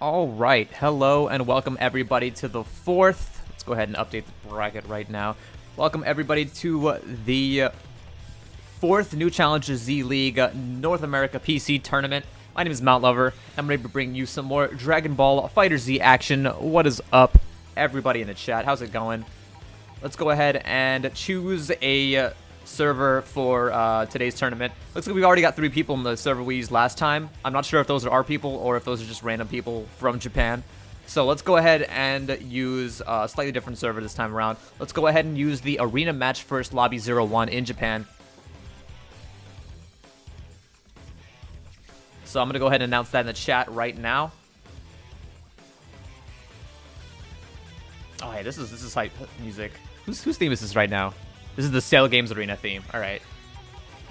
All right, hello and welcome everybody to the fourth. Let's go ahead and update the bracket right now. Welcome everybody to the fourth New ChallengerZ League North America PC tournament. My name is Mount Lover. I'm ready to bring you some more Dragon Ball FighterZ action. What is up, everybody in the chat? How's it going? Let's go ahead and choose a server for today's tournament. Looks like we've already got 3 people in the server we used last time. I'm not sure if those are our people or if those are just random people from Japan. So let's go ahead and use a slightly different server this time around. Let's go ahead and use the Arena Match First Lobby 01 in Japan. So I'm going to go ahead and announce that in the chat right now. Oh, hey, this is hype music. Whose theme is this right now? This is the Sail Games Arena theme. All right.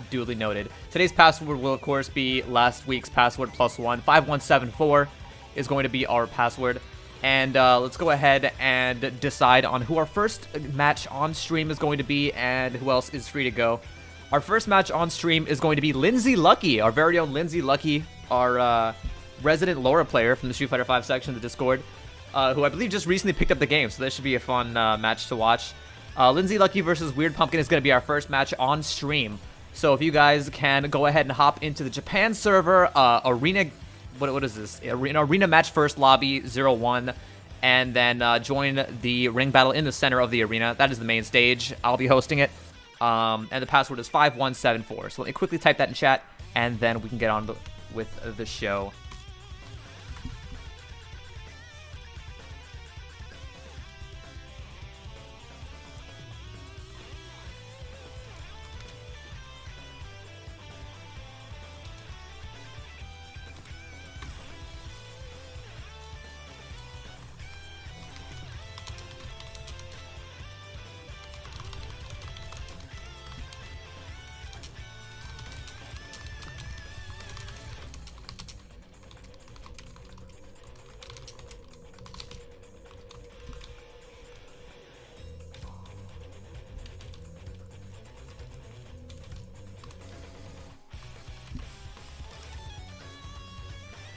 Duly noted. Today's password will, of course, be last week's password +1. 5174 is going to be our password. And let's go ahead and decide on who our first match on stream is going to be and who else is free to go. Our first match on stream is going to be Lindsay Lucky, our very own Lindsay Lucky, our resident Laura player from the Street Fighter V section of the Discord, who I believe just recently picked up the game, so this should be a fun match to watch. Lindsay Lucky versus Weird Pumpkin is going to be our first match on stream. So if you guys can go ahead and hop into the Japan server, Arena, what is this? Arena Match First Lobby 01, and then join the ring battle in the center of the arena. That is the main stage. I'll be hosting it. And the password is 5174. So let me quickly type that in chat, and then we can get on with the show.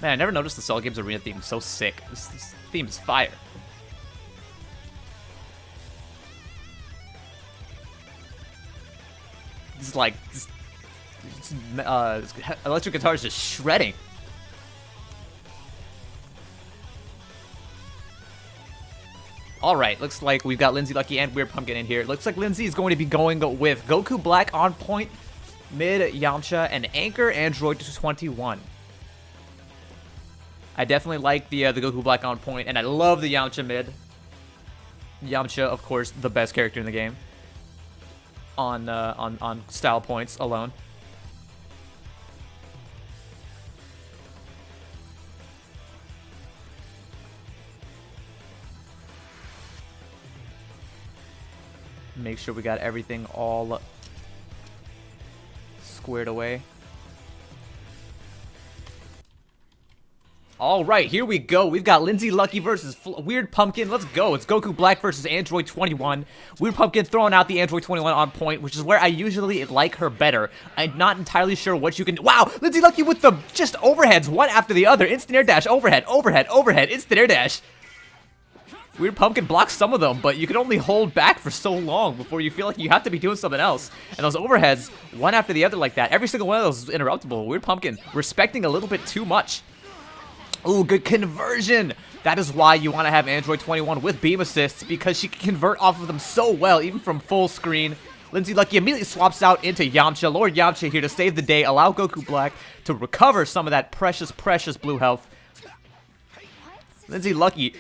Man, I never noticed the Cell Games Arena theme was so sick. This theme is fire. This is like... electric guitar is just shredding. Alright, looks like we've got Lindsay Lucky and Weird Pumpkin in here. Looks like Lindsay is going to be going with Goku Black on point, mid Yamcha, and Anchor Android 21. I definitely like the Goku Black on point, and I love the Yamcha mid. Yamcha, of course, the best character in the game. On style points alone. Make sure we got everything all squared away. All right, here we go. We've got Lindsay Lucky versus Weird Pumpkin. Let's go. It's Goku Black versus Android 21. Weird Pumpkin throwing out the Android 21 on point, which is where I usually like her better. I'm not entirely sure what you can do. Wow, Lindsay Lucky with the just overheads, one after the other. Instant air dash, overhead, overhead, overhead, instant air dash. Weird Pumpkin blocks some of them, but you can only hold back for so long before you feel like you have to be doing something else. And those overheads, one after the other like that, every single one of those is interruptible. Weird Pumpkin respecting a little bit too much. Ooh, good conversion. That is why you want to have Android 21 with beam assists, because she can convert off of them so well, even from full screen. Lindsay Lucky immediately swaps out into Yamcha. Lord Yamcha here to save the day, allow Goku Black to recover some of that precious, precious blue health. Lindsay Lucky,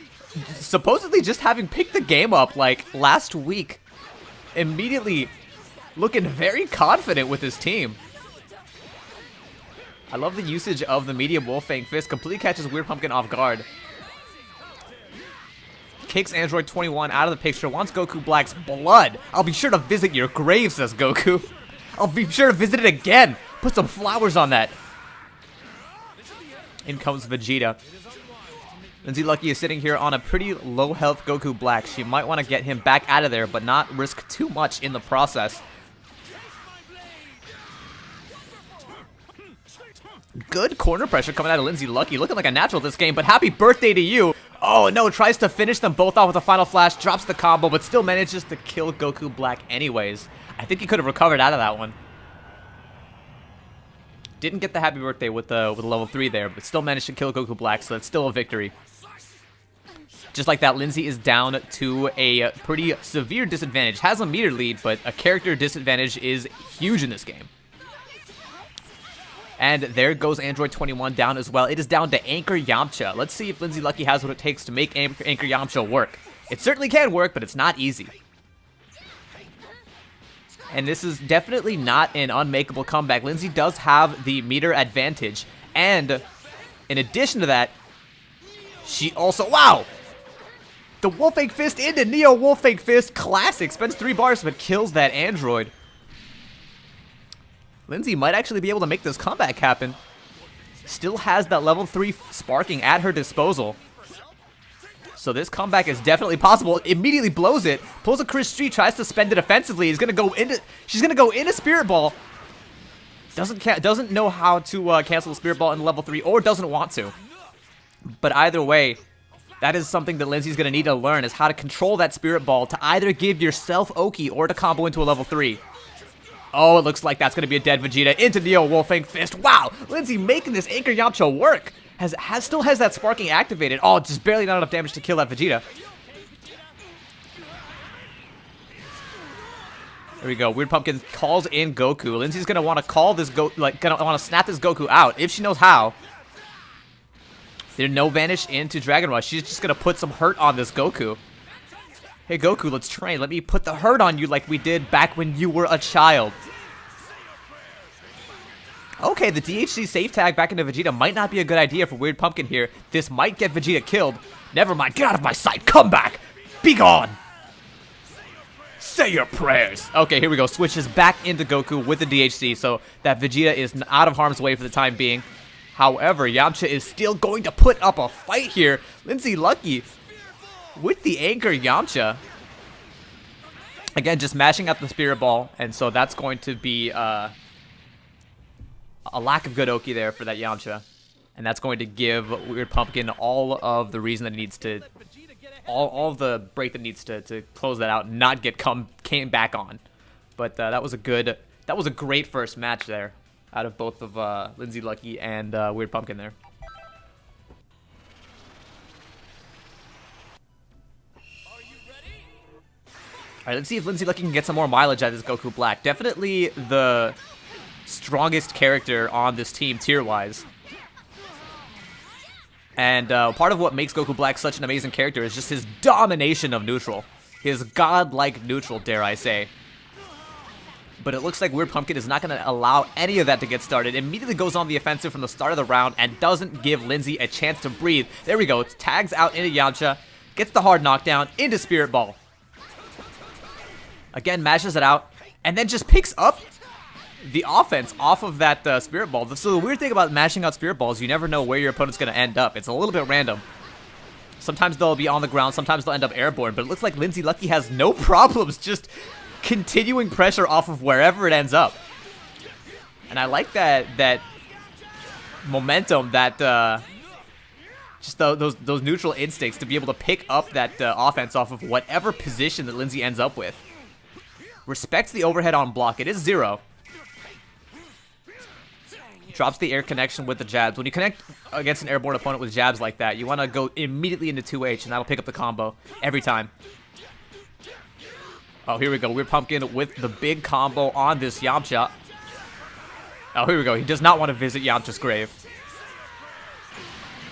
supposedly just having picked the game up like last week, immediately looking very confident with his team. I love the usage of the medium Wolfang Fist. Completely catches Weird Pumpkin off guard. Kicks Android 21 out of the picture. Wants Goku Black's blood. I'll be sure to visit your grave, says Goku. I'll be sure to visit it again. Put some flowers on that. In comes Vegeta. Lindsay Lucky is sitting here on a pretty low health Goku Black. She might want to get him back out of there, but not risk too much in the process. Good corner pressure coming out of Lindsay Lucky, looking like a natural this game, but happy birthday to you. Oh no, tries to finish them both off with a final flash, drops the combo, but still manages to kill Goku Black anyways. I think he could have recovered out of that one. Didn't get the happy birthday with the level 3 there, but still managed to kill Goku Black, so that's still a victory. Just like that, Lindsay is down to a pretty severe disadvantage. Has a meter lead, but a character disadvantage is huge in this game. And there goes Android 21 down as well. It is down to Anchor Yamcha. Let's see if Lindsay Lucky has what it takes to make Anchor Yamcha work. It certainly can work, but it's not easy. And this is definitely not an unmakeable comeback. Lindsay does have the meter advantage. And in addition to that, she also... Wow! The Wolfang Fist into Neo Wolfang Fist. Classic. Spends 3 bars, but kills that android. Lindsay might actually be able to make this comeback happen. Still has that level 3 sparking at her disposal. So this comeback is definitely possible. Immediately blows it. Pulls a Chris Street, tries to spend it offensively. She's gonna go into Spirit Ball. Doesn't know how to cancel the Spirit Ball in level 3, or doesn't want to. But either way, that is something that Lindsay's gonna need to learn, is how to control that Spirit Ball to either give yourself Oki or to combo into a level 3. Oh, it looks like that's going to be a dead Vegeta into Neo Wolfang Fist. Wow, Lindsay making this Anchor Yamcha work. Still has that sparking activated. Oh, just barely not enough damage to kill that Vegeta. There we go. Weird Pumpkin calls in Goku. Lindsay's going to want to call this gonna want to snap this Goku out if she knows how. There's no vanish into Dragon Rush. She's just going to put some hurt on this Goku. Hey Goku, let's train. Let me put the hurt on you like we did back when you were a child. Okay, the DHC safe tag back into Vegeta might not be a good idea for Weird Pumpkin here. This might get Vegeta killed. Never mind, get out of my sight. Come back. Be gone. Say your prayers. Okay, here we go. Switches back into Goku with the DHC, so that Vegeta is out of harm's way for the time being. However, Yamcha is still going to put up a fight here. Lindsay Lucky with the Anchor Yamcha. Again, just mashing up the Spirit Ball, and so that's going to be a lack of good Oki there for that Yamcha. And that's going to give Weird Pumpkin all of the reason that he needs to... all of the break that needs to close that out and not get came back on. But that was a great first match there out of both of Lindsay Lucky and Weird Pumpkin there. Alright, let's see if Lindsay Lucky can get some more mileage out of this Goku Black. Definitely the strongest character on this team tier-wise. And part of what makes Goku Black such an amazing character is just his domination of neutral. His godlike neutral, dare I say. But it looks like Weird Pumpkin is not going to allow any of that to get started. Immediately goes on the offensive from the start of the round and doesn't give Lindsay a chance to breathe. There we go. Tags out into Yamcha. Gets the hard knockdown into Spirit Ball. Again, mashes it out, and then just picks up the offense off of that Spirit Ball. So the weird thing about mashing out Spirit Balls, you never know where your opponent's going to end up. It's a little bit random. Sometimes they'll be on the ground, sometimes they'll end up airborne, but it looks like Lindsay Lucky has no problems just continuing pressure off of wherever it ends up. And I like that momentum, that just those neutral instincts to be able to pick up that offense off of whatever position that Lindsay ends up with. Respects the overhead on block. It is 0. Drops the air connection with the jabs. When you connect against an airborne opponent with jabs like that, you want to go immediately into 2H, and that'll pick up the combo every time. Oh, here we go. Weird Pumpkin with the big combo on this Yamcha. Oh, here we go. He does not want to visit Yamcha's grave.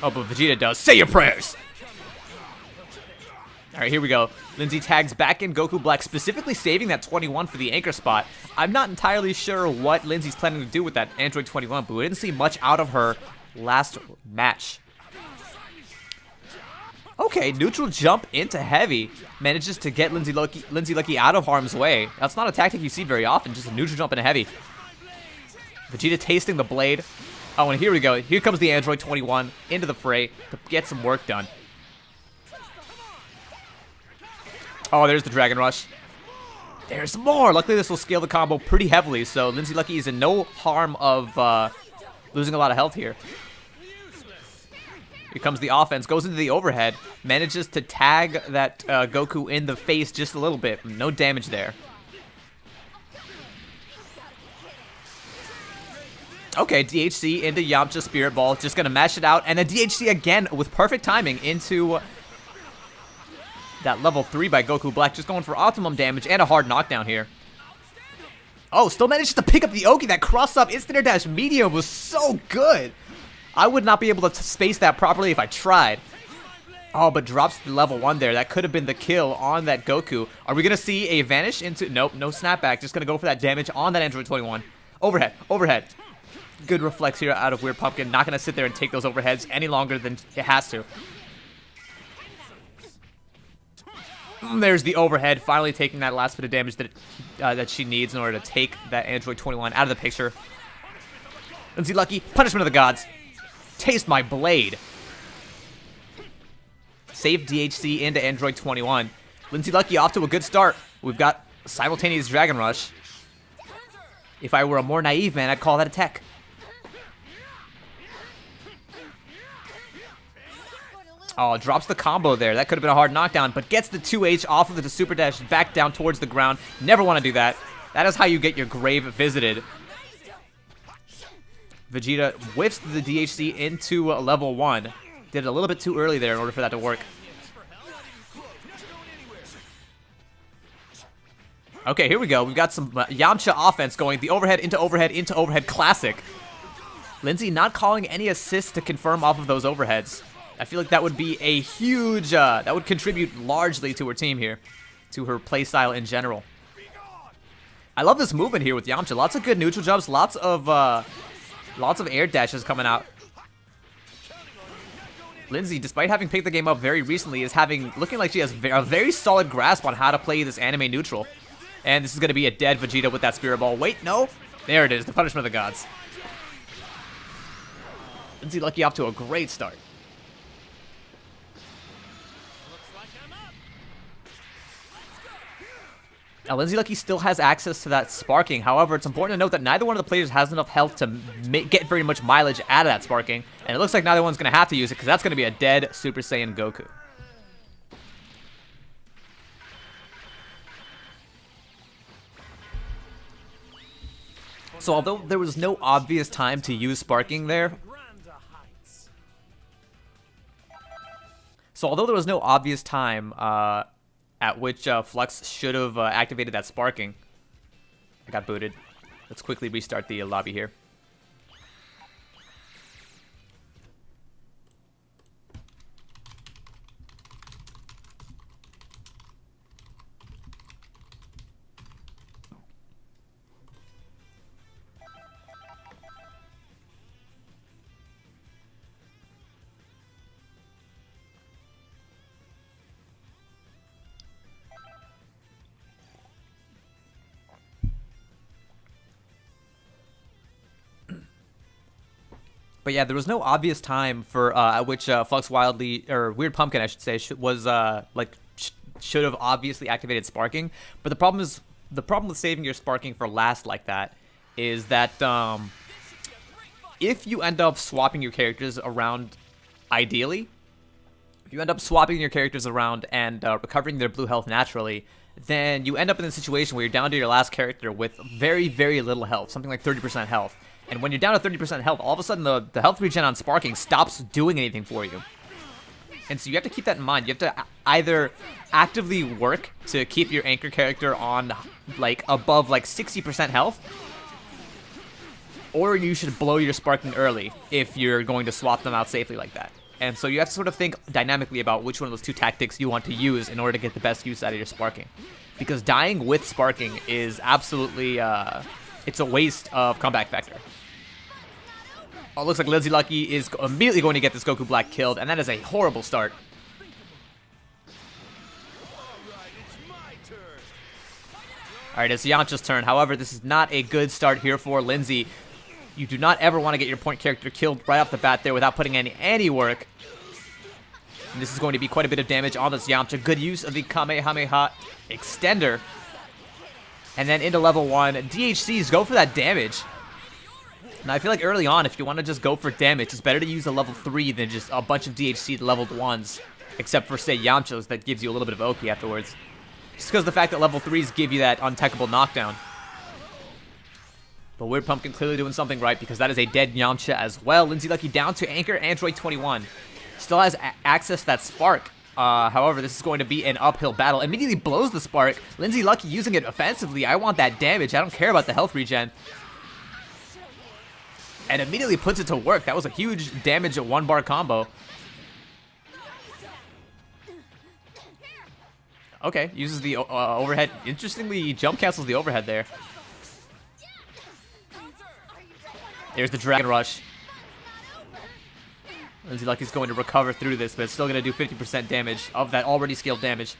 Oh, but Vegeta does. Say your prayers! Alright, here we go. Lindsay tags back in Goku Black, specifically saving that 21 for the anchor spot. I'm not entirely sure what Lindsay's planning to do with that Android 21, but we didn't see much out of her last match. Okay, neutral jump into heavy. Manages to get Lindsay Lucky out of harm's way. That's not a tactic you see very often, just a neutral jump into heavy. Vegeta tasting the blade. Oh, and here we go. Here comes the Android 21 into the fray to get some work done. Oh, there's the Dragon Rush. There's more. Luckily, this will scale the combo pretty heavily, so Lindsay Lucky is in no harm of Losing a lot of health here. Here comes the offense. Goes into the overhead. Manages to tag that Goku in the face just a little bit. No damage there. Okay, DHC into Yamcha Spirit Ball. Just going to mash it out. And then DHC again with perfect timing into that level 3 by Goku Black. Just going for optimum damage and a hard knockdown here. Oh, still manages to pick up the Oki. That cross-up instant air dash medium was so good. I would not be able to space that properly if I tried. Oh, but drops the level 1 there. That could have been the kill on that Goku. Are we going to see a vanish into... Nope, no snapback. Just going to go for that damage on that Android 21. Overhead, overhead. Good reflex here out of Weird Pumpkin. Not going to sit there and take those overheads any longer than it has to. There's the overhead, finally taking that last bit of damage that she needs in order to take that Android 21 out of the picture. Lindsay Lucky, punishment of the gods. Taste my blade. Save DHC into Android 21. Lindsay Lucky off to a good start. We've got simultaneous Dragon Rush. If I were a more naive man, I'd call that a tech. Oh, drops the combo there. That could have been a hard knockdown, but gets the 2H off of the super dash back down towards the ground. Never want to do that. That is how you get your grave visited. Vegeta whiffs the DHC into level 1. Did it a little bit too early there in order for that to work. Okay, here we go. We've got some Yamcha offense going. The overhead into overhead into overhead classic. Lindsay not calling any assists to confirm off of those overheads. I feel like that would be a huge, that would contribute largely to her team here, to her playstyle in general. I love this movement here with Yamcha. Lots of good neutral jumps, lots of air dashes coming out. Lindsay, despite having picked the game up very recently, is looking like she has a very solid grasp on how to play this anime neutral. And this is going to be a dead Vegeta with that Spirit Ball. Wait, no. There it is, the punishment of the gods. Lindsay Lucky off to a great start. Now, Lindsay Lucky still has access to that sparking. However, it's important to note that neither one of the players has enough health to get very much mileage out of that sparking. And it looks like neither one's going to have to use it because that's going to be a dead Super Saiyan Goku. So although there was no obvious time to use sparking there... at which Flux should have activated that sparking. I got booted. Let's quickly restart the lobby here. But yeah, there was no obvious time for at which Flux Weird Pumpkin, I should say, should have obviously activated sparking. But the problem with saving your sparking for last like that is that if you end up swapping your characters around, ideally, if you end up swapping your characters around and recovering their blue health naturally, then you end up in a situation where you're down to your last character with very, very little health, something like 30% health. And when you're down to 30% health, all of a sudden the health regen on sparking stops doing anything for you. And so you have to keep that in mind. You have to either actively work to keep your anchor character on above 60% health, or you should blow your sparking early if you're going to swap them out safely like that. And so you have to sort of think dynamically about which one of those two tactics you want to use in order to get the best use out of your sparking. Because dying with sparking is absolutely, it's a waste of comeback factor. Oh, it looks like Lindsay Lucky is immediately going to get this Goku Black killed, and that is a horrible start. Alright, it's Yamcha's turn. However, this is not a good start here for Lindsay. You do not ever want to get your point character killed right off the bat there without putting in any work. And this is going to be quite a bit of damage on this Yamcha. Good use of the Kamehameha extender. And then into level 1. DHCs go for that damage. And I feel like early on, if you want to just go for damage, it's better to use a level 3 than just a bunch of DHC leveled ones. Except for, say, Yamcha's that gives you a little bit of Oki afterwards. Just because the fact that level 3s give you that untechable knockdown. But Weird Pumpkin clearly doing something right because that is a dead Yamcha as well. Lindsay Lucky down to Anchor, Android 21. Still has access to that Spark. However, this is going to be an uphill battle. Immediately blows the Spark. Lindsay Lucky using it offensively. I want that damage. I don't care about the health regen. And immediately puts it to work. That was a huge damage at 1-bar combo. Okay, uses the overhead. Interestingly, jump cancels the overhead there. There's the Dragon Rush. Lindsay Lucky's going to recover through this, but it's still going to do 50% damage of that already scaled damage.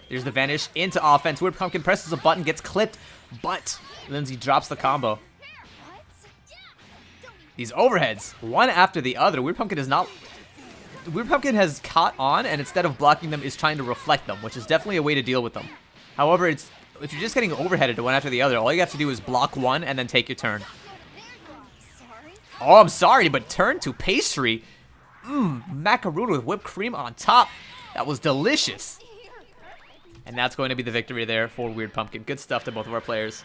There's the Vanish into offense. Weird Pumpkin presses a button, gets clipped, but Lindsay drops the combo. These overheads, one after the other. Weird Pumpkin is not... Weird Pumpkin has caught on, and instead of blocking them, is trying to reflect them, which is definitely a way to deal with them. However, if you're just getting overheaded one after the other, all you have to do is block one and then take your turn. Oh, I'm sorry, but turn to pastry. Macaroon with whipped cream on top. That was delicious. And that's going to be the victory there for Weird Pumpkin. Good stuff to both of our players.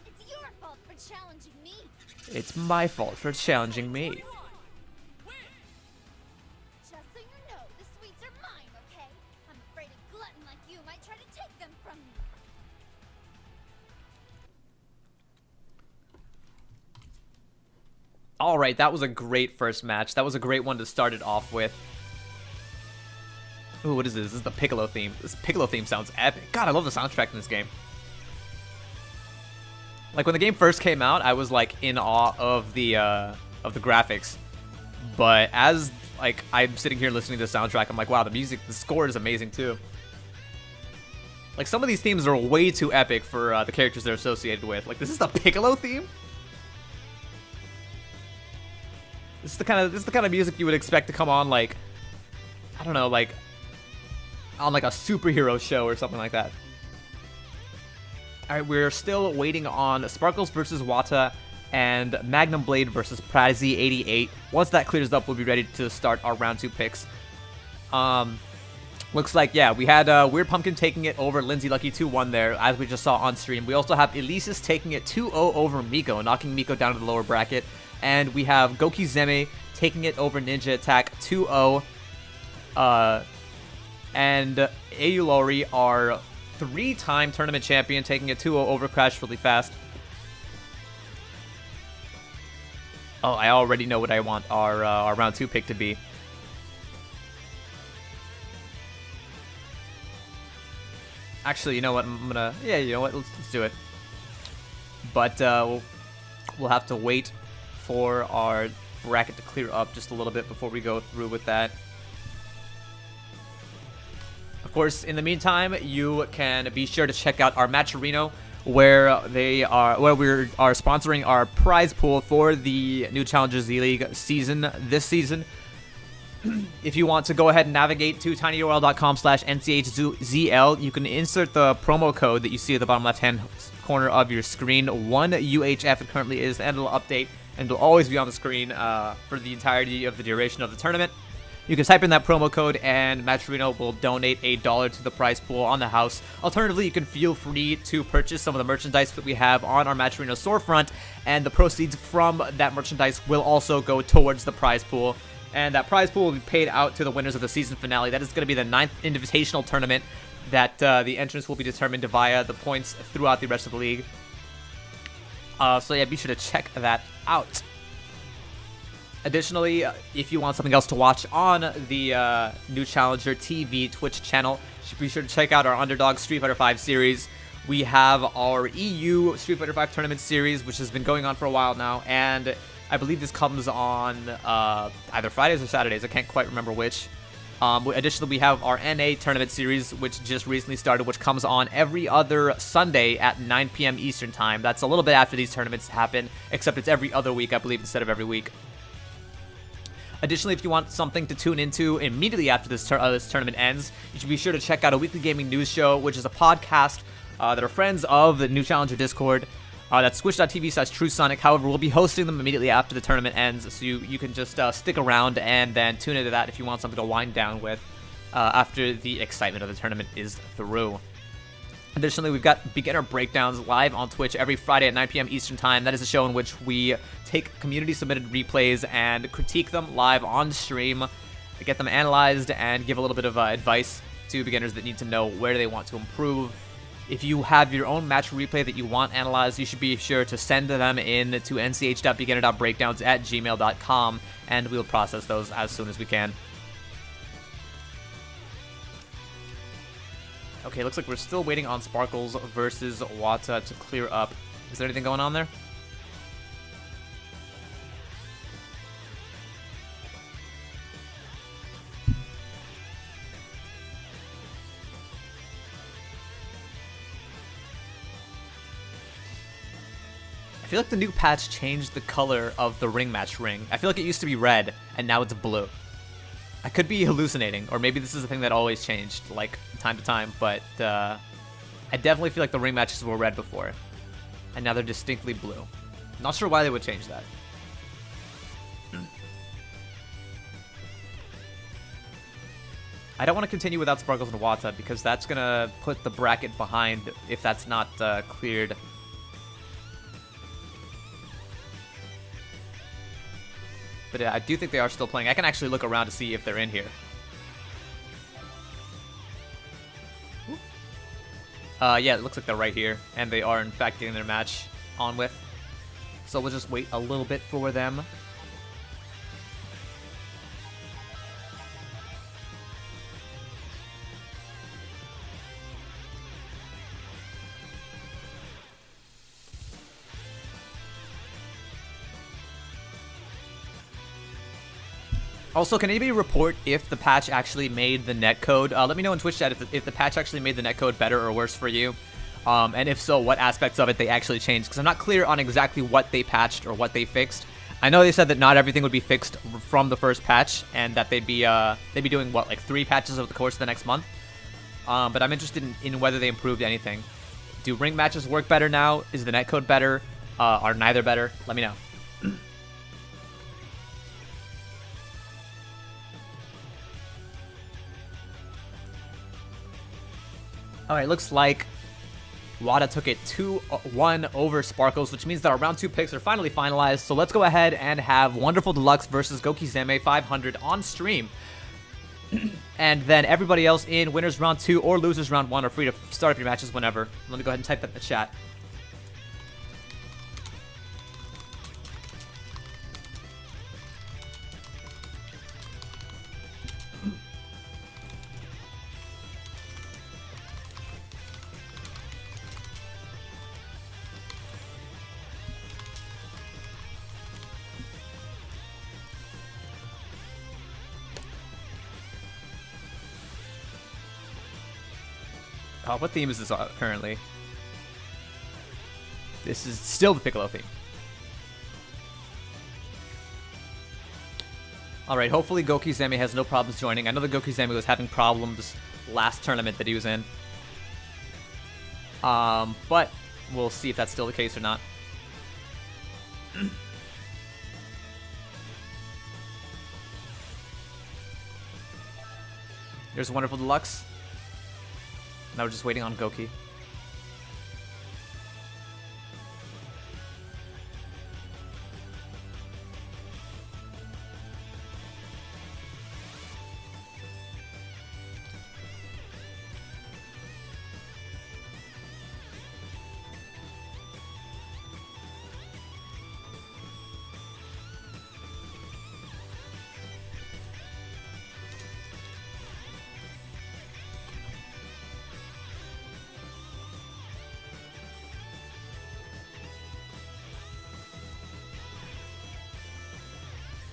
It's your fault for challenging me. It's my fault for challenging me. Just so you know, the sweets are mine, okay? I'm afraid a glutton like you might try to take them from me. Alright, that was a great first match. That was a great one to start it off with. Ooh, what is this? This is the Piccolo theme. This Piccolo theme sounds epic. God, I love the soundtrack in this game. Like, when the game first came out, I was, like, in awe of the graphics. But as, like, I'm sitting here listening to the soundtrack, I'm like, wow, the music, the score is amazing, too. Like, some of these themes are way too epic for the characters they're associated with. Like, this is the Piccolo theme? This is the kind of music you would expect to come on, like, I don't know, like, on, like, a superhero show or something like that. Alright, we're still waiting on Sparkles versus Wata and Magnum Blade versus Prezi 88. Once that clears up, we'll be ready to start our round 2 picks. Looks like, yeah, we had Weird Pumpkin taking it over Lindsay Lucky 2-1 there, as we just saw on stream. We also have Elisis taking it 2-0 over Miko, knocking Miko down to the lower bracket. And we have Goki Zeme taking it over Ninja Attack 2-0. And Ayulori, our 3-time tournament champion, taking it 2-0 over Crash really fast. Oh, I already know what I want our round 2 pick to be. Actually, you know what? I'm gonna... Yeah, you know what? Let's do it. But we'll have to wait for our bracket to clear up just a little bit before we go through with that. Of course, in the meantime, you can be sure to check out our Matcherino, where we are sponsoring our prize pool for the new ChallengerZ League season this season. If you want to go ahead and navigate to tinyurl.com/nchzl, you can insert the promo code that you see at the bottom left-hand corner of your screen. 1UHF it currently is, and it'll update, and it'll always be on the screen for the entirety of the duration of the tournament. You can type in that promo code, and Matcherino will donate $1 to the prize pool on the house. Alternatively, you can feel free to purchase some of the merchandise that we have on our Matcherino storefront, and the proceeds from that merchandise will also go towards the prize pool. And that prize pool will be paid out to the winners of the season finale. That is going to be the 9th invitational tournament that the entrance will be determined via the points throughout the rest of the league. So yeah, be sure to check that out. Additionally, if you want something else to watch on the new Challenger TV Twitch channel, be sure to check out our Underdog Street Fighter V series. We have our EU Street Fighter V tournament series, which has been going on for a while now, and I believe this comes on either Fridays or Saturdays. I can't quite remember which. Additionally, we have our NA tournament series, which just recently started, which comes on every other Sunday at 9 p.m. Eastern Time. That's a little bit after these tournaments happen, except it's every other week, I believe, instead of every week. Additionally, if you want something to tune into immediately after this tournament ends, you should be sure to check out a weekly gaming news show, which is a podcast that are friends of the new Challenger Discord. That's twitch.tv/TrueSonic. However, we'll be hosting them immediately after the tournament ends, so you can just stick around and then tune into that if you want something to wind down with after the excitement of the tournament is through. Additionally, we've got Beginner Breakdowns live on Twitch every Friday at 9 p.m. Eastern Time. That is a show in which we take community-submitted replays and critique them live on stream, get them analyzed, and give a little bit of advice to beginners that need to know where they want to improve. If you have your own match replay that you want analyzed, you should be sure to send them in to nch.beginner.breakdowns@gmail.com, and we'll process those as soon as we can. Okay, looks like we're still waiting on Sparkles versus Wata to clear up. Is there anything going on there? I feel like the new patch changed the color of the ring match ring. I feel like it used to be red, and now it's blue. I could be hallucinating, or maybe this is a thing that always changed, like, time to time, but I definitely feel like the ring matches were red before, and now they're distinctly blue. Not sure why they would change that. I don't want to continue without Sparkles and Wata, because that's going to put the bracket behind if that's not cleared. But I do think they are still playing. I can actually look around to see if they're in here. Yeah, it looks like they're right here. And they are, in fact, getting their match on with. So we'll just wait a little bit for them. Also, can anybody report if the patch actually made the netcode? Let me know in Twitch chat if the patch actually made the netcode better or worse for you. And if so, what aspects of it they actually changed. Because I'm not clear on exactly what they patched or what they fixed. I know they said that not everything would be fixed from the first patch. And that they'd be doing, what, like 3 patches over the course of the next month? But I'm interested in whether they improved anything. Do ring matches work better now? Is the netcode better? Are neither better? Let me know. Alright, looks like Wata took it 2-1 over Sparkles, which means that our round 2 picks are finally finalized. So let's go ahead and have Wonderful Deluxe versus Gokizeme 500 on stream. And then everybody else in winners round 2 or losers round 1 are free to start up your matches whenever. Let me go ahead and type that in the chat. What theme is this currently? This is still the Piccolo theme. Alright, hopefully Gokizeme has no problems joining. I know that Gokizeme was having problems last tournament that he was in. But we'll see if that's still the case or not. There's Wonderful Deluxe. Now we're just waiting on Goki.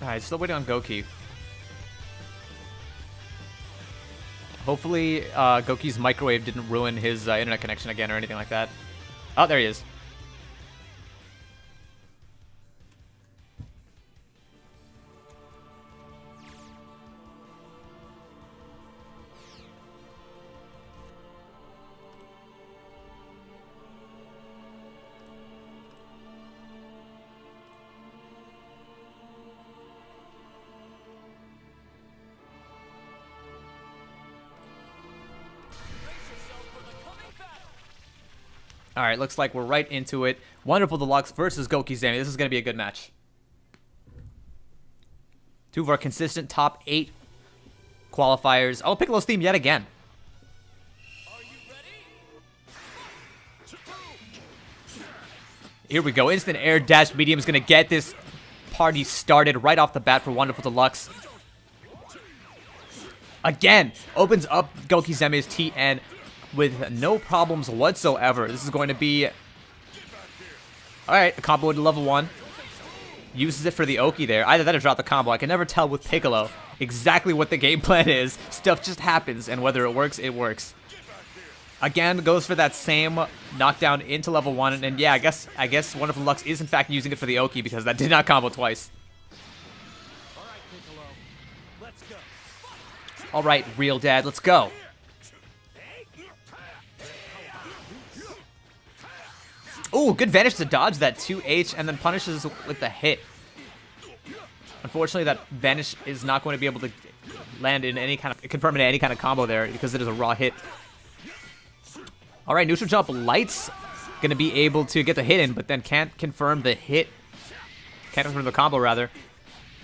Alright, still waiting on Goki. Hopefully, Goki's microwave didn't ruin his internet connection again or anything like that. Oh, there he is. All right, looks like we're right into it. Wonderful Deluxe versus Goki Zami. This is going to be a good match. Two of our consistent top 8 qualifiers. Oh, Piccolo's theme yet again. Here we go. Instant air dash medium is going to get this party started right off the bat for Wonderful Deluxe. Again, opens up Goki Zami's TN with no problems whatsoever. This is going to be... Alright, a combo into level 1. Uses it for the Oki there. Either that or drop the combo. I can never tell with Piccolo exactly what the game plan is. Stuff just happens, and whether it works, it works. Again, goes for that same knockdown into level 1, and yeah, I guess Wonderful Deluxe is in fact using it for the Oki because that did not combo twice. Alright, real dad, let's go. Ooh, good vanish to dodge that 2H and then punishes with the hit. Unfortunately, that vanish is not going to be able to land in any kind of, confirm in any kind of combo there because it is a raw hit. Alright, neutral jump lights going to be able to get the hit in, but then can't confirm the hit. Can't confirm the combo, rather.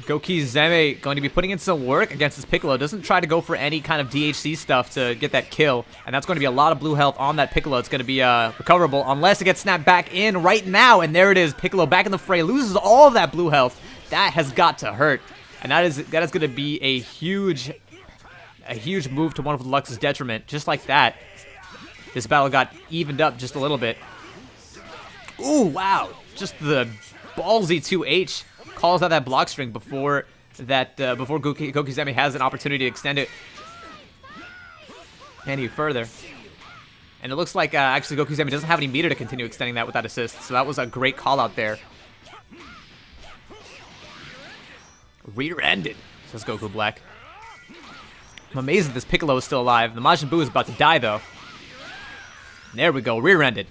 Goki Zami going to be putting in some work against this Piccolo. Doesn't try to go for any kind of DHC stuff to get that kill. And that's going to be a lot of blue health on that Piccolo. It's going to be recoverable unless it gets snapped back in right now. And there it is. Piccolo back in the fray. Loses all of that blue health. That has got to hurt. And that is going to be a huge move to Wonderful Deluxe's detriment. Just like that. This battle got evened up just a little bit. Ooh, wow. Just the ballsy 2H calls out that block string before Goki Zami has an opportunity to extend it any further. And it looks like actually Goki Zami doesn't have any meter to continue extending that with that assist. So that was a great call out there. Rear-ended, says Goku Black. I'm amazed that this Piccolo is still alive. The Majin Buu is about to die, though. There we go, rear-ended.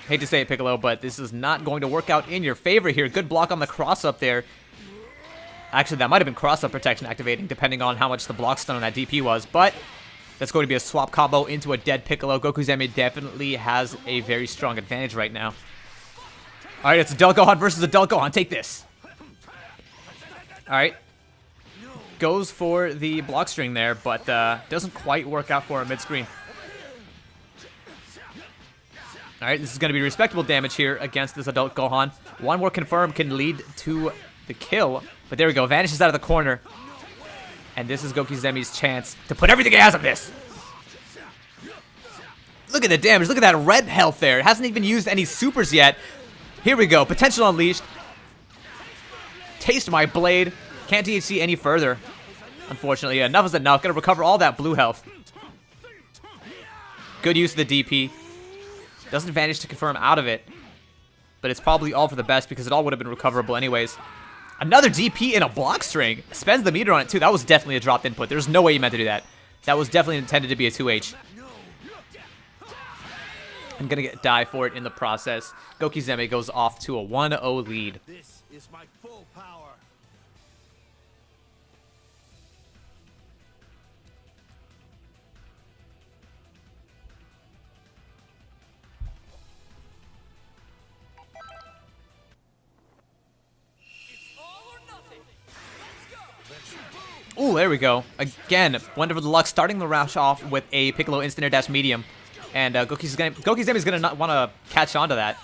Hate to say it, Piccolo, but this is not going to work out in your favor here. Good block on the cross-up there. Actually, that might have been cross-up protection activating, depending on how much the block stun on that DP was. But that's going to be a swap combo into a dead Piccolo. Goku Zami definitely has a very strong advantage right now. All right, it's Adult Gohan versus Adult Gohan. Take this. All right. Goes for the block string there, but doesn't quite work out for him mid-screen. Alright, this is going to be respectable damage here against this Adult Gohan. One more confirm can lead to the kill, but there we go. Vanishes out of the corner. And this is Goki Zami's chance to put everything he has on this. Look at the damage. Look at that red health there. It hasn't even used any supers yet. Here we go. Potential unleashed. Taste my blade. Can't DHC any further. Unfortunately, enough is enough. Gonna recover all that blue health. Good use of the DP. Doesn't vanish to confirm out of it. But it's probably all for the best because it all would have been recoverable anyways. Another DP in a block string. Spends the meter on it too. That was definitely a dropped input. There's no way you meant to do that. That was definitely intended to be a 2H. I'm gonna get die for it in the process. Goki Zami goes off to a 1-0 lead. This is my full power. Ooh, there we go. Again, Wonderful Deluxe starting the rush off with a Piccolo instant air dash medium. And Goki Zami is going to not want to catch on to that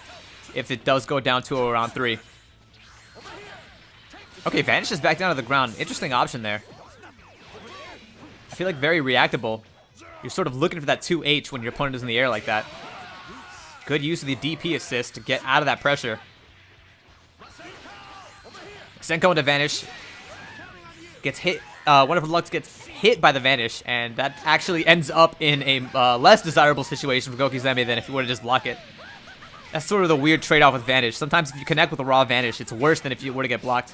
if it does go down to around 3. Okay, vanishes back down to the ground. Interesting option there. I feel like very reactable. You're sort of looking for that 2H when your opponent is in the air like that. Good use of the DP assist to get out of that pressure. Senko into vanish. Gets hit. Wonderful Deluxe gets hit by the vanish, and that actually ends up in a less desirable situation for Goki Zami than if you were to just block it. That's sort of the weird trade-off with vanish. Sometimes if you connect with a raw vanish, it's worse than if you were to get blocked,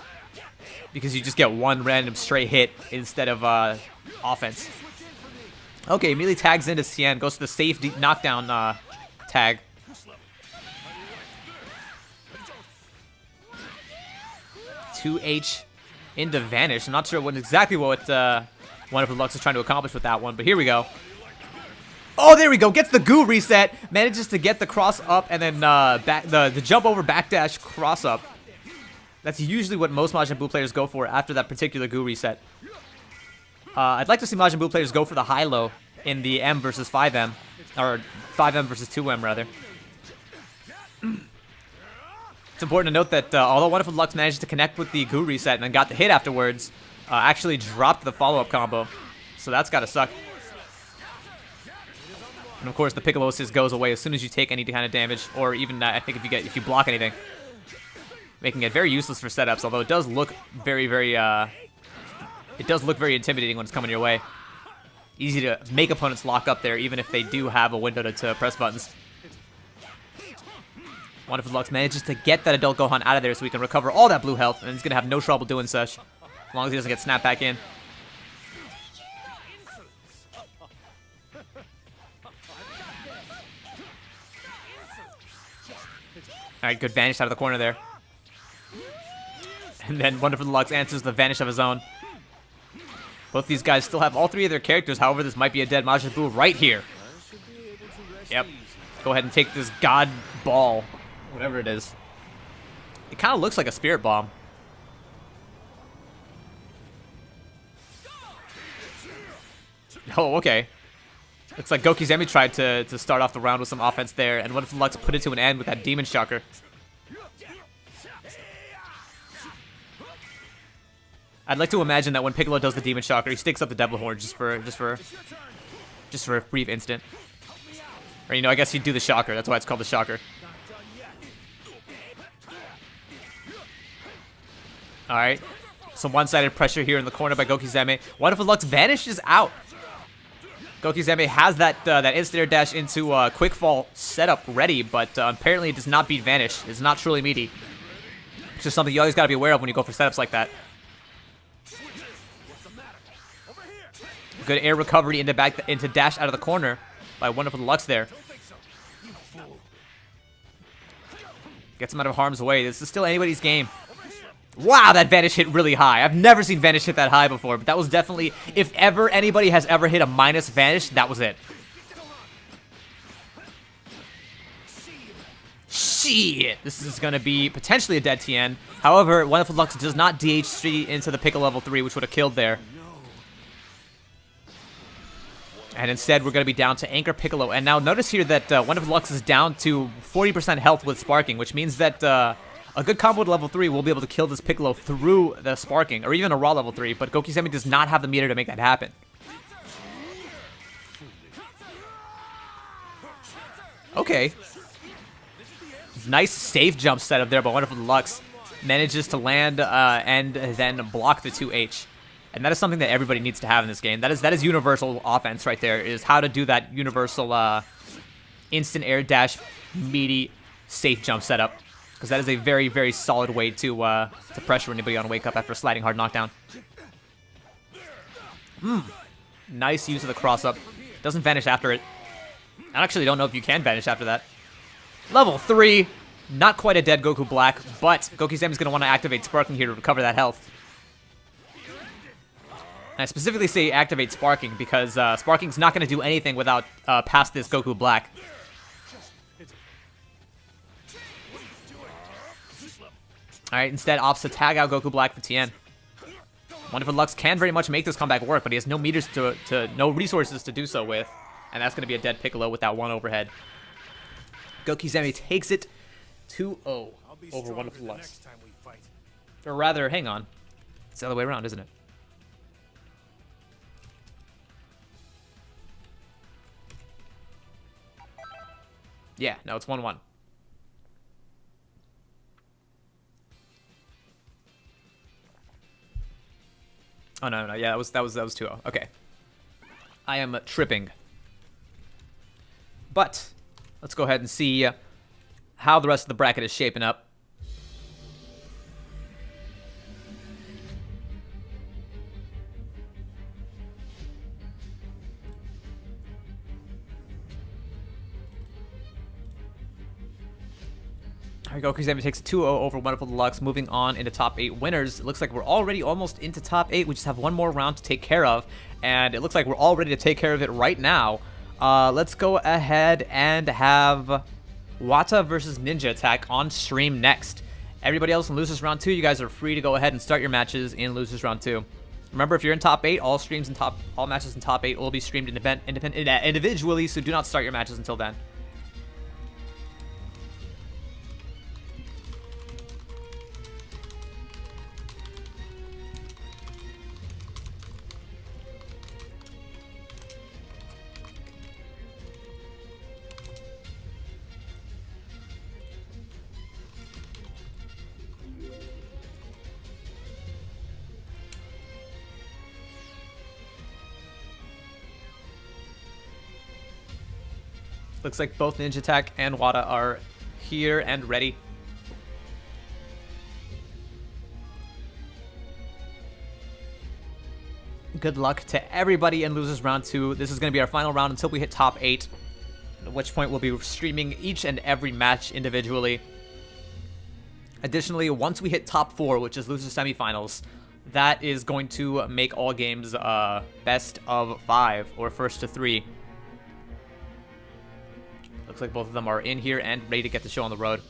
because you just get one random straight hit instead of offense. Okay, immediately tags into Cien, goes to the safe knockdown tag. Two H into vanish. I'm not sure exactly what Wonderful Lux is trying to accomplish with that one, but here we go. Oh, there we go. Gets the goo reset. Manages to get the cross up and then back the jump over backdash cross up. That's usually what most Majin Buu players go for after that particular goo reset. I'd like to see Majin Buu players go for the high-low in the M versus 5M. Or 5M versus 2M, rather. It's important to note that although Wonderful Lux managed to connect with the goo reset and then got the hit afterwards, actually dropped the follow-up combo. So that's gotta suck. And of course, the Piccolo assist goes away as soon as you take any kind of damage, or even I think if you block anything, making it very useless for setups. Although it does look very intimidating when it's coming your way. Easy to make opponents lock up there, even if they do have a window to press buttons. Wonderful Lux manages to get that Adult Gohan out of there so he can recover all that blue health, and he's gonna have no trouble doing such, as long as he doesn't get snapped back in. Alright, good vanish out of the corner there. And then Wonderful Lux answers the vanish of his own. Both these guys still have all three of their characters, however, this might be a dead Majin Buu right here. Yep. Go ahead and take this God Ball, whatever it is. It kind of looks like a Spirit Bomb. Oh, okay. Looks like Goki Zemi tried to start off the round with some offense there, and Wonderful Lux put it to an end with that Demon Shocker. I'd like to imagine that when Piccolo does the Demon Shocker, he sticks up the Devil Horn just for a brief instant. Or, you know, I guess he'd do the Shocker. That's why it's called the Shocker. Alright. Some one-sided pressure here in the corner by Goki Zemi. Wonderful Lux vanishes out. Goki Zemi has that instant air dash into quick fall setup ready, but apparently it does not beat Vanish. It's not truly meaty. It's just something you always got to be aware of when you go for setups like that. Good air recovery into dash out of the corner by Wonderful Lux there. Gets him out of harm's way. This is still anybody's game. Wow, that Vanish hit really high. I've never seen Vanish hit that high before, but that was definitely, if ever anybody has ever hit a minus Vanish, that was it. Shit! This is going to be potentially a dead TN. However, Wonderful Lux does not DH3 into the Piccolo level 3, which would have killed there. And instead, we're going to be down to Anchor Piccolo. And now notice here that Wonderful Lux is down to 40% health with Sparking, which means that a good combo to level 3 will be able to kill this Piccolo through the Sparking, or even a raw level 3, but Goki Zemi does not have the meter to make that happen. Okay. Nice safe jump setup there by Wonderful Lux. Manages to land and then block the 2H. And that is something that everybody needs to have in this game. That is universal offense right there, is how to do that universal instant air dash, meaty, safe jump setup. Because that is a very, very solid way to pressure anybody on a wake up after a sliding hard knockdown. Nice use of the cross up. Doesn't vanish after it. I actually don't know if you can vanish after that. Level 3. Not quite a dead Goku Black, but Goki Zemi's going to want to activate Sparking here to recover that health. And I specifically say activate Sparking because Sparking's not going to do anything without past this Goku Black. Alright, instead opts to tag out Goku Black for Tien. Wonderful Lux can very much make this comeback work, but he has no meters no resources to do so with. And that's going to be a dead Piccolo with that one overhead. Goki Zemi takes it 2-0 over Wonderful Lux. Or rather, hang on. It's the other way around, isn't it? Yeah, no, it's 1-1. Oh no, yeah, that was 2-0. Okay. I am tripping. But let's go ahead and see how the rest of the bracket is shaping up. Alright, Goku Examiner takes a 2-0 over Wonderful Deluxe, moving on into top 8 winners. It looks like we're already almost into top 8. We just have one more round to take care of, and it looks like we're all ready to take care of it right now. Let's go ahead and have Wata versus Ninja Attack on stream next. Everybody else in Losers Round 2, you guys are free to go ahead and start your matches in Losers Round 2. Remember, if you're in top 8, all matches in top 8 will be streamed individually, so do not start your matches until then. Looks like both Ninja Attack and Wata are here and ready. Good luck to everybody in Losers Round 2. This is going to be our final round until we hit top 8, at which point we'll be streaming each and every match individually. Additionally, once we hit top 4, which is Losers Semifinals, that is going to make all games best of 5 or first to 3. Looks like both of them are in here and ready to get the show on the road.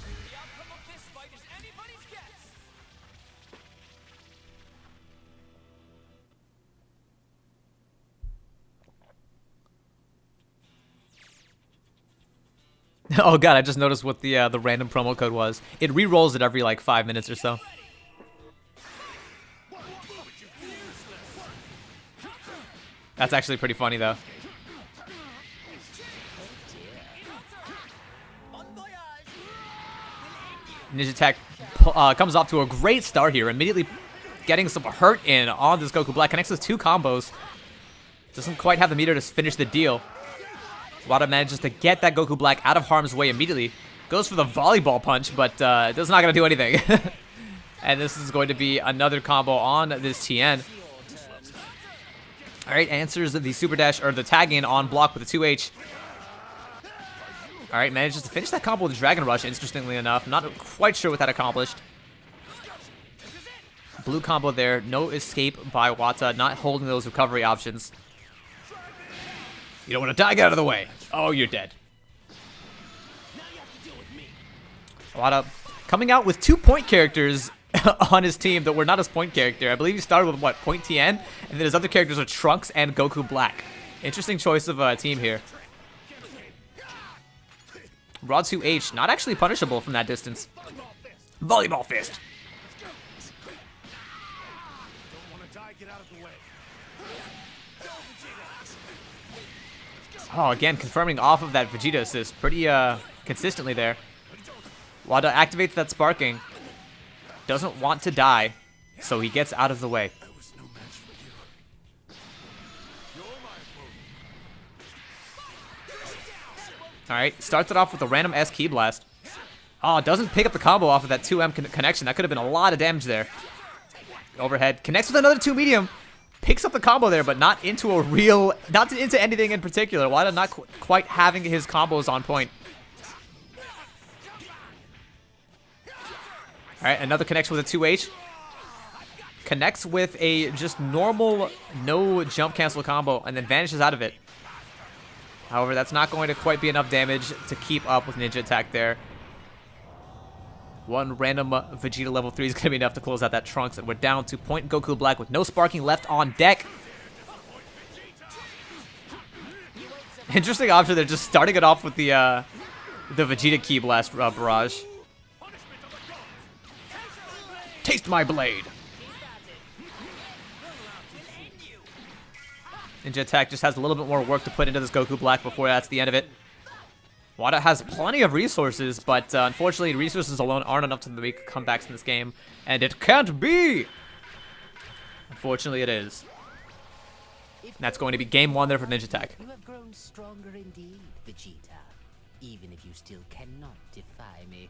The outcome of this fight is anybody's guess. Oh god, I just noticed what the random promo code was. It re-rolls it every like 5 minutes or so. That's actually pretty funny though. Ninja Attack comes off to a great start here, immediately getting some hurt in on this Goku Black. Connects with 2 combos. Doesn't quite have the meter to finish the deal. Wata manages to get that Goku Black out of harm's way immediately. Goes for the volleyball punch, but it's not going to do anything. And this is going to be another combo on this TN. Alright, answers the super dash, or the tag in on block with the 2H. Alright, manages to finish that combo with Dragon Rush, interestingly enough. Not quite sure what that accomplished. Blue combo there, no escape by Wata, not holding those recovery options. You don't want to die, get out of the way. Oh, you're dead. Wata coming out with 2 point characters on his team that were not his point character. I believe he started with, what, Point TN? And then his other characters are Trunks and Goku Black. Interesting choice of team here. Raw 2H, not actually punishable from that distance. Volleyball Fist. Oh, again, confirming off of that Vegeta assist pretty consistently there. Wata activates that sparking. Doesn't want to die, so he gets out of the way. Alright, starts it off with a random S key blast. Oh, doesn't pick up the combo off of that 2M connection. That could have been a lot of damage there. Overhead, connects with another 2 medium. Picks up the combo there, but not into a real, not into anything in particular. Wata not quite having his combos on point. Alright, another connection with a 2H. Connects with a just normal no jump cancel combo and then vanishes out of it. However, that's not going to quite be enough damage to keep up with Ninja Attack there. One random Vegeta level 3 is going to be enough to close out that Trunks, and we're down to Point Goku Black with no sparking left on deck. Interesting option. They're just starting it off with the Vegeta Ki Blast barrage. Taste my blade. Ninja Attack just has a little bit more work to put into this Goku Black before that's the end of it. Wata has plenty of resources, but unfortunately resources alone aren't enough to make comebacks in this game. And it can't be! Unfortunately it is. And that's going to be game 1 there for Ninja Attack. You have grown stronger indeed, Vegeta. Even if you still cannot defy me.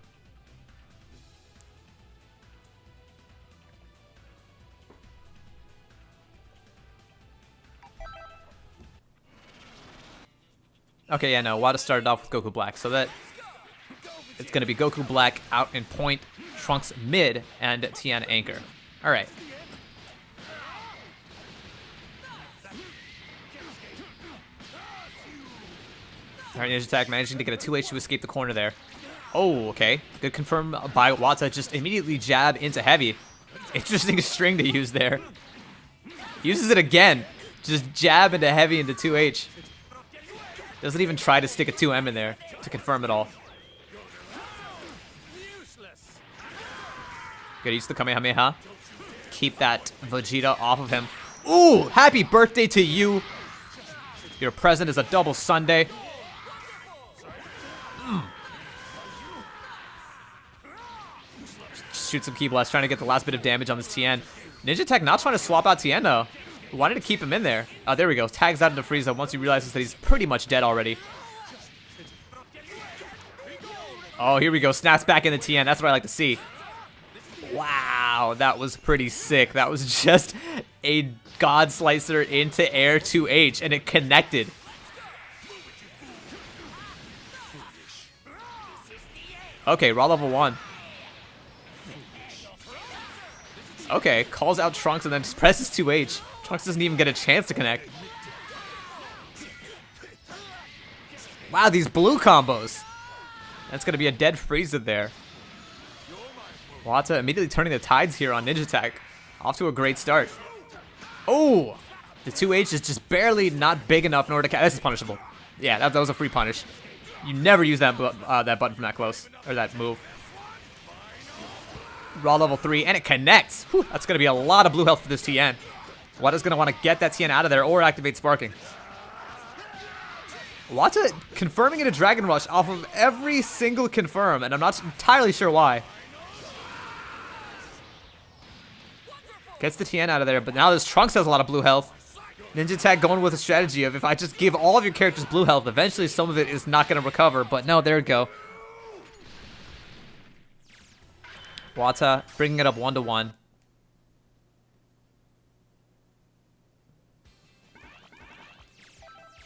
Okay, yeah, no. Wada started off with Goku Black, so that it's going to be Goku Black out in point, Trunks mid, and Tien anchor. All right. All right, Ninja Attack managing to get a 2H to escape the corner there. Oh, okay. Good confirm by Wata. Just immediately jab into heavy. Interesting string to use there. Uses it again. Just jab into heavy into 2H. Doesn't even try to stick a 2M in there to confirm it all. Good, use the Kamehameha. Keep that Vegeta off of him. Ooh, happy birthday to you. Your present is a double sundae. Shoot some Ki Blast, trying to get the last bit of damage on this Tien. Ninja Tech not trying to swap out Tien though. Wanted to keep him in there. There we go. Tags out into Frieza once he realizes that he's pretty much dead already. Oh, here we go. Snaps back into Tien. That's what I like to see. Wow, that was pretty sick. That was just a God Slicer into air 2H, and it connected. Okay, raw level 1. Okay, calls out Trunks and then just presses 2H. Trunks doesn't even get a chance to connect. Wow, these blue combos. That's going to be a dead Frieza there. Wata immediately turning the tides here on Ninja Tech. Off to a great start. Oh! The 2H is just barely not big enough in order to... This is punishable. Yeah, that was a free punish. You never use that button from that close. Or that move. Raw level 3, and it connects. Whew, that's going to be a lot of blue health for this Tien. Wata's going to want to get that Tien out of there or activate Sparking. Wata confirming in a Dragon Rush off of every single confirm, and I'm not entirely sure why. Gets the Tien out of there, but now this Trunks has a lot of blue health. Ninja Tag going with a strategy of if I just give all of your characters blue health, eventually some of it is not going to recover, but no, there we go. Wata bringing it up 1-1.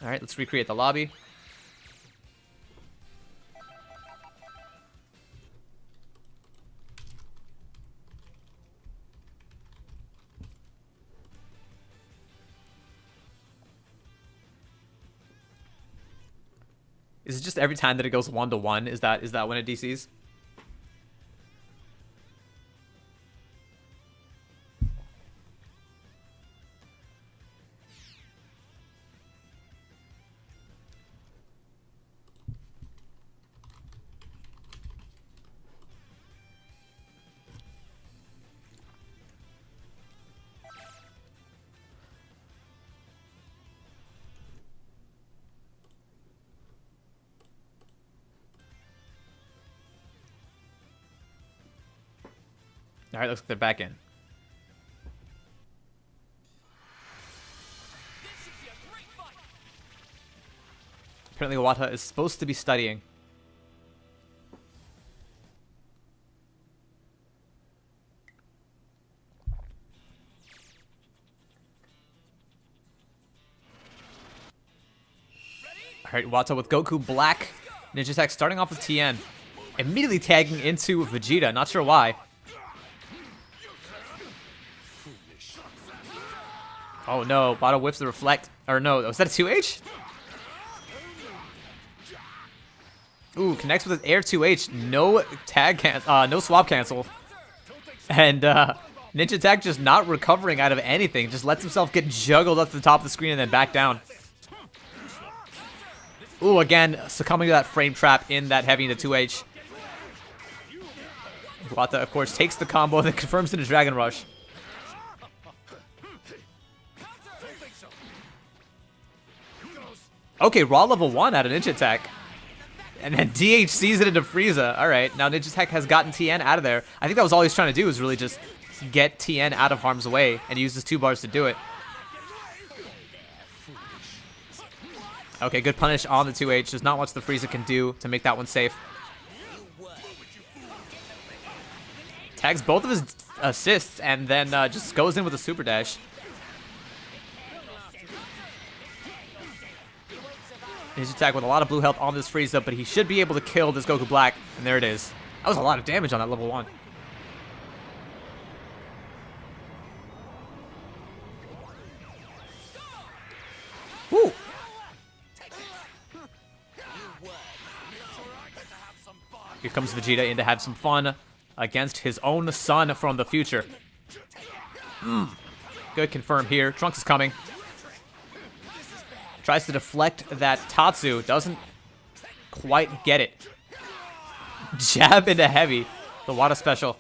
All right, let's recreate the lobby. Is it just every time that it goes 1-1? Is that when it DCs? All right, looks like they're back in. Apparently Wata is supposed to be studying. All right, Wata with Goku Black. Ninja Tech starting off with Tien. Immediately tagging into Vegeta, not sure why. Oh no, Wata whips the reflect. Or no, was that a 2H? Ooh, connects with his air 2H. No tag no swap cancel. And Ninja Tech just not recovering out of anything. Just lets himself get juggled up to the top of the screen and then back down. Ooh, again, succumbing to that frame trap in that heavy into 2H. Wata, of course, takes the combo and then confirms into Dragon Rush. Okay, raw level 1 out of Ninja Tech. And then DHCs it into Frieza. Alright, now Ninja Tech has gotten Tien out of there. I think that was all he's trying to do, is really just get Tien out of harm's way and use his 2 bars to do it. Okay, good punish on the 2H. There's not much the Frieza can do to make that one safe. Tags both of his assists and then just goes in with a super dash. Ninja attack with a lot of blue health on this Frieza, but he should be able to kill this Goku Black. And there it is. That was a lot of damage on that level 1. Woo! Here comes Vegeta in to have some fun against his own son from the future. Good confirm here. Trunks is coming. Tries to deflect that Tatsu. Doesn't quite get it. Jab into heavy. The Wada special.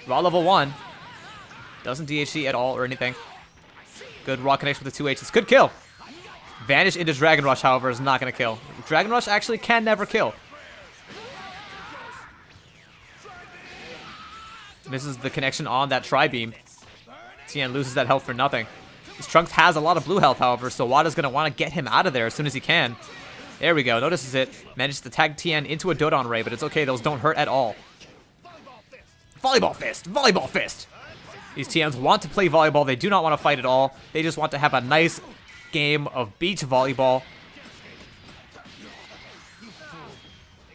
Raw level 1. Doesn't DHC at all or anything. Good raw connection with the 2H's. Good kill. Vanish into Dragon Rush, however, is not going to kill. Dragon Rush actually can never kill. Misses the connection on that Tri-Beam. Tien loses that health for nothing. His Trunks has a lot of blue health, however, so Wada's going to want to get him out of there as soon as he can. There we go. Notices it. Manages to tag Tien into a Dodon Ray, but it's okay. Those don't hurt at all. Volleyball Fist! Volleyball Fist! These Tiens want to play volleyball. They do not want to fight at all. They just want to have a nice game of beach volleyball.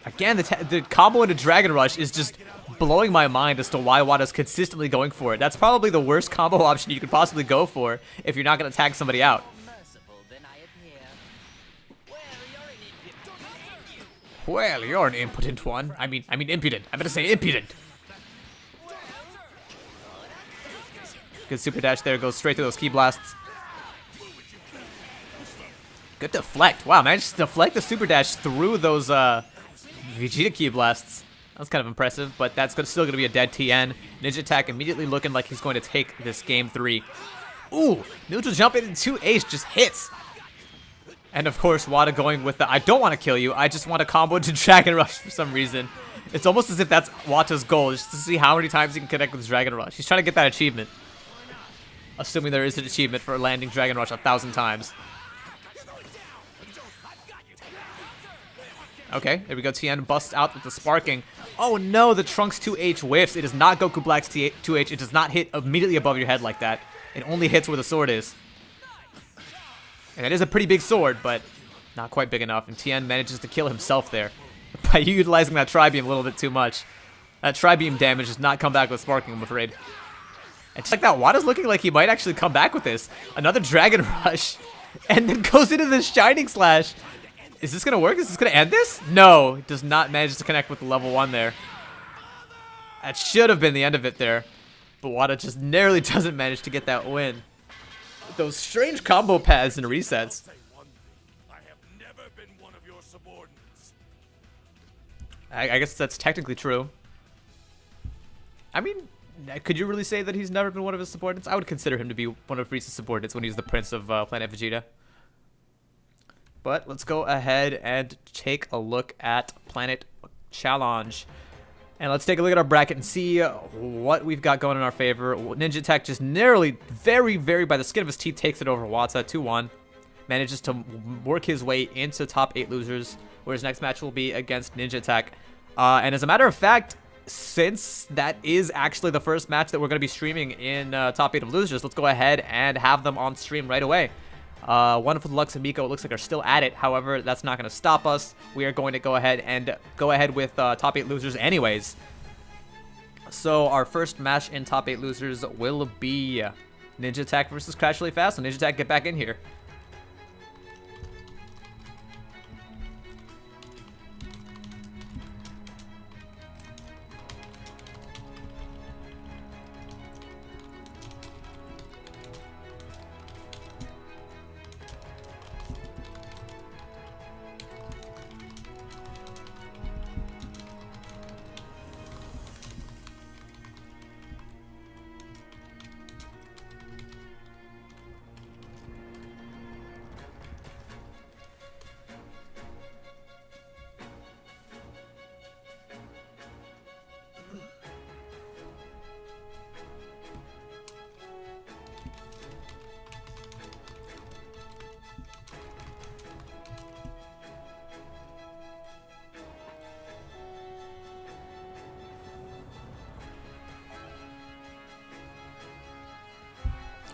Again, the combo into Dragon Rush is just blowing my mind as to why Wada's consistently going for it. That's probably the worst combo option you could possibly go for if you're not going to tag somebody out. Well, you're an impotent one. I mean impudent. I'm going to say impudent. Good super dash there. Goes straight through those ki blasts. Good deflect. Wow, managed to deflect the super dash through those Vegeta ki blasts. That's kind of impressive, but that's still going to be a dead Tien. Ninja attack immediately looking like he's going to take this game 3. Ooh, neutral jump into 2H just hits. And of course, Wada going with the I don't want to kill you, I just want to combo into Dragon Rush for some reason. It's almost as if that's Wada's goal, just to see how many times he can connect with Dragon Rush. He's trying to get that achievement. Assuming there is an achievement for landing Dragon Rush 1,000 times. Okay, there we go. Tien busts out with the sparking. Oh no, the Trunks 2H whiffs. It is not Goku Black's 2H. It does not hit immediately above your head like that. It only hits where the sword is. And it is a pretty big sword, but not quite big enough. And Tien manages to kill himself there by utilizing that Tri-Beam a little bit too much. That Tri-Beam damage does not come back with sparking, I'm afraid. And just like that, Wada's looking like he might actually come back with this. Another Dragon Rush. And then goes into the Shining Slash. Is this going to work? Is this going to end this? No, it does not manage to connect with the level 1 there. That should have been the end of it there. But Wada just narrowly doesn't manage to get that win. Those strange combo paths and resets. I guess that's technically true. I mean, could you really say that he's never been one of his subordinates? I would consider him to be one of Frieza's subordinates when he's the prince of Planet Vegeta. But let's go ahead and take a look at Planet Challenge. And let's take a look at our bracket and see what we've got going in our favor. Ninja Tech just narrowly, very, very by the skin of his teeth, takes it over Watsa 2-1. Manages to work his way into top 8 losers, where his next match will be against Ninja Tech. And as a matter of fact, since that is actually the first match that we're going to be streaming in top 8 of losers, let's go ahead and have them on stream right away. Wonderful Deluxe and Miko, it looks like, are still at it. However, that's not going to stop us. We are going to go ahead with top 8 losers anyways. So our first match in top 8 losers will be Ninja Attack versus Crash Really Fast. So Ninja Attack, get back in here.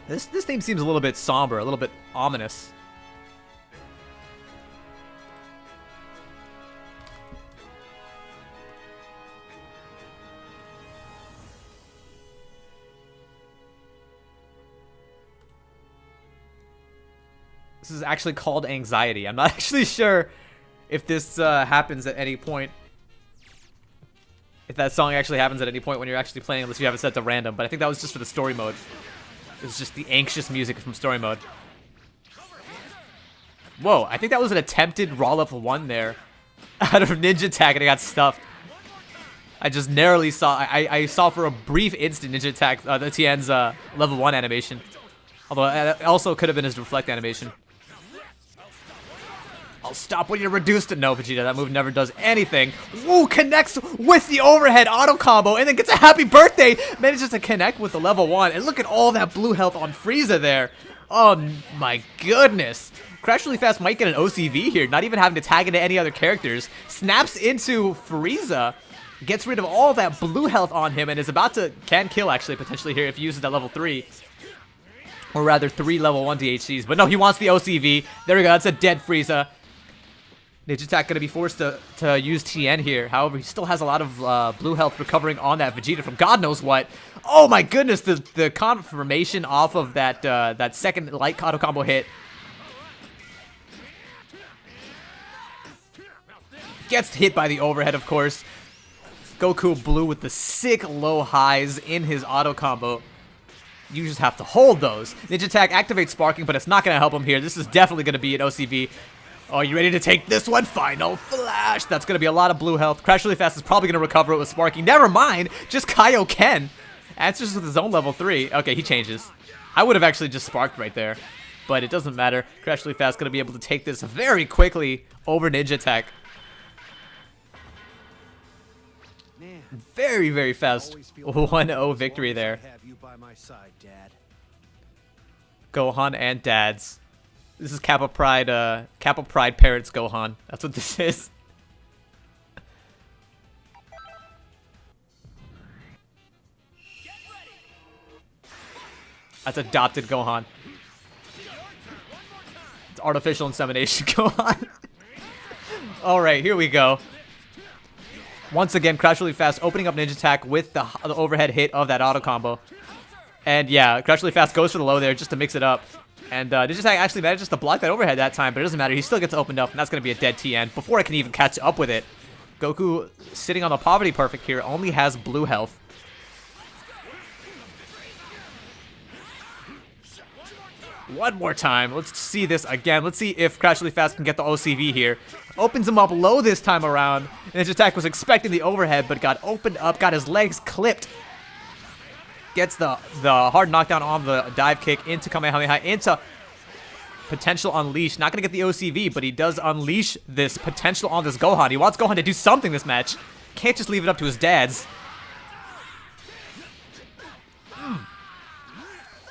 This theme seems a little bit somber, a little bit ominous. This is actually called anxiety. I'm not actually sure if this happens at any point. If that song actually happens at any point when you're actually playing, unless you have it set to random. But I think that was just for the story mode. It was just the anxious music from story mode. Whoa, I think that was an attempted raw level 1 there. Out of Ninja Attack, and I got stuffed. I just narrowly saw, I saw for a brief instant Ninja Attack, the Tien's level 1 animation. Although it also could have been his reflect animation. I'll stop when you're reduced to no, Vegeta. That move never does anything. Woo, connects with the overhead auto combo and then gets a happy birthday. Manages to connect with the level 1. And look at all that blue health on Frieza there. Oh my goodness. Crash Really Fast might get an OCV here, not even having to tag into any other characters. Snaps into Frieza. Gets rid of all that blue health on him and is about to, can kill actually potentially here if he uses that level 3. Or rather 3 level 1 DHCs. But no, he wants the OCV. There we go, that's a dead Frieza. Ninja Attack gonna be forced to use Tien here. However, he still has a lot of blue health recovering on that Vegeta from God knows what. Oh my goodness, the confirmation off of that that second light auto combo hit. Gets hit by the overhead, of course. Goku Blue with the sick low highs in his auto combo. You just have to hold those. Ninja Attack activates Sparking, but it's not gonna help him here. This is definitely gonna be an OCV. Oh, you ready to take this one? Final Flash. That's going to be a lot of blue health. Crash Really Fast is probably going to recover it with Sparky. Never mind. Just Kaioken. Answers with his own level 3. Okay, he changes. I would have actually just sparked right there. But it doesn't matter. Crash Really Fast going to be able to take this very quickly over Ninja Attack. Very, very fast 1-0 victory there. Gohan and Dads. This is Kappa Pride Parents Gohan. That's what this is. That's adopted Gohan. It's artificial insemination Gohan. Alright, here we go. Once again, Crash Really Fast opening up Ninja Attack with the overhead hit of that auto combo. And yeah, Crash Really Fast goes for the low there just to mix it up. And Ninja Attack actually manages to block that overhead that time, but it doesn't matter. He still gets opened up, and that's going to be a dead TN before I can even catch up with it. Goku, sitting on the Poverty Perfect here, only has blue health. One more time. Let's see this again. Let's see if Crash Really Fast can get the OCV here. Opens him up low this time around. Ninja Attack was expecting the overhead, but got opened up, got his legs clipped. Gets the hard knockdown on the dive kick into Kamehameha, into potential unleash. Not going to get the OCV, but he does unleash this potential on this Gohan. He wants Gohan to do something this match. Can't just leave it up to his dads.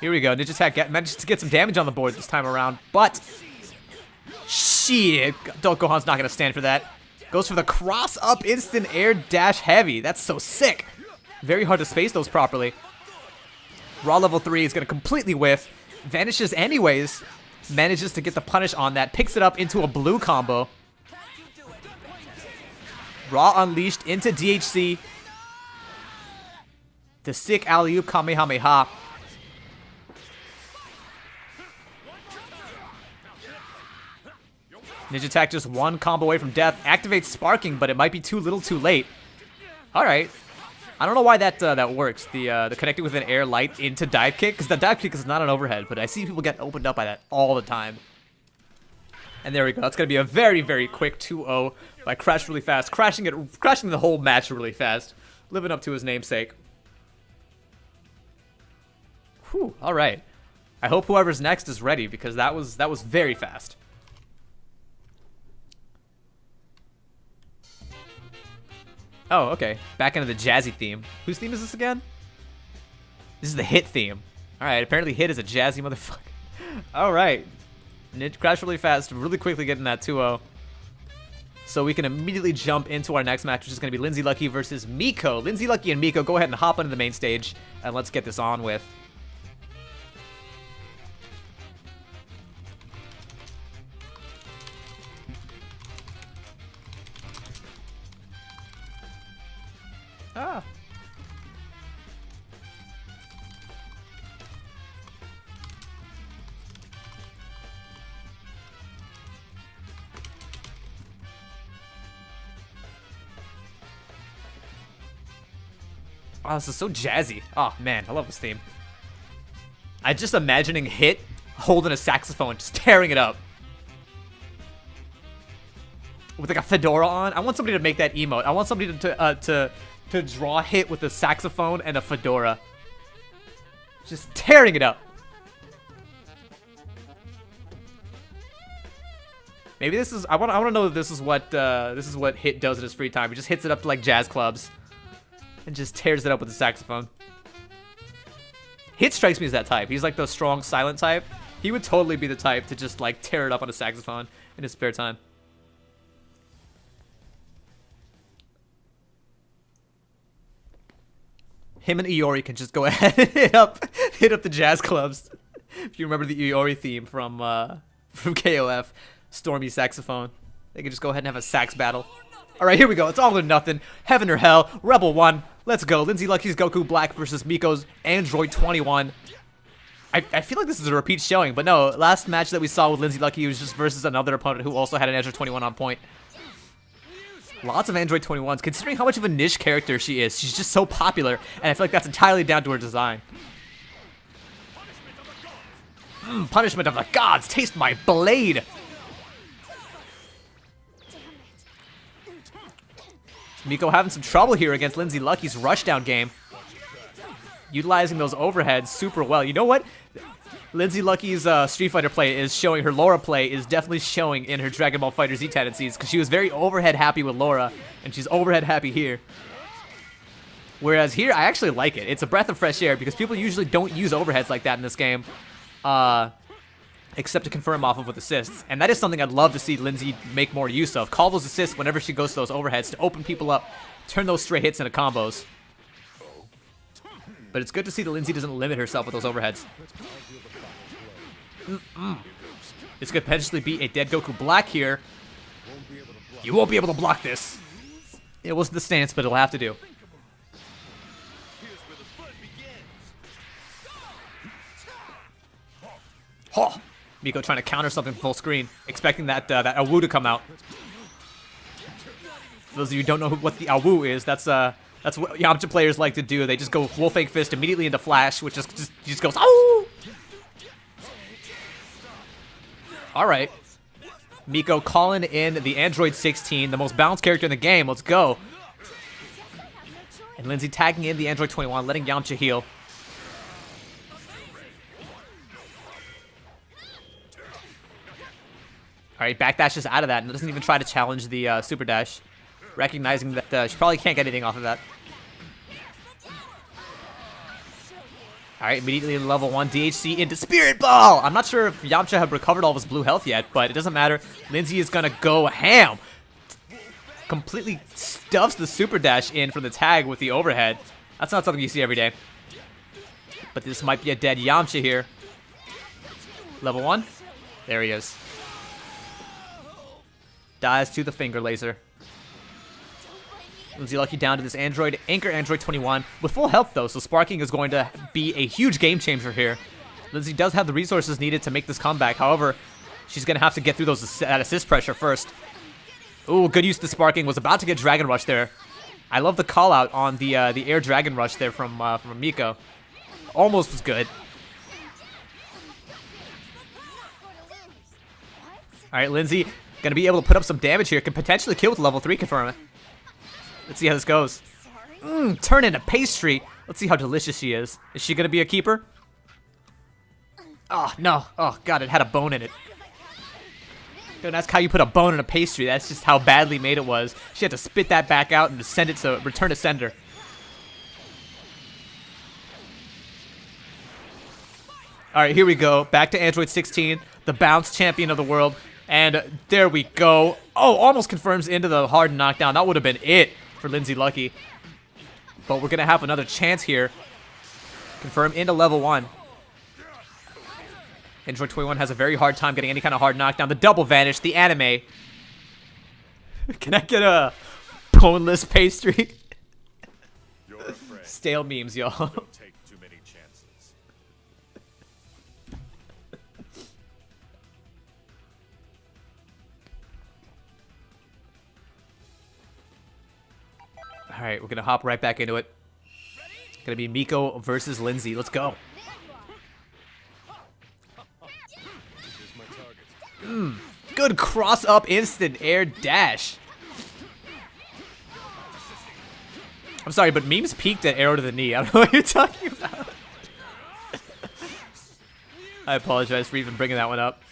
Here we go. Ninja Attack manages to get some damage on the board this time around, but shit, Gohan's not going to stand for that. Goes for the cross-up instant air dash heavy. That's so sick. Very hard to space those properly. Raw level 3 is going to completely whiff. Vanishes anyways. Manages to get the punish on that. Picks it up into a blue combo. Raw unleashed into DHC. The sick alley-oop Kamehameha. Ninja Attack just one combo away from death. Activates Sparking, but it might be too little too late. Alright. I don't know why that works. The connecting with an air light into dive kick, because the dive kick is not an overhead, but I see people get opened up by that all the time. And there we go. That's gonna be a very, very quick 2-0 by Crash Really Fast, crashing the whole match really fast, living up to his namesake. Whew. All right. I hope whoever's next is ready, because that was very fast. Oh, okay. Back into the jazzy theme. Whose theme is this again? This is the Hit theme. Alright, apparently Hit is a jazzy motherfucker. Alright. Crash Really Fast, really quickly getting that 2-0. So we can immediately jump into our next match, which is going to be Lindsay Lucky versus Miko. Lindsay Lucky and Miko, go ahead and hop onto the main stage, and let's get this on with. Ah. Oh, this is so jazzy. Oh, man, I love this theme. I'm just imagining Hit holding a saxophone, just tearing it up. With like a fedora on. I want somebody to make that emote. I want somebody to draw Hit with a saxophone and a fedora. Just tearing it up. Maybe this is I want to know if this is what Hit does in his free time. He just hits it up to like jazz clubs and just tears it up with the saxophone. Hit strikes me as that type. He's like the strong silent type. He would totally be the type to just like tear it up on a saxophone in his spare time. Him and Iori can just go ahead and hit up the jazz clubs. If you remember the Iori theme from KOF, Stormy saxophone, they can just go ahead and have a sax battle. All right, here we go. It's all or nothing. Heaven or hell. Rebel 1. Let's go. Lindsay Lucky's Goku Black versus Miko's Android 21. I feel like this is a repeat showing, but no. Last match that we saw with Lindsay Lucky was just versus another opponent who also had an Android 21 on point. Lots of Android 21s, considering how much of a niche character she is. She's just so popular, and I feel like that's entirely down to her design. Punishment of the gods, taste my blade! Miko having some trouble here against Lindsay Lucky's rushdown game. Utilizing those overheads super well. You know what? Lindsay Lucky's Street Fighter play is showing, her Laura play is definitely showing in her Dragon Ball FighterZ tendencies, because she was very overhead happy with Laura, and she's overhead happy here. Whereas here, I actually like it. It's a breath of fresh air, because people usually don't use overheads like that in this game, except to confirm off of with assists. And that is something I'd love to see Lindsay make more use of. Call those assists whenever she goes to those overheads to open people up, turn those straight hits into combos. But it's good to see that Lindsay doesn't limit herself with those overheads. This could potentially be a dead Goku Black here. You won't be able to block this. It wasn't the stance, but it'll have to do. Oh, Miko trying to counter something full screen, expecting that that Awu to come out. For those of you who don't know what the Awu is, that's what Yamcha players like to do. They just go Wolfang Fist immediately into Flash, which just goes Awu! Alright. Miko calling in the Android 16, the most balanced character in the game. Let's go. And Lindsay tagging in the Android 21, letting Yamcha heal. Alright, backdashes out of that and doesn't even try to challenge the super dash. Recognizing that she probably can't get anything off of that. Alright, immediately in level 1, DHC into Spirit Ball! I'm not sure if Yamcha had recovered all of his blue health yet, but it doesn't matter. Lindsay is gonna go ham! Completely stuffs the super dash in from the tag with the overhead. That's not something you see every day. But this might be a dead Yamcha here. Level 1. There he is. Dies to the finger laser. Lindsay Lucky down to this Android, Anchor Android 21, with full health though, so sparking is going to be a huge game changer here. Lindsay does have the resources needed to make this comeback, however, she's going to have to get through that assist pressure first. Ooh, good use of the sparking, was about to get Dragon Rush there. I love the call out on the air Dragon Rush there from Miko. Almost was good. Alright, Lindsay, going to be able to put up some damage here, can potentially kill with level 3 confirm it. Let's see how this goes. Turn into pastry. Let's see how delicious she is. Is she going to be a keeper? Oh, no. Oh, God, it had a bone in it. Don't ask how you put a bone in a pastry. That's just how badly made it was. She had to spit that back out and send it to return to sender. All right, here we go. Back to Android 16, the bounce champion of the world. And there we go. Oh, almost confirms into the hard knockdown. That would have been it for Lindsay Lucky. But we're going to have another chance here. Confirm into level 1. Android 21 has a very hard time getting any kind of hard knockdown. The double vanish, the anime. Can I get a boneless pastry? Stale memes, y'all. Alright, we're gonna hop right back into it. Gonna be Miko versus Lindsay. Let's go. Good cross up instant air dash. I'm sorry, but memes peaked at arrow to the knee. I don't know what you're talking about. I apologize for even bringing that one up.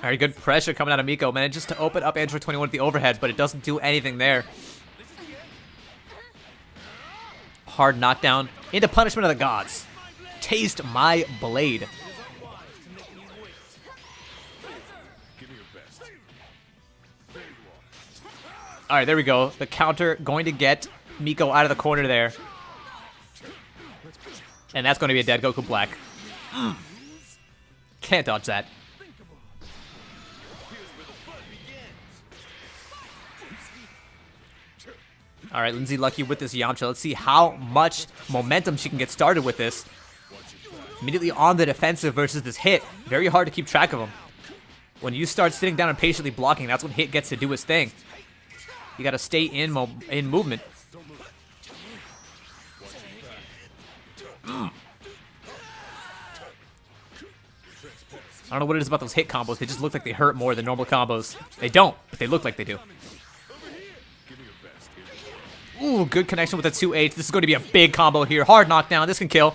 Alright, good pressure coming out of Miko. Manages to open up Android 21 with the overhead, but it doesn't do anything there. Hard knockdown into punishment of the gods. Taste my blade. Alright, there we go. The counter going to get Miko out of the corner there. And that's going to be a dead Goku Black. Can't dodge that. Alright, Lindsay lucky with this Yamcha. Let's see how much momentum she can get started with this. Immediately on the defensive versus this hit. Very hard to keep track of him. When you start sitting down and patiently blocking, that's when hit gets to do his thing. You gotta stay in movement. I don't know what it is about those hit combos. They just look like they hurt more than normal combos. They don't, but they look like they do. Ooh, good connection with the 2H. This is going to be a big combo here. Hard knockdown. This can kill.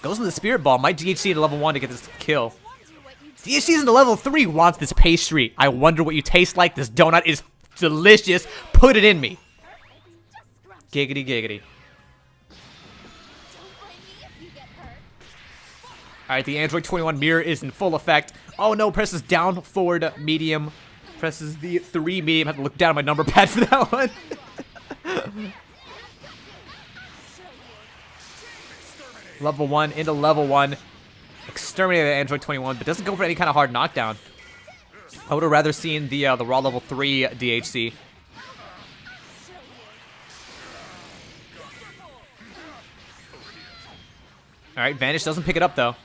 Goes with the Spirit Ball. Might DHC to level 1 to get this kill. DHC's into level 3. Wants this pastry. I wonder what you taste like. This donut is delicious. Put it in me. Giggity, giggity. Alright, the Android 21 mirror is in full effect. Oh no, presses down, forward, medium. Presses the 3 medium. I have to look down at my number pad for that one. Level 1 into level 1. Exterminated Android 21, but doesn't go for any kind of hard knockdown. I would have rather seen the raw level 3 DHC. Alright, Vanish doesn't pick it up though.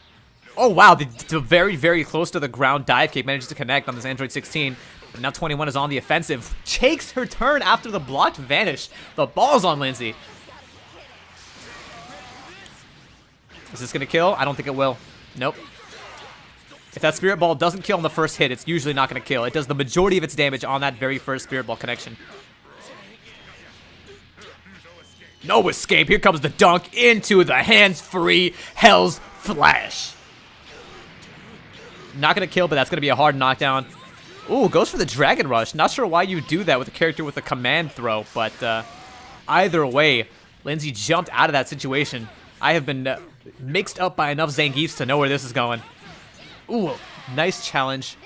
Oh wow, the very, very close to the ground dive kick manages to connect on this Android 16. But now 21 is on the offensive. Takes her turn after the blocked Vanish. The ball's on Lindsay. Is this gonna kill? I don't think it will. Nope. If that Spirit Ball doesn't kill on the first hit, it's usually not gonna kill. It does the majority of its damage on that very first Spirit Ball connection. No escape. Here comes the dunk into the hands-free Hell's Flash. Not gonna kill, but that's gonna be a hard knockdown. Ooh, goes for the Dragon Rush. Not sure why you do that with a character with a command throw, but either way, Lindsay jumped out of that situation. I have been mixed up by enough Zangiefs to know where this is going. Ooh, nice challenge.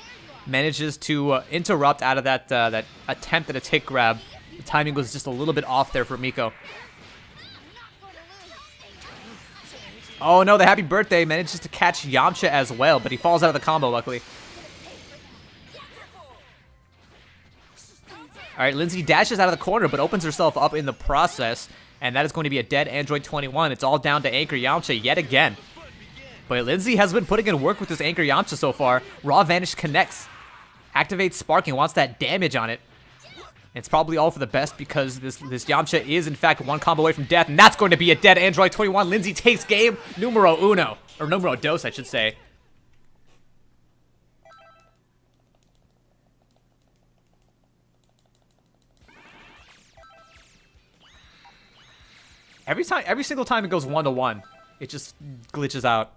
Manages to interrupt out of that that attempt at a tick grab. The timing was just a little bit off there for Miko. Oh no, the happy birthday manages to catch Yamcha as well, but he falls out of the combo, luckily. Alright, Lindsay dashes out of the corner, but opens herself up in the process. And that is going to be a dead Android 21. It's all down to Anchor Yamcha yet again. But Lindsay has been putting in work with this Anchor Yamcha so far. Raw Vanish connects. Activates Sparking, wants that damage on it. It's probably all for the best because this Yamcha is in fact one combo away from death. And that's going to be a dead Android 21. Lindsay takes game numero uno. Or numero dos, I should say. Every single time it goes 1-to-1, it just glitches out.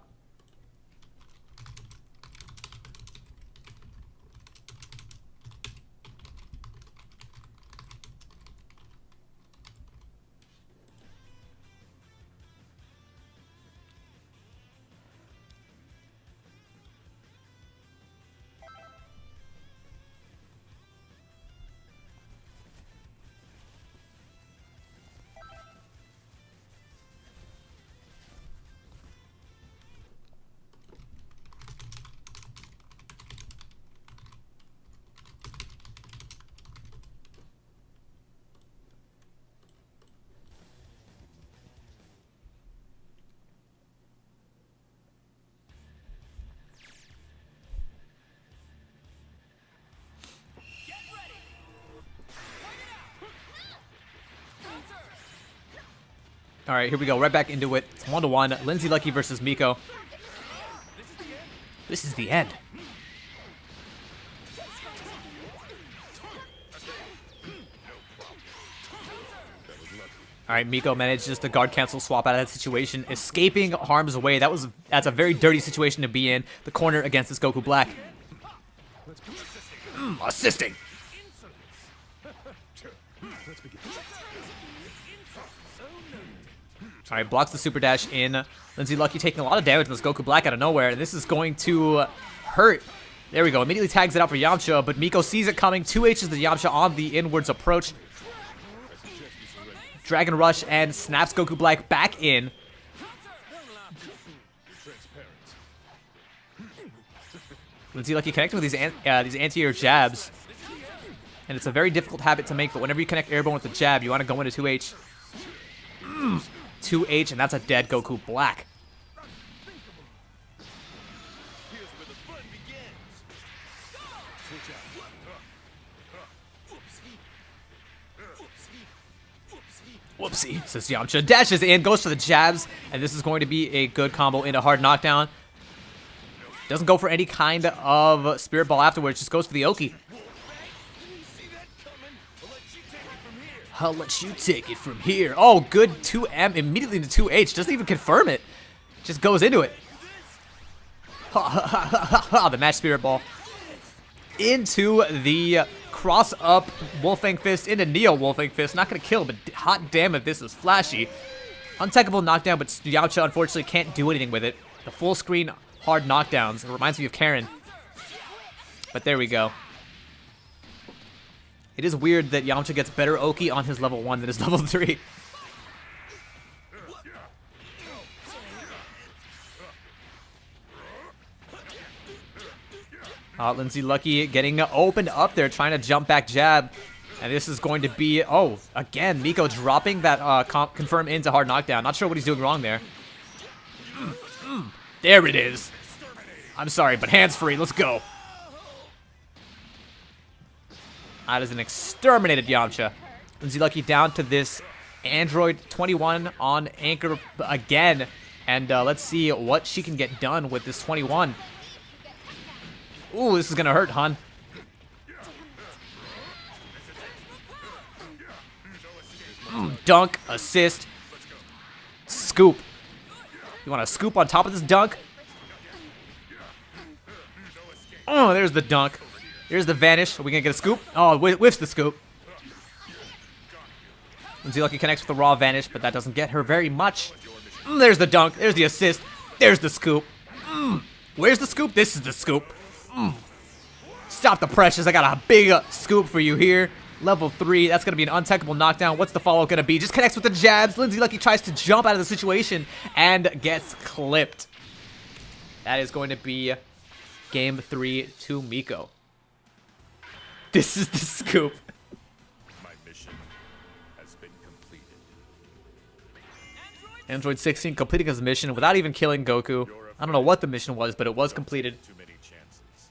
All right, here we go. Right back into it. It's 1-1. Lindsay Lucky versus Miko. This is the end. All right, Miko manages to guard cancel swap out of that situation, escaping harm's way. That's a very dirty situation to be in. The corner against this Goku Black. Assisting. All right, blocks the super dash in. Lindsay Lucky taking a lot of damage from this Goku Black out of nowhere, and this is going to hurt. There we go. Immediately tags it out for Yamcha, but Miko sees it coming. 2H's the Yamcha on the inwards approach. Dragon Rush and snaps Goku Black back in. Lindsay Lucky connecting with these anti-air jabs. And it's a very difficult habit to make, but whenever you connect airborne with the jab, you want to go into 2H. 2H, and that's a dead Goku Black. Whoopsie, says Yamcha. Dashes in, goes for the jabs, and this is going to be a good combo into hard knockdown. Doesn't go for any kind of spirit ball afterwards, just goes for the Oki. I'll let you take it from here. Oh, good 2M immediately into 2H. Doesn't even confirm it. Just goes into it. The match spirit ball. Into the cross-up Wolfang Fist into Neo Wolfang Fist. Not going to kill, but hot damn it, this is flashy. Untechable knockdown, but Yamcha unfortunately can't do anything with it. The full screen hard knockdowns. It reminds me of Karen. But there we go. It is weird that Yamcha gets better Oki on his level 1 than his level 3. Lindsay Lucky getting opened up there, trying to jump back jab. And this is going to be, oh, again, Miko dropping that confirm into hard knockdown. Not sure what he's doing wrong there. There it is. I'm sorry, but hands free. Let's go. That is an exterminated Yamcha. Lindsay Lucky down to this Android 21 on anchor again. And let's see what she can get done with this 21. Ooh, this is going to hurt, hon. Dunk, assist, scoop. You want to scoop on top of this dunk? Oh, there's the dunk. Here's the vanish. Are we going to get a scoop? Oh, whiffs the scoop. Lindsay Lucky connects with the raw vanish, but that doesn't get her very much. There's the dunk. There's the assist. There's the scoop. Where's the scoop? This is the scoop. Stop the precious. I got a big scoop for you here. Level 3. That's going to be an untechable knockdown. What's the follow going to be? Just connects with the jabs. Lindsay Lucky tries to jump out of the situation and gets clipped. That is going to be game 3 to Miko. This is the scoop. My mission has been completed. Android 16 completing his mission without even killing Goku. I don't know what the mission was, but it was completed. Too many chances.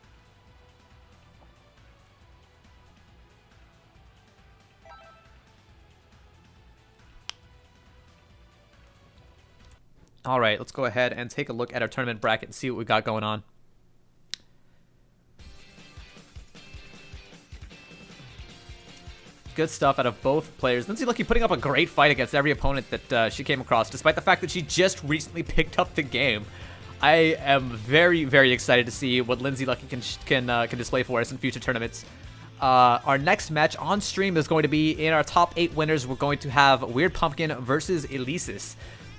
All right, let's go ahead and take a look at our tournament bracket and see what we got going on. Good stuff out of both players. Lindsay Lucky putting up a great fight against every opponent that she came across, despite the fact that she just recently picked up the game. I am very, very excited to see what Lindsay Lucky can display for us in future tournaments. Our next match on stream is going to be in our top 8 winners. We're going to have Weird Pumpkin versus Elysis.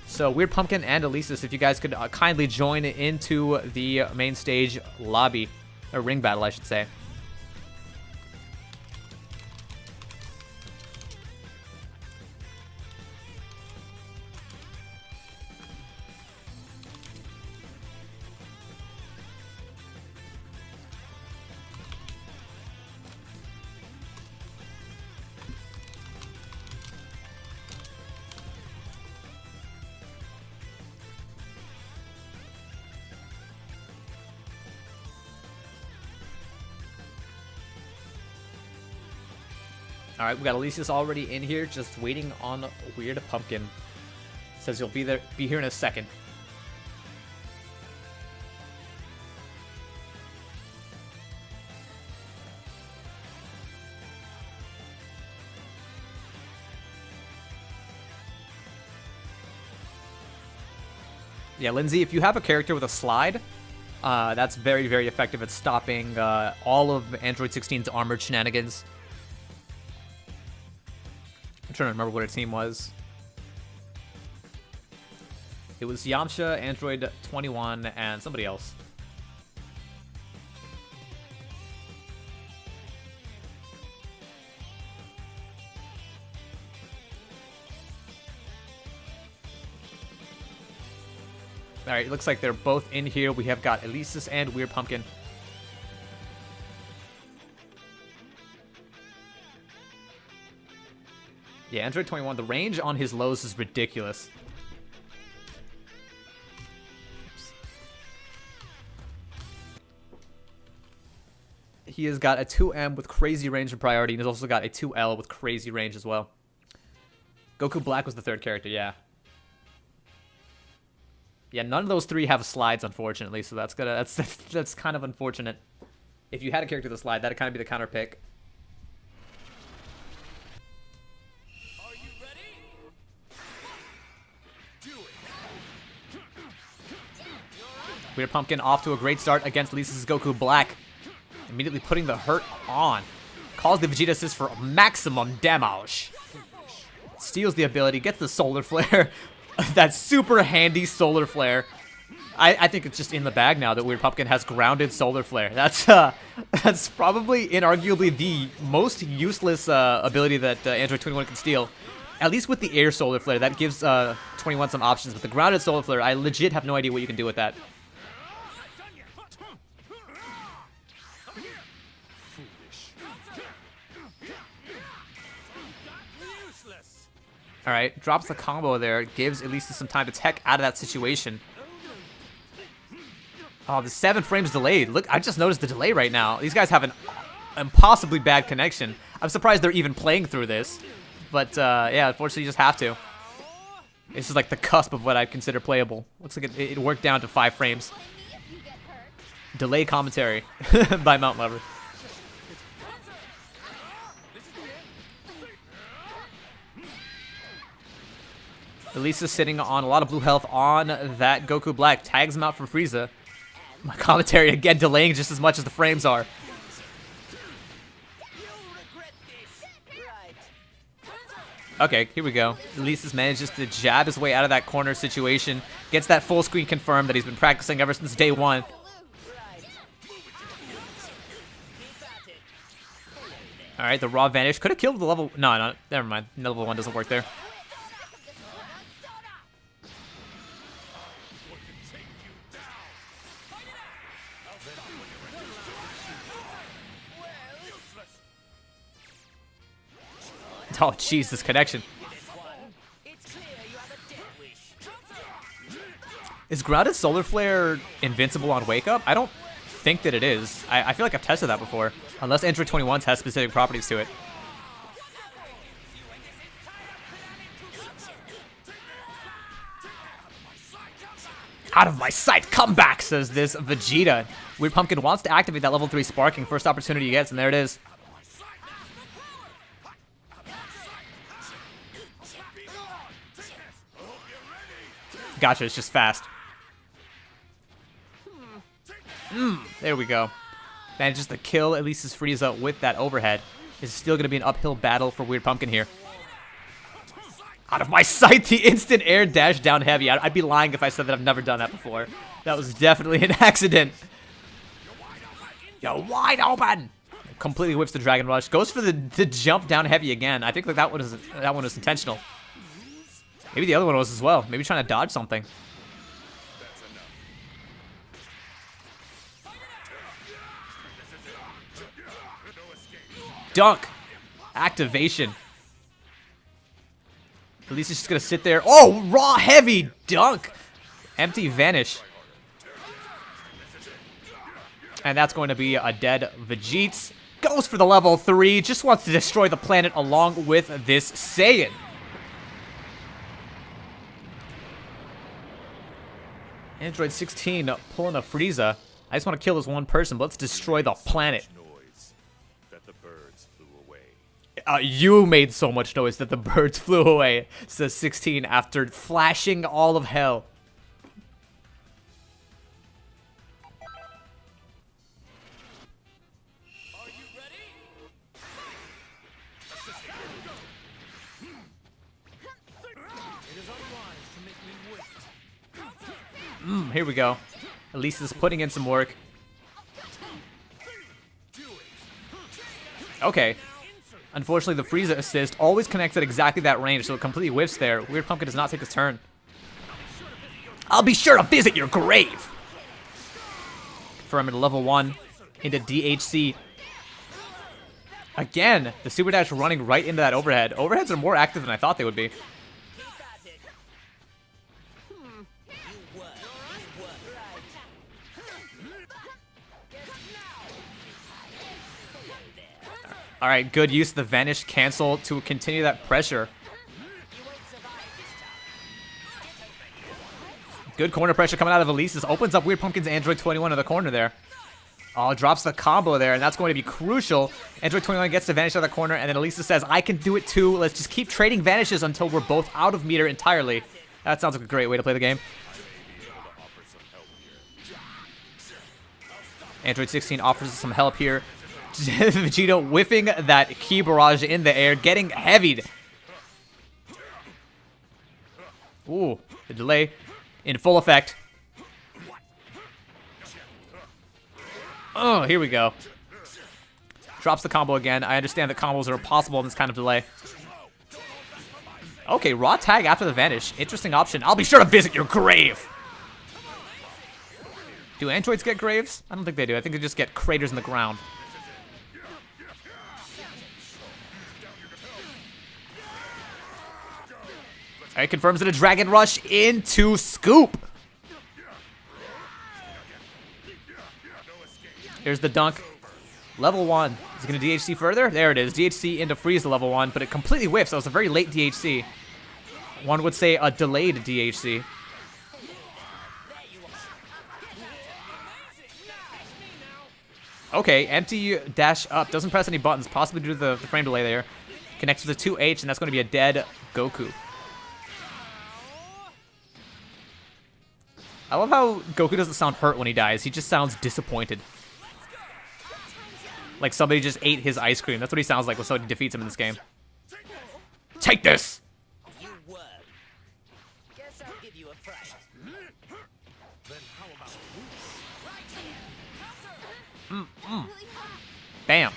So Weird Pumpkin and Elysis, if you guys could kindly join into the main stage lobby, or ring battle, I should say. All right, we got Elysis already in here, just waiting on Weird Pumpkin. Says he'll be here in a second. Yeah, Lindsay, if you have a character with a slide, that's very, very effective at stopping all of Android 16's armored shenanigans. I'm trying to remember what her team was. It was Yamcha, Android 21, and somebody else. Alright, looks like they're both in here. We have got Elisis and Weird Pumpkin. Yeah, Android 21, the range on his lows is ridiculous. Oops. He has got a 2M with crazy range and priority, and he's also got a 2L with crazy range as well. Goku Black was the third character, yeah. Yeah, none of those three have slides, unfortunately, so that's kind of unfortunate. If you had a character with a slide, that'd kind of be the counter pick. Are you ready? Do it. Weird Pumpkin off to a great start against Lisa's Goku Black. Immediately putting the hurt on. Calls the Vegeta assist for maximum damage. Steals the ability, gets the solar flare. That super handy solar flare. I think it's just in the bag now that Weird Pumpkin has grounded solar flare. That's probably inarguably the most useless ability that Android 21 can steal. At least with the air solar flare, that gives 21 some options. But the grounded solar flare, I legit have no idea what you can do with that. Alright, drops the combo there, gives Elisa some time to tech out of that situation. Oh, the 7 frames delayed. Look, I just noticed the delay right now. These guys have an impossibly bad connection. I'm surprised they're even playing through this. But, yeah, unfortunately you just have to. This is like the cusp of what I consider playable. Looks like it worked down to 5 frames. Delay commentary by Mount Lover. Elisa's sitting on a lot of blue health on that Goku Black. Tags him out from Frieza. My commentary, again, delaying just as much as the frames are. Okay, here we go. Elisa's manages to jab his way out of that corner situation. Gets that full screen confirmed that he's been practicing ever since day 1. Alright, the raw vanish. Could have killed the level... No, never mind. Level 1 doesn't work there. Oh, jeez, this connection. Is grounded solar flare invincible on wake up? I don't think that it is. I feel like I've tested that before. Unless Android 21 has specific properties to it. Out of my sight, come back, says this Vegeta. Weird Pumpkin wants to activate that level 3 sparking. First opportunity he gets, and there it is. Gotcha, it's just fast. There we go. Manages to kill at least his Frieza with that overhead. It's still going to be an uphill battle for Weird Pumpkin here. Out of my sight, the instant air dash down heavy. I'd be lying if I said that I've never done that before. That was definitely an accident. You're wide open! Completely whips the Dragon Rush. Goes for the jump down heavy again. I think that one was intentional. Maybe the other one was as well. Maybe trying to dodge something. Dunk. Activation. At least he's just going to sit there. Oh, raw heavy dunk. Empty vanish. And that's going to be a dead Vegeta. Goes for the level 3. Just wants to destroy the planet along with this Saiyan. Android 16 pulling a Frieza. I just want to kill this one person, but let's destroy the planet. Noise that the birds flew away. You made so much noise that the birds flew away, says 16 after flashing all of hell. Are you ready? It is unwise to make me wait. Here we go. Elisa's putting in some work. Okay. Unfortunately, the Frieza assist always connects at exactly that range, so it completely whiffs there. Weird Pumpkin does not take his turn. I'll be sure to visit your grave! Confirm into level 1. Into DHC. Again, the Super Dash running right into that overhead. Overheads are more active than I thought they would be. Alright, good use of the Vanish Cancel to continue that pressure. Good corner pressure coming out of Elisa's. Opens up Weird Pumpkin's Android 21 in the corner there. Oh, drops the combo there, and that's going to be crucial. Android 21 gets to vanish out of the corner, and then Elisa says, I can do it too. Let's just keep trading vanishes until we're both out of meter entirely. That sounds like a great way to play the game. Android 16 offers us some help here. Vegeta whiffing that Ki Barrage in the air, getting heavied. Ooh, the delay in full effect. Oh, here we go. Drops the combo again. I understand that combos are possible in this kind of delay. Okay, raw tag after the vanish. Interesting option. I'll be sure to visit your grave. Do androids get graves? I don't think they do. I think they just get craters in the ground. Alright, confirms it a Dragon Rush into Scoop. Here's the dunk. Level 1. Is it going to DHC further? There it is. DHC into Frieza level 1, but it completely whiffs. That was a very late DHC. One would say a delayed DHC. Okay, empty dash up. Doesn't press any buttons, possibly due to the frame delay there. Connects to the 2H, and that's going to be a dead Goku. I love how Goku doesn't sound hurt when he dies. He just sounds disappointed. Like somebody just ate his ice cream. That's what he sounds like when somebody defeats him in this game. Take this! You were. Guess I'll give you a fright. Then how about Bam.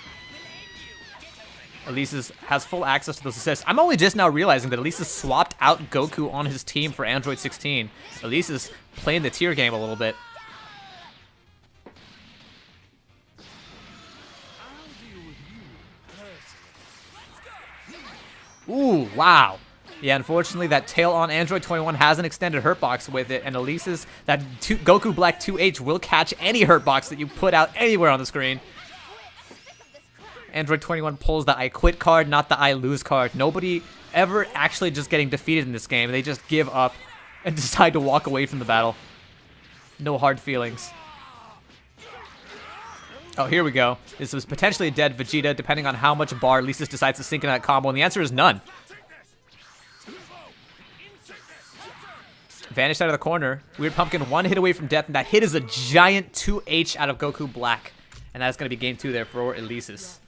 Elisa's has full access to those assists. I'm only just now realizing that Elisa's swapped out Goku on his team for Android 16. Elisa's playing the tier game a little bit. Ooh, wow. Yeah, unfortunately, that tail on Android 21 has an extended hurt box with it, and Elisa's, that Goku Black 2H will catch any hurt box that you put out anywhere on the screen. Android 21 pulls the I quit card, not the I lose card. Nobody ever actually just getting defeated in this game. They just give up and decide to walk away from the battle. No hard feelings. Oh, here we go. This was potentially a dead Vegeta, depending on how much bar Lisa's decides to sink in that combo, and the answer is none. Vanished out of the corner. Weird Pumpkin one hit away from death, and that hit is a giant 2H out of Goku Black. And that's going to be game 2 there for Elisis.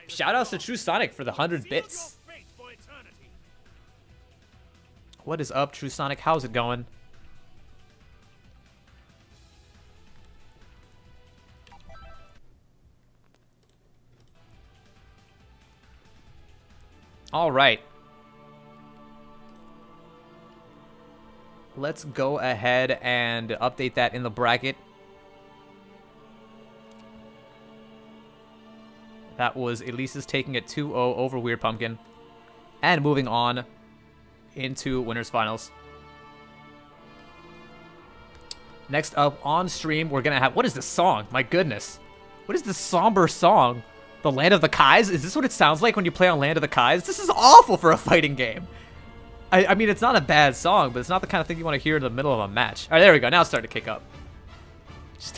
Shoutouts to True Sonic for the 100 bits. What is up, True Sonic? How's it going? All right. Let's go ahead and update that in the bracket. That was Elisa's taking it 2-0 over Weird Pumpkin. And moving on into Winners Finals. Next up on stream, we're going to have... What is this song? My goodness. What is this somber song? The Land of the Kais? Is this what it sounds like when you play on Land of the Kais? This is awful for a fighting game. I mean, it's not a bad song, but it's not the kind of thing you want to hear in the middle of a match. All right, there we go. Now it's starting to kick up.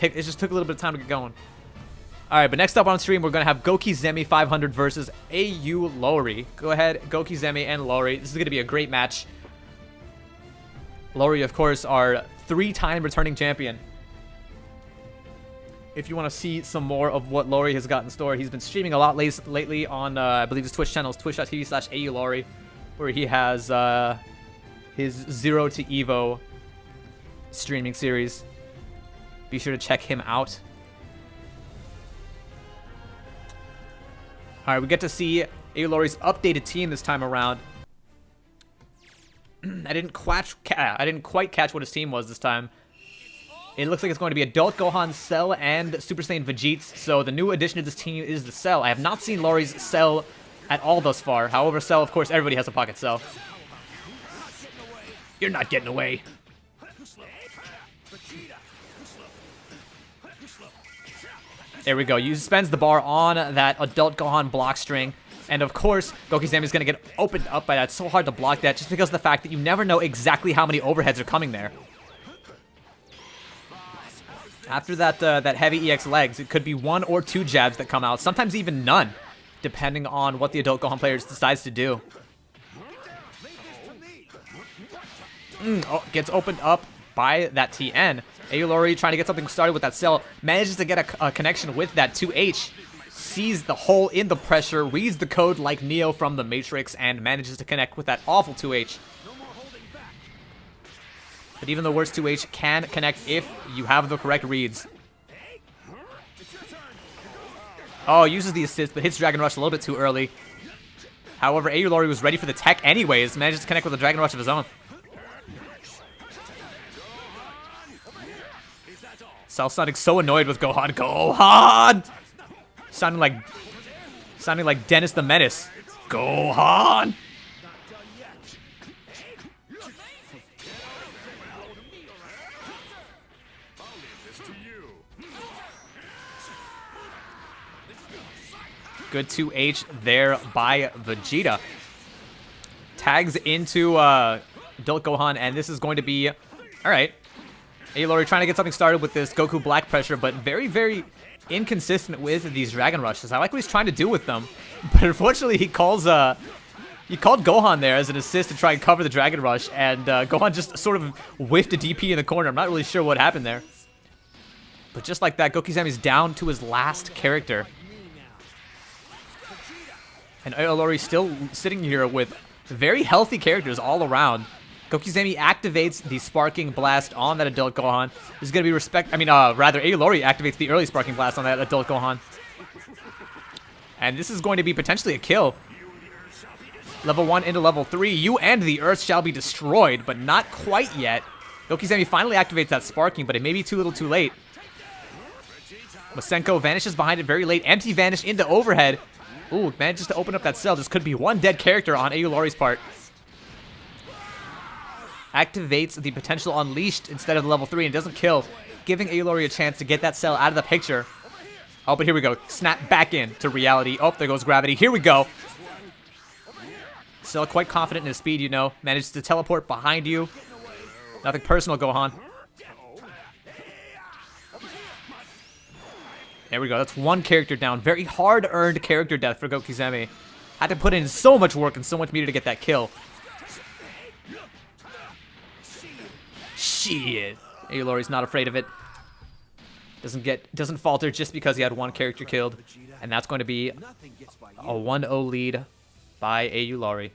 It just took a little bit of time to get going. All right, but next up on stream, we're going to have Goki Zemi 500 versus AU Lowry. Go ahead, Goki Zemi and Lowry. This is going to be a great match. Lowry, of course, our 3-time returning champion. If you want to see some more of what Lowry has got in store, he's been streaming a lot lately on, I believe his Twitch channel is twitch.tv/AU Lowry, where he has his 0 to Evo streaming series. Be sure to check him out. All right, we get to see AU Lowry's updated team this time around. I didn't quite catch what his team was this time. It looks like it's going to be Adult Gohan, Cell, and Super Saiyan Vegeta. So the new addition to this team is the Cell. I have not seen Lowry's Cell at all thus far. However, Cell, of course, everybody has a pocket Cell. You're not getting away. There we go. You spends the bar on that Adult Gohan block string. And of course, Goki Zemi is going to get opened up by that. It's so hard to block that just because of the fact that you never know exactly how many overheads are coming there. After that that heavy EX legs, it could be 1 or 2 jabs that come out. Sometimes even none, depending on what the Adult Gohan player decides to do. Oh, gets opened up by that TN. AU Lowry trying to get something started with that Cell. Manages to get a connection with that 2H. Sees the hole in the pressure, reads the code like Neo from the Matrix, and manages to connect with that awful 2H. But even the worst 2H can connect if you have the correct reads. Oh, uses the assist, but hits Dragon Rush a little bit too early. However, AU Lowry was ready for the tech anyways, manages to connect with a Dragon Rush of his own. Cell sounding so annoyed with Gohan. Gohan! Sounding like Dennis the Menace. Gohan! Good 2H there by Vegeta. Tags into Adult Gohan, and this is going to be... Alright. AU Lowry trying to get something started with this Goku Black pressure, but very, very inconsistent with these Dragon Rushes. I like what he's trying to do with them, but unfortunately he called Gohan there as an assist to try and cover the Dragon Rush, and Gohan just sort of whiffed a DP in the corner. I'm not really sure what happened there. But just like that, Goki Zemi's down to his last character. And AU Lowry still sitting here with very healthy characters all around. Goki Zemi activates the Sparking Blast on that Adult Gohan. This is going to be rather, AU Lowry activates the early Sparking Blast on that Adult Gohan. And this is going to be potentially a kill. Level 1 into level 3. You and the Earth shall be destroyed, but not quite yet. Goki Zemi finally activates that Sparking, but it may be too little too late. Masenko vanishes behind it very late. Empty vanish into overhead. Ooh, manages to open up that Cell. This could be one dead character on AU Lowry's part. Activates the potential Unleashed instead of the level 3 and doesn't kill, giving AU Lowry a chance to get that Cell out of the picture. Oh, but here we go. Snap back in to reality. Oh, there goes gravity. Here we go. Cell quite confident in his speed, you know. Manages to teleport behind you. Nothing personal, Gohan. There we go. That's one character down. Very hard-earned character death for Goki Zemi. Had to put in so much work and so much meter to get that kill. Shit. AU Lowry's not afraid of it. Doesn't falter just because he had one character killed. And that's going to be a 1-0 lead by AU Lowry.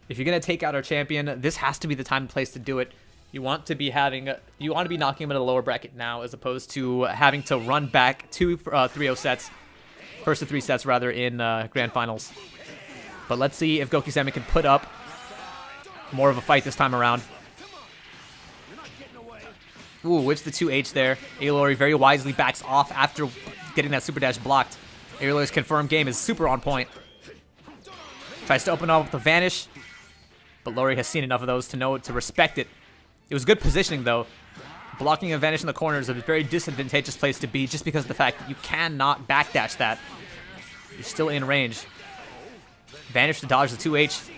If you're going to take out our champion, this has to be the time and place to do it. You want to be knocking him in a lower bracket now, as opposed to having to run back to 3-0 sets, first to 3 sets rather, in grand finals. But let's see if Goki Zemi can put up more of a fight this time around. Ooh, it's the 2H there. AU Lowry very wisely backs off after getting that super dash blocked. AU Lowry's confirmed game is super on point. Tries to open up with the vanish, but Lowry has seen enough of those to respect it. It was good positioning, though. Blocking a vanish in the corner is a very disadvantageous place to be just because of the fact that you cannot backdash that. You're still in range. Vanish to dodge the 2H.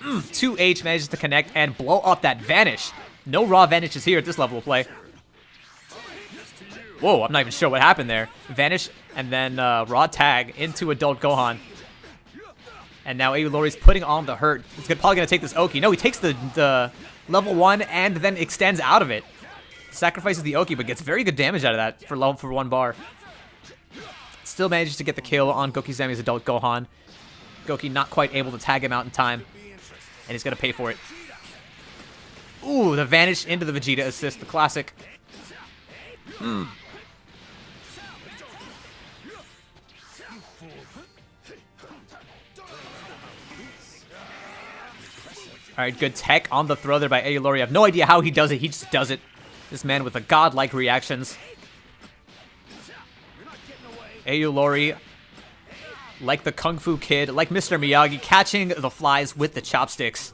Mm, 2H manages to connect and blow up that Vanish. No raw Vanishes here at this level of play. Whoa, I'm not even sure what happened there. Vanish and then raw tag into Adult Gohan. And now Aulori's putting on the hurt. He's probably going to take this Oki. No, he takes the level 1 and then extends out of it. Sacrifices the Oki, but gets very good damage out of that for 1 bar. Still manages to get the kill on Gokizami's Adult Gohan. Goki not quite able to tag him out in time. And he's going to pay for it. Ooh, the Vanish into the Vegeta assist, the classic. Mm. Alright, good tech on the throw there by Aulori. I have no idea how he does it. He just does it. This man with the godlike reactions. Aulori, like the Kung Fu Kid, like Mr. Miyagi, catching the flies with the chopsticks.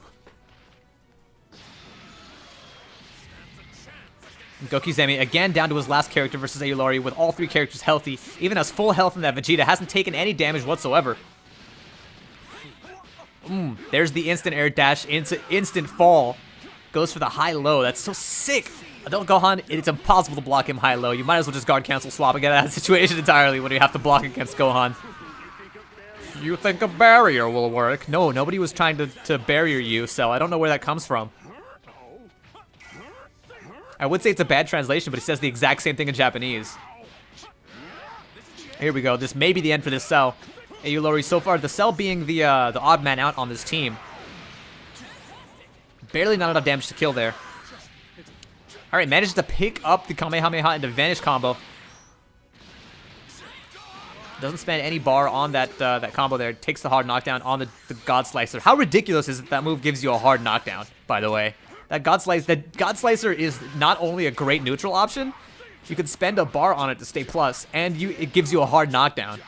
Gokizami again down to his last character versus Aulori with all 3 characters healthy. Even has full health in that Vegeta. Hasn't taken any damage whatsoever. There's the instant air dash into instant fall. Goes for the high-low. That's so sick. Adult Gohan, it's impossible to block him high-low. You might as well just guard cancel swap and get out of that situation entirely when you have to block against Gohan. You think a barrier will work? No, nobody was trying to barrier you, so I don't know where that comes from. I would say it's a bad translation, but it says the exact same thing in Japanese. Here we go. This may be the end for this cell. Aulori so far, the cell being the odd man out on this team. Barely not enough damage to kill there. Alright, managed to pick up the Kamehameha into Vanish combo. Doesn't spend any bar on that that combo there. Takes the hard knockdown on the God Slicer. How ridiculous is it that move gives you a hard knockdown, by the way? That God Slicer is not only a great neutral option, you can spend a bar on it to stay plus, and it gives you a hard knockdown.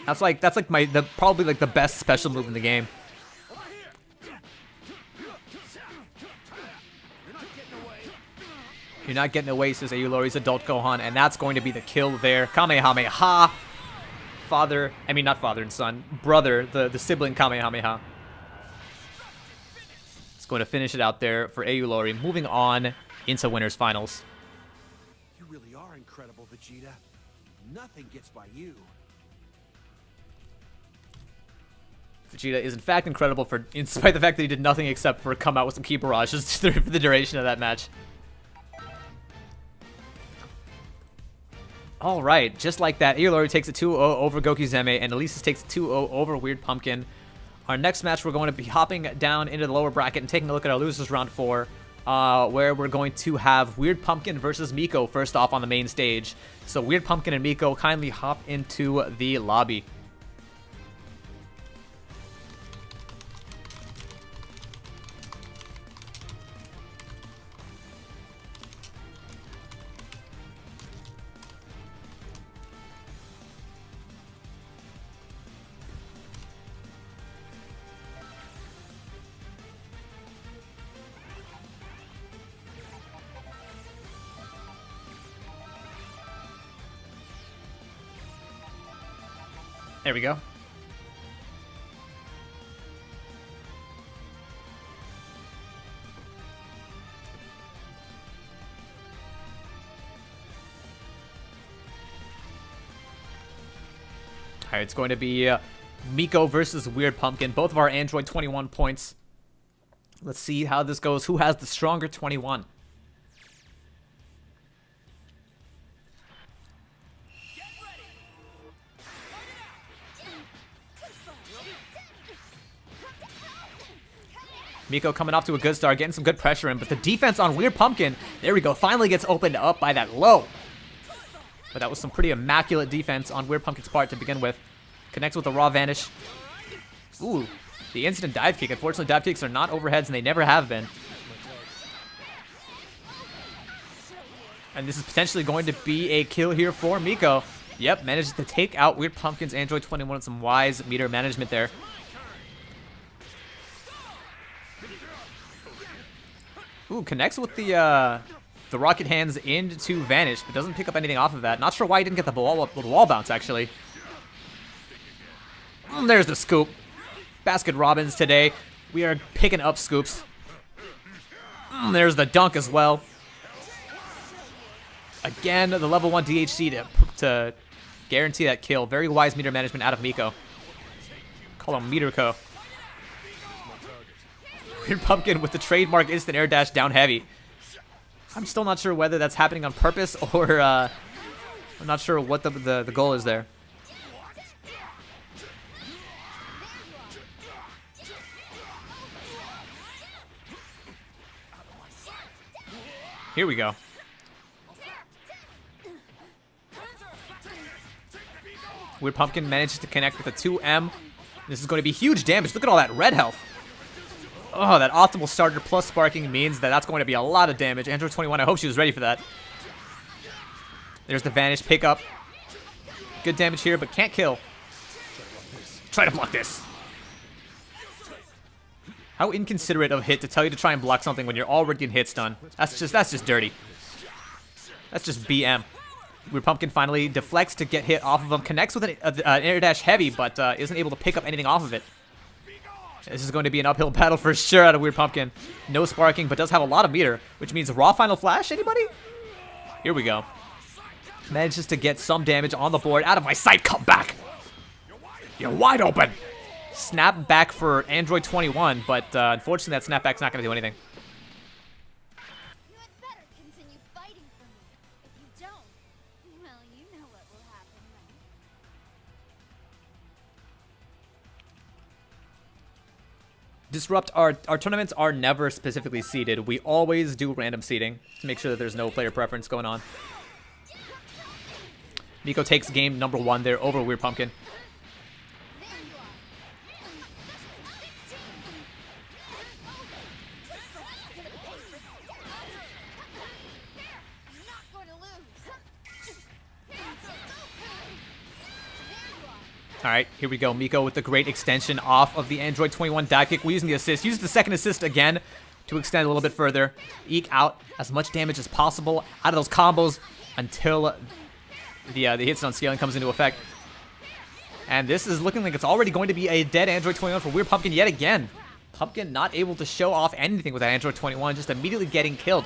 That's like probably like the best special move in the game. You're not getting away, says Aulori's Adult Gohan, and that's going to be the kill there. Kamehameha. Not father and son. Brother, the sibling Kamehameha. It's going to finish it out there for Aulori. Moving on into winners finals. You really are incredible, Vegeta. Nothing gets by you. Vegeta is in fact incredible in spite of the fact that he did nothing except for come out with some key barrages for the duration of that match. Alright, just like that, Aulori takes a 2-0 over Gokizeme, and Elises takes a 2-0 over Weird Pumpkin. Our next match, we're going to be hopping down into the lower bracket and taking a look at our losers round 4, where we're going to have Weird Pumpkin versus Miko first off on the main stage. So Weird Pumpkin and Miko kindly hop into the lobby. There we go. Alright, it's going to be Miko versus Weird Pumpkin. Both of our Android 21 points. Let's see how this goes. Who has the stronger 21? Miko coming off to a good start, getting some good pressure in, but the defense on Weird Pumpkin, there we go, finally gets opened up by that low. But that was some pretty immaculate defense on Weird Pumpkin's part to begin with. Connects with the raw Vanish. Ooh, the instant dive kick. Unfortunately, dive kicks are not overheads, and they never have been. And this is potentially going to be a kill here for Miko. Yep, manages to take out Weird Pumpkin's Android 21 with some wise meter management there. Ooh, connects with the the rocket hands into Vanish, but doesn't pick up anything off of that. Not sure why he didn't get the wall bounce, actually. There's the scoop. Basket Robbins today. We are picking up scoops. There's the dunk as well. Again, the level 1 DHC to guarantee that kill. Very wise meter management out of Miko. Call him Meterco. Weird Pumpkin with the trademark instant air dash down heavy. I'm still not sure whether that's happening on purpose or I'm not sure what the goal is there. Here we go. Weird Pumpkin manages to connect with a 2M. This is going to be huge damage. Look at all that red health. Oh, that optimal starter plus sparking means that that's going to be a lot of damage. Android 21, I hope she was ready for that. There's the Vanish pickup. Good damage here, but can't kill. Try to block this. How inconsiderate of Hit to tell you to try and block something when you're already getting hit stun. That's just dirty. That's just BM. Weird Pumpkin finally deflects to get hit off of him. Connects with an air dash heavy, but isn't able to pick up anything off of it. This is going to be an uphill battle for sure out of Weird Pumpkin. No sparking, but does have a lot of meter, which means raw final flash. Anybody? Here we go. Manages to get some damage on the board. Out of my sight, come back. You're wide open. Snap back for Android 21, but unfortunately that snapback's not going to do anything. You had better continue fighting for me. If you don't, well, you know what will happen, right? Disrupt, our tournaments are never specifically seeded. We always do random seeding to make sure that there's no player preference going on. Miko takes game number 1 there over Weird Pumpkin. Alright, here we go. Miko with the great extension off of the Android 21 dive kick. We're using the assist. Use the second assist again to extend a little bit further. Eke out as much damage as possible out of those combos until the hits on scaling comes into effect. And this is looking like it's already going to be a dead Android 21 for Weird Pumpkin yet again. Pumpkin not able to show off anything with that Android 21, just immediately getting killed.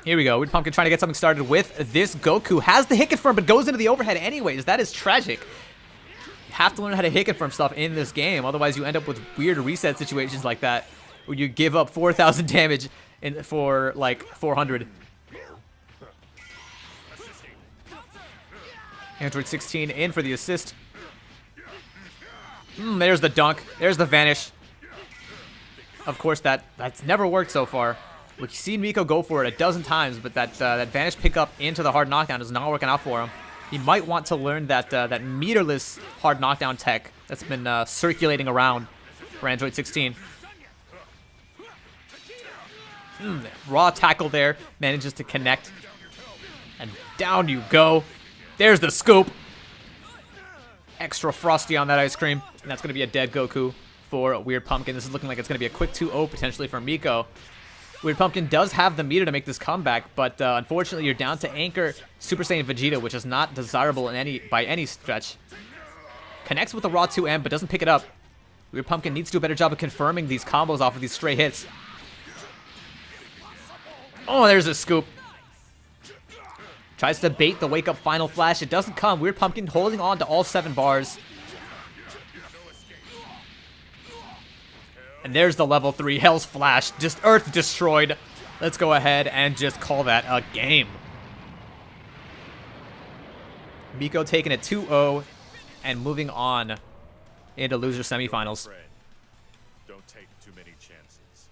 Here we go. Weird Pumpkin trying to get something started with this Goku. Has the hit confirm, but goes into the overhead anyways. That is tragic. You have to learn how to hit confirm stuff in this game. Otherwise, you end up with weird reset situations like that, where you give up 4,000 damage for like 400. Android 16 in for the assist. There's the dunk. There's the Vanish. Of course, that's never worked so far. We've seen Miko go for it a dozen times, but that Vanish pickup into the hard knockdown is not working out for him. He might want to learn that meterless hard knockdown tech that's been circulating around for Android 16. Raw tackle there, manages to connect. And down you go. There's the scoop. Extra frosty on that ice cream. And that's going to be a dead Goku for Weird Pumpkin. This is looking like it's going to be a quick 2-0 potentially for Miko. Weird Pumpkin does have the meter to make this comeback, but unfortunately you're down to anchor Super Saiyan Vegeta, which is not desirable by any stretch. Connects with the raw 2M, but doesn't pick it up. Weird Pumpkin needs to do a better job of confirming these combos off of these stray hits. Oh, there's a scoop. Tries to bait the wake-up final flash. It doesn't come. Weird Pumpkin holding on to all 7 bars. And there's the level 3 Hell's Flash. Just Earth destroyed. Let's go ahead and just call that a game. Miko taking it 2-0 and moving on into loser semifinals. Don't take too many chances.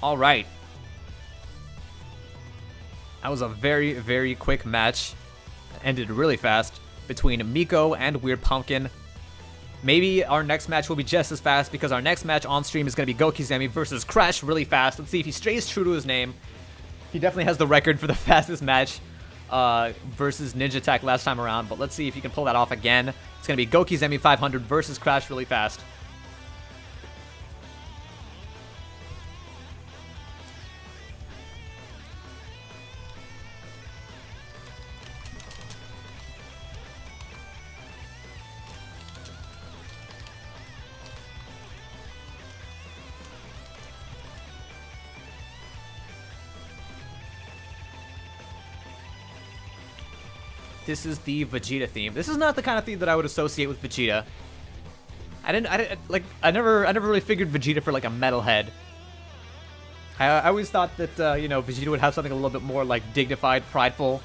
All right. That was a very, very quick match. Ended really fast between Miko and Weird Pumpkin. Maybe our next match will be just as fast because our next match on stream is going to be Gokizemi versus Crash really fast. Let's see if he stays true to his name. He definitely has the record for the fastest match versus Ninja Attack last time around, but let's see if he can pull that off again. It's going to be Goki Zemi 500 versus Crash Really Fast. This is the Vegeta theme. This is not the kind of theme that I would associate with Vegeta. I never really figured Vegeta for like a metalhead. I always thought that you know, Vegeta would have something a little bit more like dignified, prideful.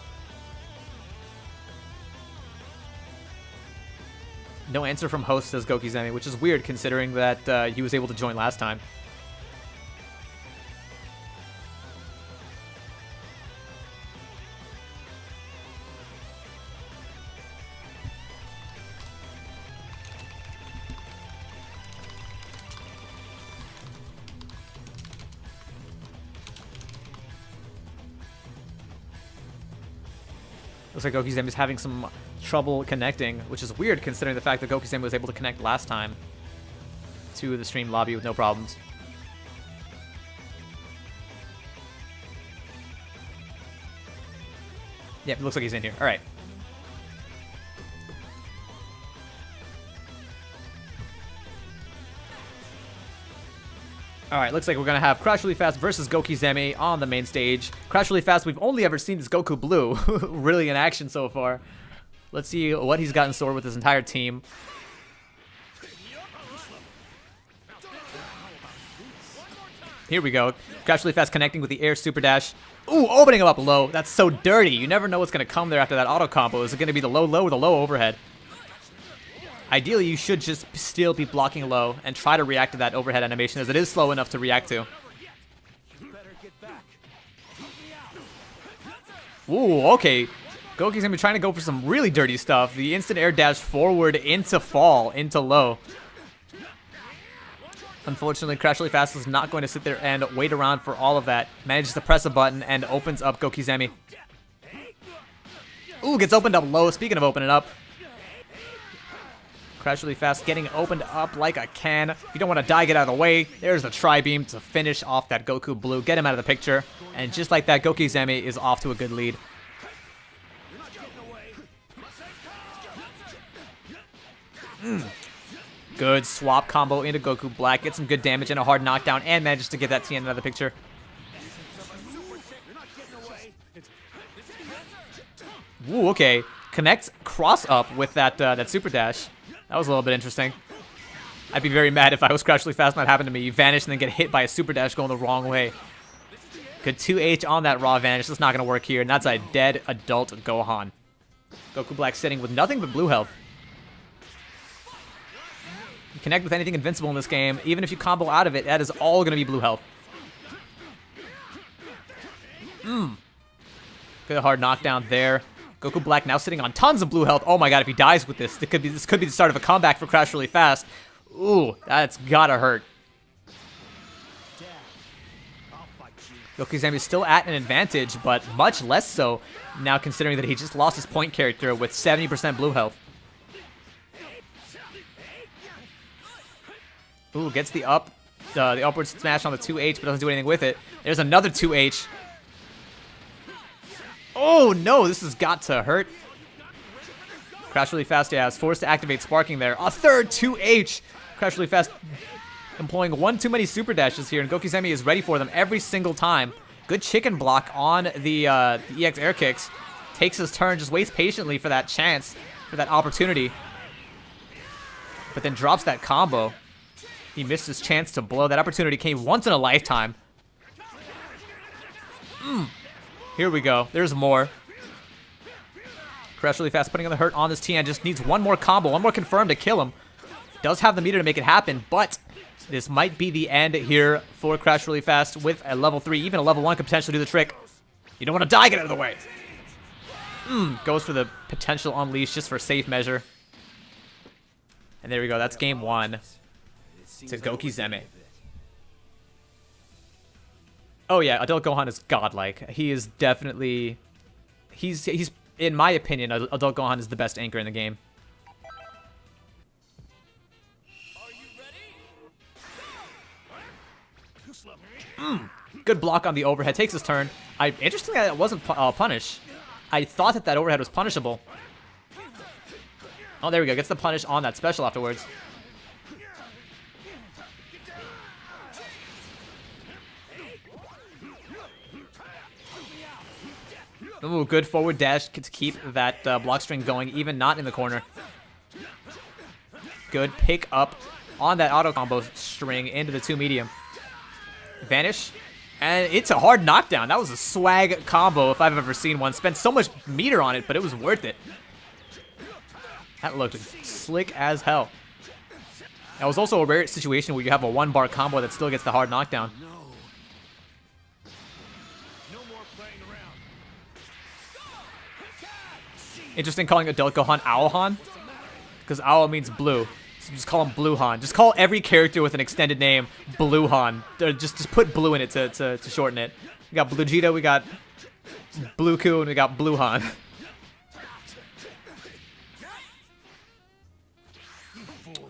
No answer from host, says Goki Zemi, which is weird considering that he was able to join last time. Looks like Goki Zemi is having some trouble connecting, which is weird considering the fact that Goki Zemi was able to connect last time to the stream lobby with no problems. Yep, it looks like he's in here. All right. Alright, looks like we're going to have Crash Really Fast versus Goki Zemi on the main stage. Crash Really Fast, we've only ever seen this Goku Blue really in action so far. Let's see what he's got in store with his entire team. Here we go. Crash Really Fast connecting with the air super dash. Ooh, opening him up low. That's so dirty. You never know what's going to come there after that auto combo. Is it going to be the low or the low overhead? Ideally, you should just still be blocking low and try to react to that overhead animation as it is slow enough to react to. Ooh, okay. Goki's going to be trying to go for some really dirty stuff. The instant air dash forward into fall, into low. Unfortunately, Crash Really Fast is not going to sit there and wait around for all of that. Manages to press a button and opens up Goki Zemi. Ooh, gets opened up low. Speaking of opening up. Crash Really Fast getting opened up like a can. If you don't want to die, get out of the way. There's the Tri-Beam to finish off that Goku Blue. Get him out of the picture. And just like that, Goki Zemi is off to a good lead. Good swap combo into Goku Black. Gets some good damage and a hard knockdown and manages to get that TN out of the picture. Ooh, okay. Connects cross up with that that super dash. That was a little bit interesting. I'd be very mad if I was Crash Really Fast and that happened to me. You vanish and then get hit by a super dash going the wrong way. Good 2H on that raw vanish. That's not going to work here. And that's a dead adult Gohan. Goku Black sitting with nothing but blue health. You connect with anything invincible in this game. Even if you combo out of it, that is all going to be blue health. Good hard knockdown there. Goku Black now sitting on tons of blue health. Oh my god, if he dies with this, this could be the start of a comeback for Crash Really Fast. Ooh, that's gotta hurt. Goku Zemi is still at an advantage, but much less so now considering that he just lost his point character with 70% blue health. Ooh, gets the upward smash on the 2H, but doesn't do anything with it. There's another 2H. Oh no, this has got to hurt. Crash Really Fast, yeah, is forced to activate Sparking there. A third 2H. Crash Really Fast employing one too many super dashes here, and Goki Zemi is ready for them every single time. Good chicken block on the EX air kicks. Takes his turn, just waits patiently for that chance, for that opportunity. But then drops that combo. He missed his chance to blow. That opportunity came once in a lifetime. Here we go. There's more. Crash Really Fast putting on the hurt on this TN. Just needs one more combo, one more confirm to kill him. Does have the meter to make it happen, but this might be the end here for Crash Really Fast with a level 3. Even a level 1 could potentially do the trick. You don't want to die, get out of the way. Goes for the potential unleash just for safe measure. And there we go. That's game 1 to Goki Zemi. Oh yeah, Adult Gohan is godlike. He is definitely he's in my opinion, Adult Gohan is the best anchor in the game. Good block on the overhead. Takes his turn. Interestingly, that wasn't punish. I thought that overhead was punishable. Oh, there we go. Gets the punish on that special afterwards. Ooh, good forward dash to keep that block string going, even not in the corner. Good pick up on that auto combo string into the 2 medium. Vanish. And it's a hard knockdown. That was a swag combo if I've ever seen one. Spent so much meter on it, but it was worth it. That looked slick as hell. That was also a rare situation where you have a 1-bar combo that still gets the hard knockdown. Interesting calling Adult Gohan Owlhan, because Owl means blue. So just call him Blue Han. Just call every character with an extended name Blue Han. Just put blue in it to shorten it. We got Blue Vegeta, we got Blue Ku, and we got Blue Han.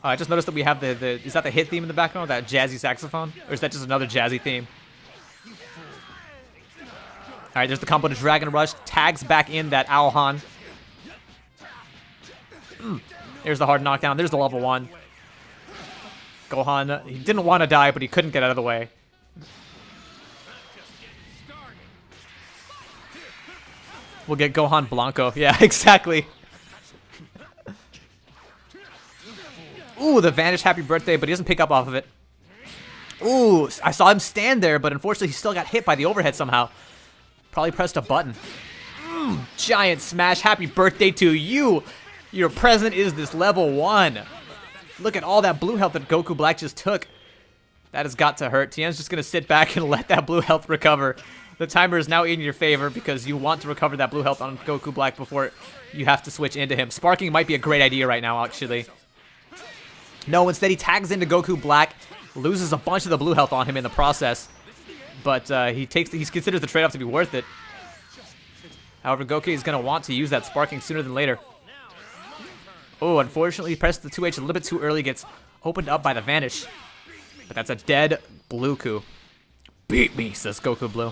I just noticed that we have is that the hit theme in the background, that jazzy saxophone? Or is that just another jazzy theme? Alright, there's the combo to Dragon Rush. Tags back in that Owlhan. There's the hard knockdown. There's the level 1. Gohan, he didn't want to die, but he couldn't get out of the way. We'll get Gohan Blanco. Yeah, exactly. Ooh, the Vanish Happy Birthday, but he doesn't pick up off of it. Ooh, I saw him stand there, but unfortunately he still got hit by the overhead somehow. Probably pressed a button. Giant smash. Happy birthday to you. Your present is this level 1. Look at all that blue health that Goku Black just took. That has got to hurt. Tien's just going to sit back and let that blue health recover. The timer is now in your favor because you want to recover that blue health on Goku Black before you have to switch into him. Sparking might be a great idea right now, actually. No, instead he tags into Goku Black, loses a bunch of the blue health on him in the process. But he considers the trade-off to be worth it. However, Goku is going to want to use that Sparking sooner than later. Oh, unfortunately, he pressed the 2H a little bit too early, gets opened up by the Vanish. But that's a dead Blue Ku. Beat me, says Goku Blue.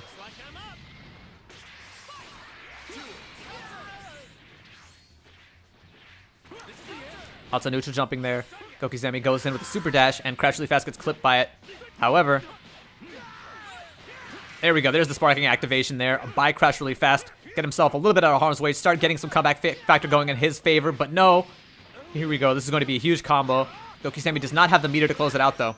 Lots of neutral jumping there. Gokizemi goes in with a super dash, and Crash Really Fast gets clipped by it. However, there we go. There's the Sparking activation there by Crash Really Fast. Get himself a little bit out of harm's way. Start getting some comeback factor going in his favor, but no. Here we go. This is going to be a huge combo. Gokizemi does not have the meter to close it out, though.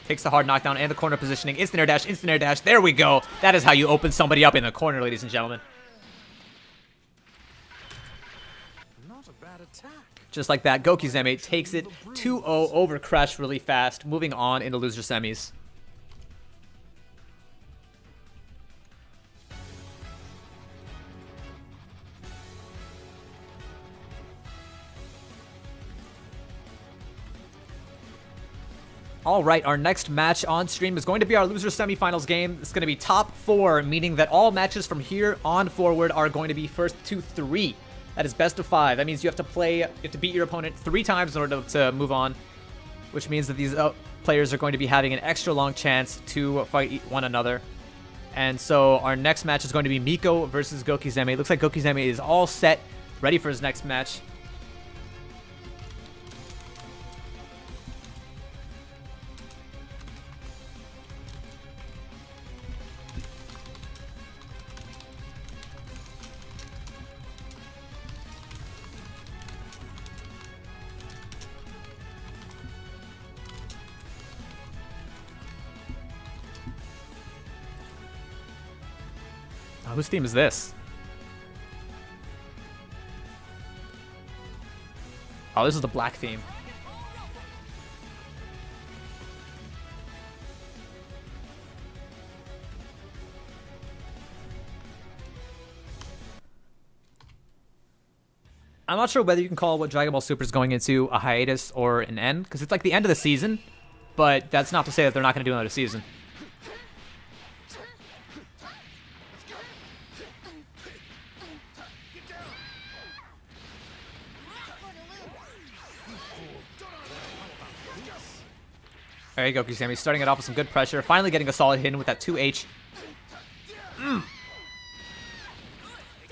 Takes the hard knockdown and the corner positioning. Instant air dash, instant air dash. There we go. That is how you open somebody up in the corner, ladies and gentlemen. Not a bad attack. Just like that, Gokizemi takes it 2-0 over Crash Really Fast, moving on into loser semis. All right, our next match on stream is going to be our loser semifinals game. It's going to be top 4, meaning that all matches from here on forward are going to be first to 3. That is best of 5. That means you have to beat your opponent 3 times in order to move on, which means that these players are going to be having an extra long chance to fight one another. And so our next match is going to be Miko versus Gokizemi. It looks like Gokizemi is all set, ready for his next match. Whose theme is this? Oh, this is the black theme. I'm not sure whether you can call what Dragon Ball Super is going into a hiatus or an end, because it's like the end of the season, but that's not to say that they're not going to do another season. There you go, Kusami. Starting it off with some good pressure. Finally getting a solid hit in with that 2H.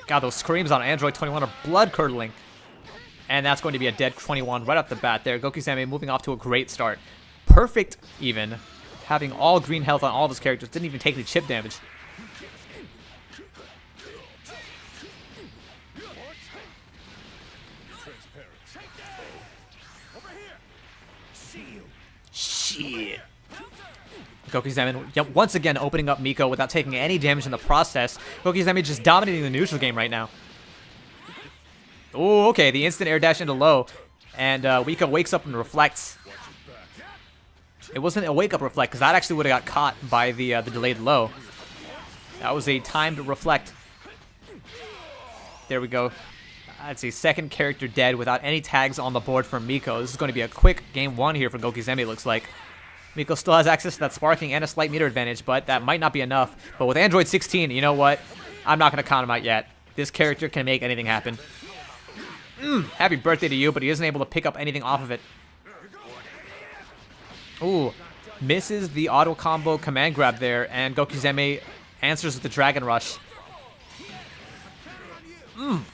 God, those screams on Android 21 are blood-curdling. And that's going to be a dead 21 right off the bat there. Gokusame moving off to a great start. Perfect, even. Having all green health on all of his characters. Didn't even take any chip damage. Shit. Gokuzame once again opening up Miko without taking any damage in the process. Gokuzame just dominating the neutral game right now. Oh, okay. The instant air dash into low. And Miko wakes up and reflects. It wasn't a wake-up reflect, because that actually would have got caught by the delayed low. That was a timed reflect. There we go. That's a second character dead without any tags on the board for Miko. This is going to be a quick game one here for Gokuzame, it looks like. Miko still has access to that sparking and a slight meter advantage, but that might not be enough. But with Android 16, you know what? I'm not going to count him out yet. This character can make anything happen. Happy birthday to you, but he isn't able to pick up anything off of it. Ooh, misses the auto combo command grab there, and Gokuzame answers with the Dragon Rush.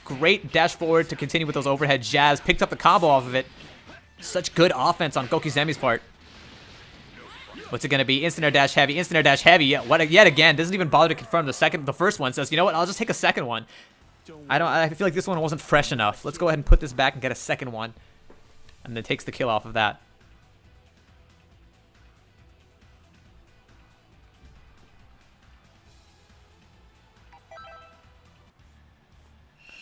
Great dash forward to continue with those overhead jabs. Picked up the combo off of it. Such good offense on Gokuzame's part. What's it going to be? Instant air dash heavy, instant air dash heavy. Yet again, doesn't even bother to confirm the first one. Says, you know what, I'll just take a second one. I feel like this one wasn't fresh enough. Let's go ahead and put this back and get a second one. And then takes the kill off of that.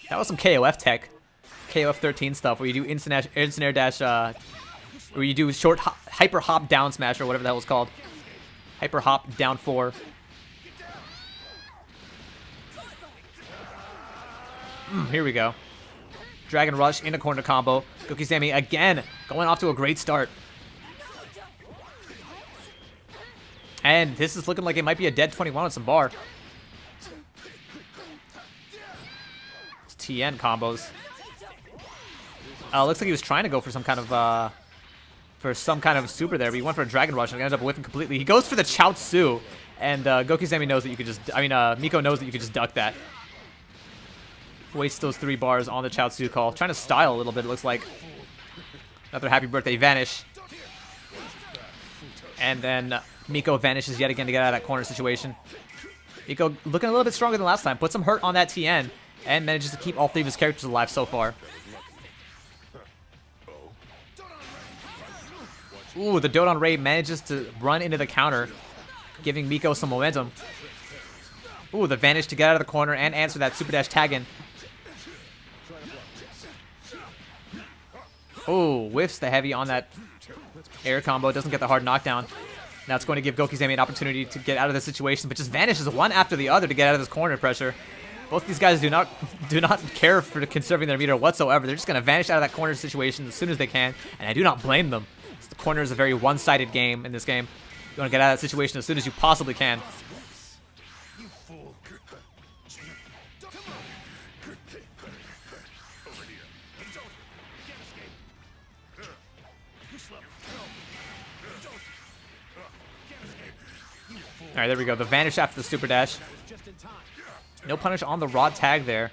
That was some KOF tech. KOF 13 stuff where you do instant air dash, where you do short hyper hop down smash or whatever that was called. Hyper hop down 4. Here we go. Dragon Rush in a corner combo. Gokuzame again going off to a great start. And this is looking like it might be a dead 21 with some bar. It's TN combos. Looks like he was trying to go for some kind of super there, but he went for a Dragon Rush and ended up whiffing completely. He goes for the Chaozu, and Gokuzame knows that you could just, Miko knows that you could just duck that. Wastes those 3 bars on the Chaozu call. Trying to style a little bit, it looks like. Another happy birthday vanish. And then Miko vanishes yet again to get out of that corner situation. Miko looking a little bit stronger than last time. Put some hurt on that TN and manages to keep all 3 of his characters alive so far. Ooh, the Dodon Ray manages to run into the counter, giving Miko some momentum. Ooh, the vanish to get out of the corner and answer that super dash tag in. Ooh, whiffs the heavy on that air combo. Doesn't get the hard knockdown. Now it's going to give Gokuzame an opportunity to get out of this situation, but just vanishes one after the other to get out of this corner pressure. Both these guys do not care for conserving their meter whatsoever. They're just going to vanish out of that corner situation as soon as they can, and I do not blame them. The corner is a very one-sided game in this game. You want to get out of that situation as soon as you possibly can. Alright, there we go. The vanish after the super dash. No punish on the raw tag there.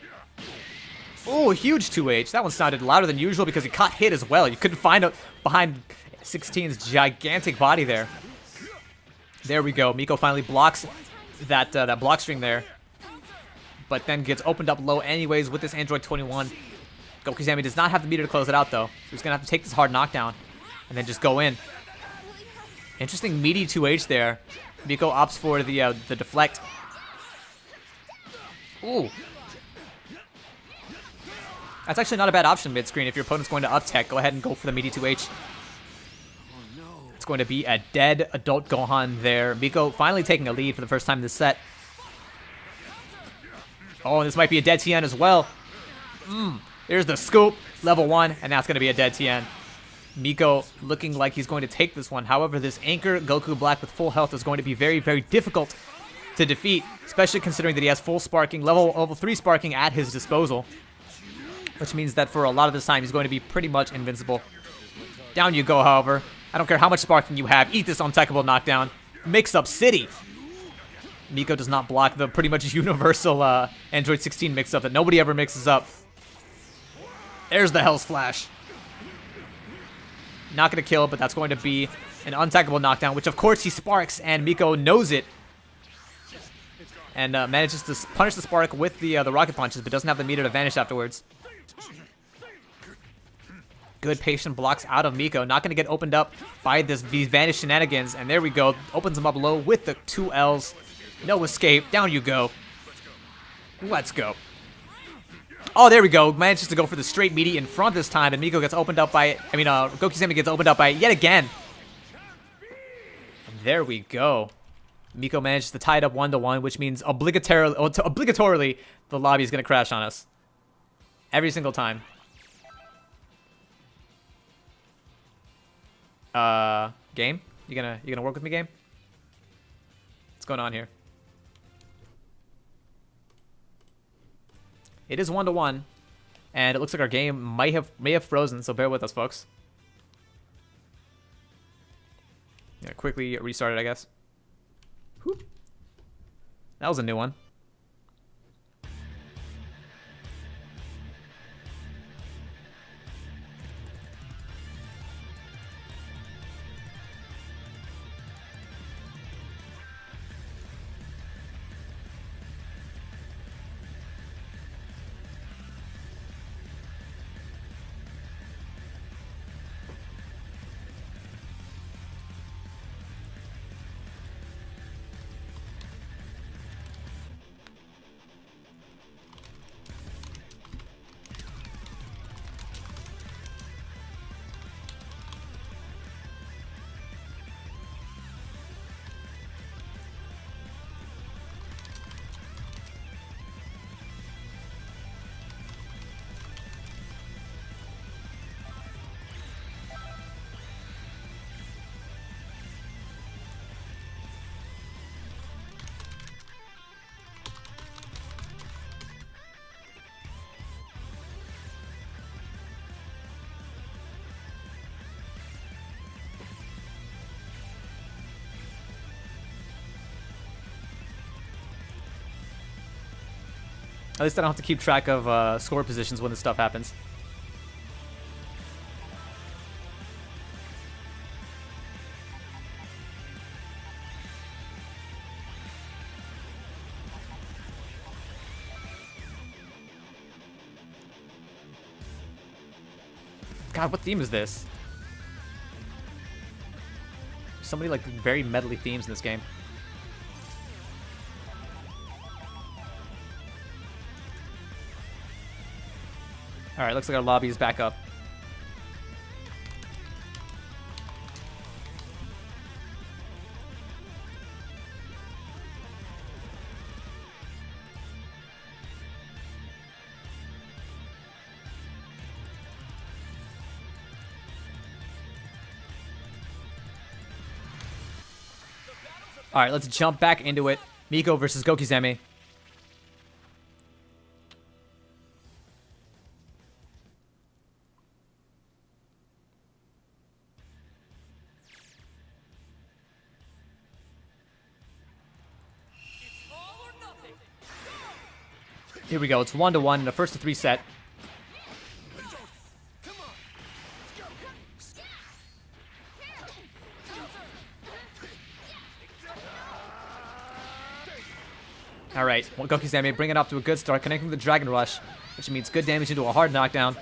Oh, huge 2H. That one sounded louder than usual because he caught hit as well. You couldn't find it behind 16's gigantic body there. There we go. Miko finally blocks that block string there. But then gets opened up low anyways with this Android 21. Gokuzame does not have the meter to close it out though. So he's going to have to take this hard knockdown and then just go in. Interesting meaty 2H there. Miko opts for the deflect. Ooh. That's actually not a bad option mid-screen. If your opponent's going to up-tech, go ahead and go for the meaty 2H. It's going to be a dead adult Gohan there. Miko finally taking a lead for the first time in this set. Oh, and this might be a dead TN as well. There's the scoop, level 1, and that's going to be a dead TN. Miko looking like he's going to take this one. However, this Anchor Goku Black with full health is going to be very, very difficult to defeat, especially considering that he has full sparking, level 3 sparking at his disposal, which means that for a lot of this time, he's going to be pretty much invincible. Down you go, however. I don't care how much sparking you have. Eat this untechable knockdown. Mix-up city. Miko does not block the pretty much universal Android 16 mix-up that nobody ever mixes up. There's the Hell's Flash. Not going to kill, but that's going to be an untechable knockdown, which of course he sparks, and Miko knows it. And manages to punish the spark with the rocket punches, but doesn't have the meter to vanish afterwards. Good patient blocks out of Miko. Not going to get opened up by these vanish shenanigans. And there we go. Opens him up low with the 2 L's. No escape. Down you go. Let's go. Oh, there we go. Manages to go for the straight meaty in front this time. And Miko gets opened up by it. I mean, Gokizeme gets opened up by it yet again. And there we go. Miko manages to tie it up 1-1, which means obligatorily the lobby is going to crash on us. Every single time. Game? You gonna work with me, game? What's going on here? It is 1-1, and it looks like our game may have frozen, so bear with us, folks. Yeah, quickly restart it, I guess. Whew. That was a new one. At least I don't have to keep track of score positions when this stuff happens. God, what theme is this? There's so many like very medley themes in this game. Alright, looks like our lobby is back up. Alright, let's jump back into it. Miko versus Gokizeme. Here we go. It's 1-1 in the first of 3 set. All right, well, Gokizeme bring it off to a good start, connecting the Dragon Rush, which means good damage into a hard knockdown.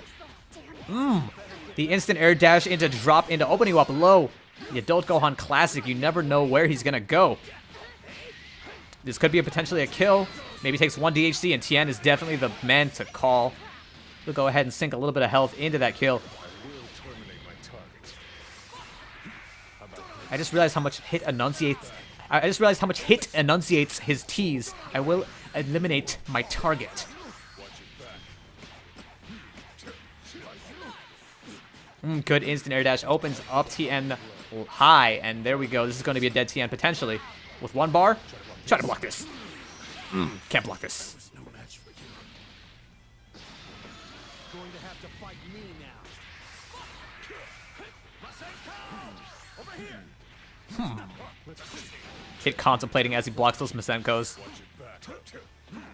The instant air dash into drop into opening you up low. The Adult Gohan Classic, you never know where he's gonna go. This could be potentially a kill. Maybe takes 1 DHC, and Tien is definitely the man to call. We'll go ahead and sink a little bit of health into that kill. I just realized how much hit enunciates. I just realized how much hit enunciates his T's. I will eliminate my target. Good instant air dash opens up Tien high, and there we go. This is going to be a dead Tien potentially. With 1 bar, try to block this. Can't block this. No match for you. Going to have to fight me now. Kid contemplating as he blocks those Masenkos.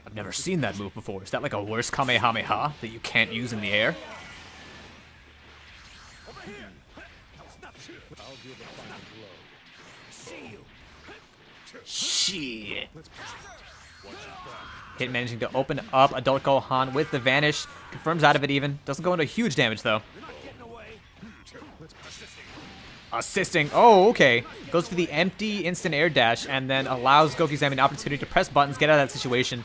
I've never seen that move before. Is that like a worse Kamehameha that you can't use in the air? Shit. Hit managing to open up Adult Gohan with the Vanish. Confirms out of it even. Doesn't go into huge damage though. Assisting. Oh, okay. Goes for the empty instant air dash and then allows Gokizami an opportunity to press buttons, get out of that situation.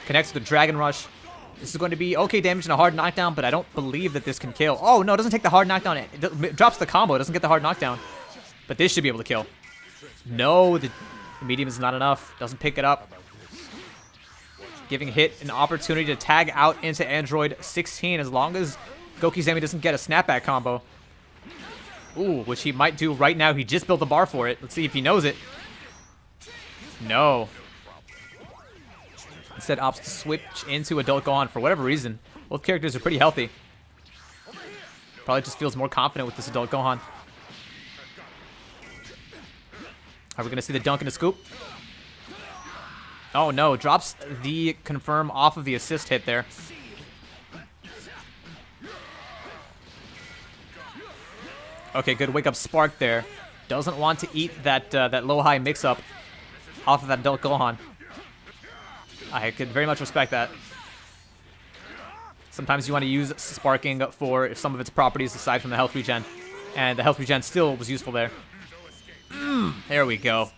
Connects with the Dragon Rush. This is going to be okay damage and a hard knockdown, but I don't believe that this can kill. Oh, no, it doesn't take the hard knockdown. It drops the combo. It doesn't get the hard knockdown. But this should be able to kill. No, the medium is not enough. Doesn't pick it up. Giving Hit an opportunity to tag out into Android 16 as long as Gokizami doesn't get a snapback combo. Ooh, which he might do right now. He just built the bar for it. Let's see if he knows it. No. Instead opts to switch into Adult Gohan for whatever reason. Both characters are pretty healthy. Probably just feels more confident with this Adult Gohan. Are we going to see the dunk and the scoop? Oh no, drops the confirm off of the assist hit there. Okay, good wake up spark there. Doesn't want to eat that that low-high mix-up off of that Adult Gohan. I could very much respect that. Sometimes you want to use sparking for some of its properties aside from the health regen. And the health regen still was useful there. There we go.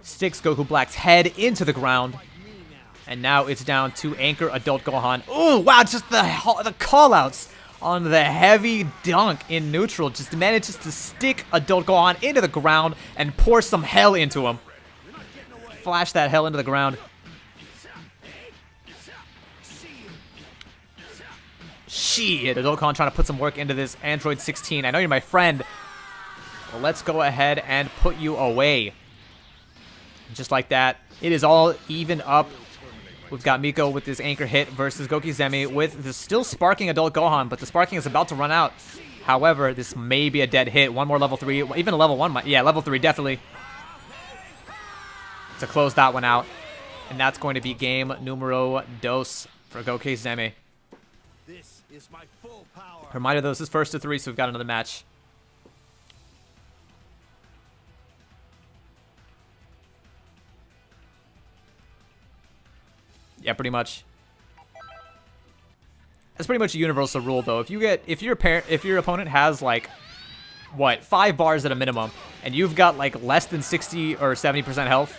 Sticks Goku Black's head into the ground. And now it's down to anchor Adult Gohan. Oh, wow, just the call-outs on the heavy dunk in neutral. Just manages to stick Adult Gohan into the ground and pour some hell into him. Flash that hell into the ground. Shit, Adult Gohan trying to put some work into this Android 16. I know you're my friend. Well, let's go ahead and put you away. Just like that. It is all even up. We've got Miko with this anchor hit versus Gokizemi with the still sparking Adult Gohan, but the sparking is about to run out. However, this may be a dead hit. One more level 3. Even a level 1 might. Yeah, level 3, definitely. To close that one out. And that's going to be game numero dos for Gokizemi. This is my full power. Reminder though, this is first to 3, so we've got another match. Yeah, pretty much. That's pretty much a universal rule, though. If your opponent has like, what, 5 bars at a minimum, and you've got like less than 60 or 70% health,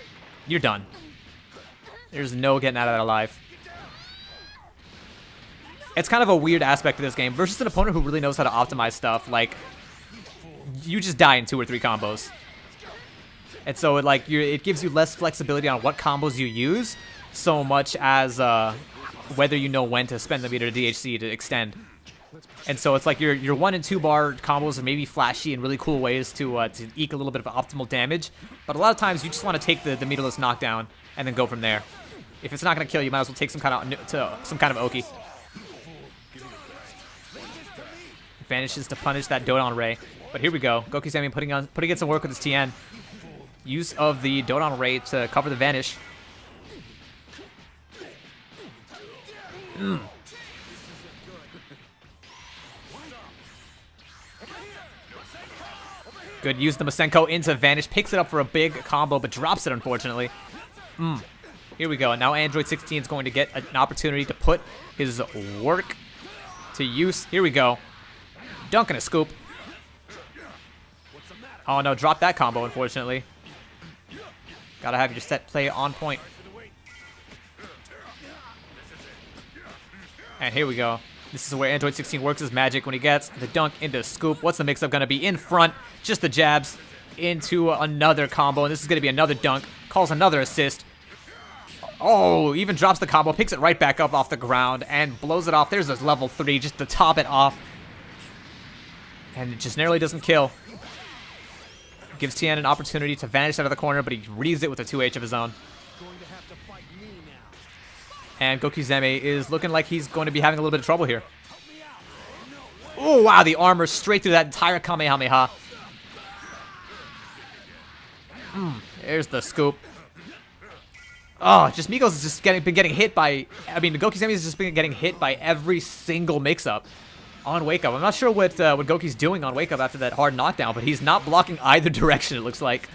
you're done. There's no getting out of that alive. It's kind of a weird aspect of this game versus an opponent who really knows how to optimize stuff. Like, you just die in 2 or 3 combos, and so it gives you less flexibility on what combos you use, so much as whether you know when to spend the meter to DHC to extend. And so it's like your 1 and 2 bar combos are maybe flashy in really cool ways to eke a little bit of optimal damage, but a lot of times you just want to take the meterless knockdown and then go from there. If it's not going to kill you, might as well take some kind of Oki. Vanishes to punish that Dodon Ray, but here we go. Gokizemi putting in some work with his TN. Use of the Dodon Ray to cover the Vanish. Good, use the Masenko into Vanish, picks it up for a big combo, but drops it, unfortunately. Here we go, and now Android 16 is going to get an opportunity to put his work to use. Here we go. Dunk and a scoop. Oh no, drop that combo, unfortunately. Gotta have your set play on point. And here we go. This is where Android 16 works his magic when he gets the dunk into scoop. What's the mix-up going to be? In front, just the jabs into another combo. And this is going to be another dunk. Calls another assist. Oh, even drops the combo, picks it right back up off the ground, and blows it off. There's this level 3 just to top it off. And it just narrowly doesn't kill. Gives Tien an opportunity to vanish out of the corner, but he reads it with a 2H of his own. And Gokizemi is looking like he's going to be having a little bit of trouble here. Oh, wow, the armor straight through that entire Kamehameha. There's the scoop. Oh, just Miko's just been getting hit by... I mean, Gokizemi's just been getting hit by every single mix-up on Wake Up. I'm not sure what Goki's doing on Wake Up after that hard knockdown, but he's not blocking either direction, it looks like.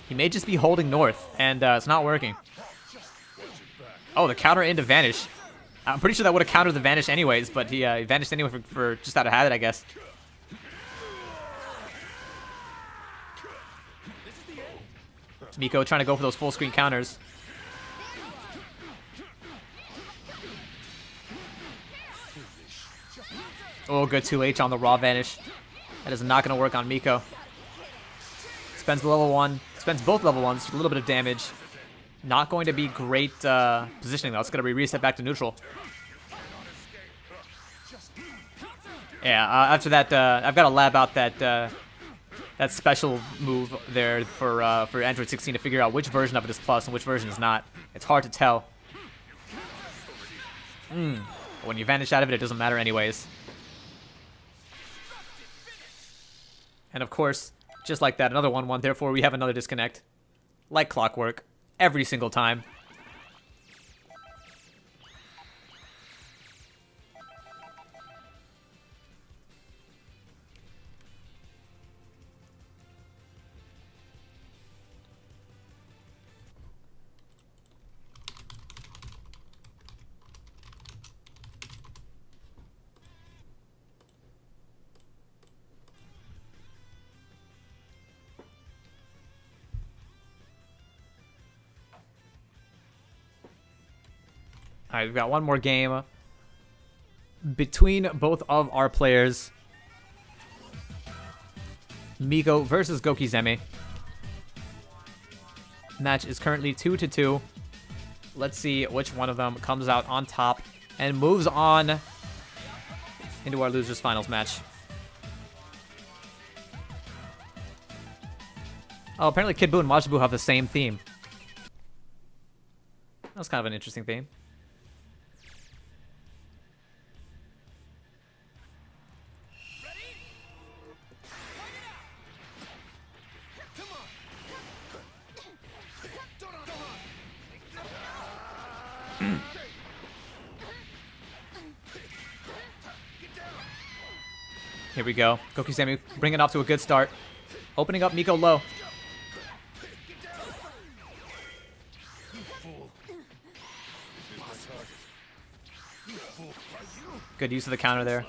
He may just be holding north, and it's not working. Oh, the counter into Vanish. I'm pretty sure that would have countered the Vanish anyways, but he vanished anyway for just out of habit, I guess. Miko trying to go for those full screen counters. Oh, good 2H on the raw Vanish. That is not going to work on Miko. Spends the level 1. Spends both level 1s. A little bit of damage. Not going to be great positioning, though. It's going to be reset back to neutral. Yeah, after that, I've got to lab out that special move there for Android 16 to figure out which version of it is plus and which version is not. It's hard to tell. When you vanish out of it, it doesn't matter anyways. And of course, just like that, another 1-1. Therefore, we have another disconnect. Like clockwork. Every single time. Alright, we've got one more game between both of our players. Miko versus Gokizemi. Match is currently 2-2. Let's see which one of them comes out on top and moves on into our losers finals match. Oh, apparently Kid Buu and Majin Buu have the same theme. That's kind of an interesting theme. Here we go. Gokizemi bringing it off to a good start. Opening up Miko low. Good use of the counter there.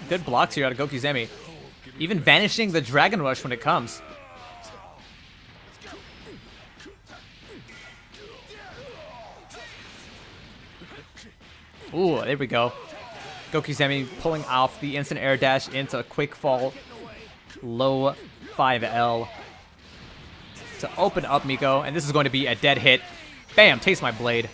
Good blocks here out of Gokizemi. Even vanishing the Dragon Rush when it comes. Ooh, there we go. Gokizemi pulling off the instant air dash into a quick fall. Low 5L to open up Miko. And this is going to be a dead hit. Bam, taste my blade.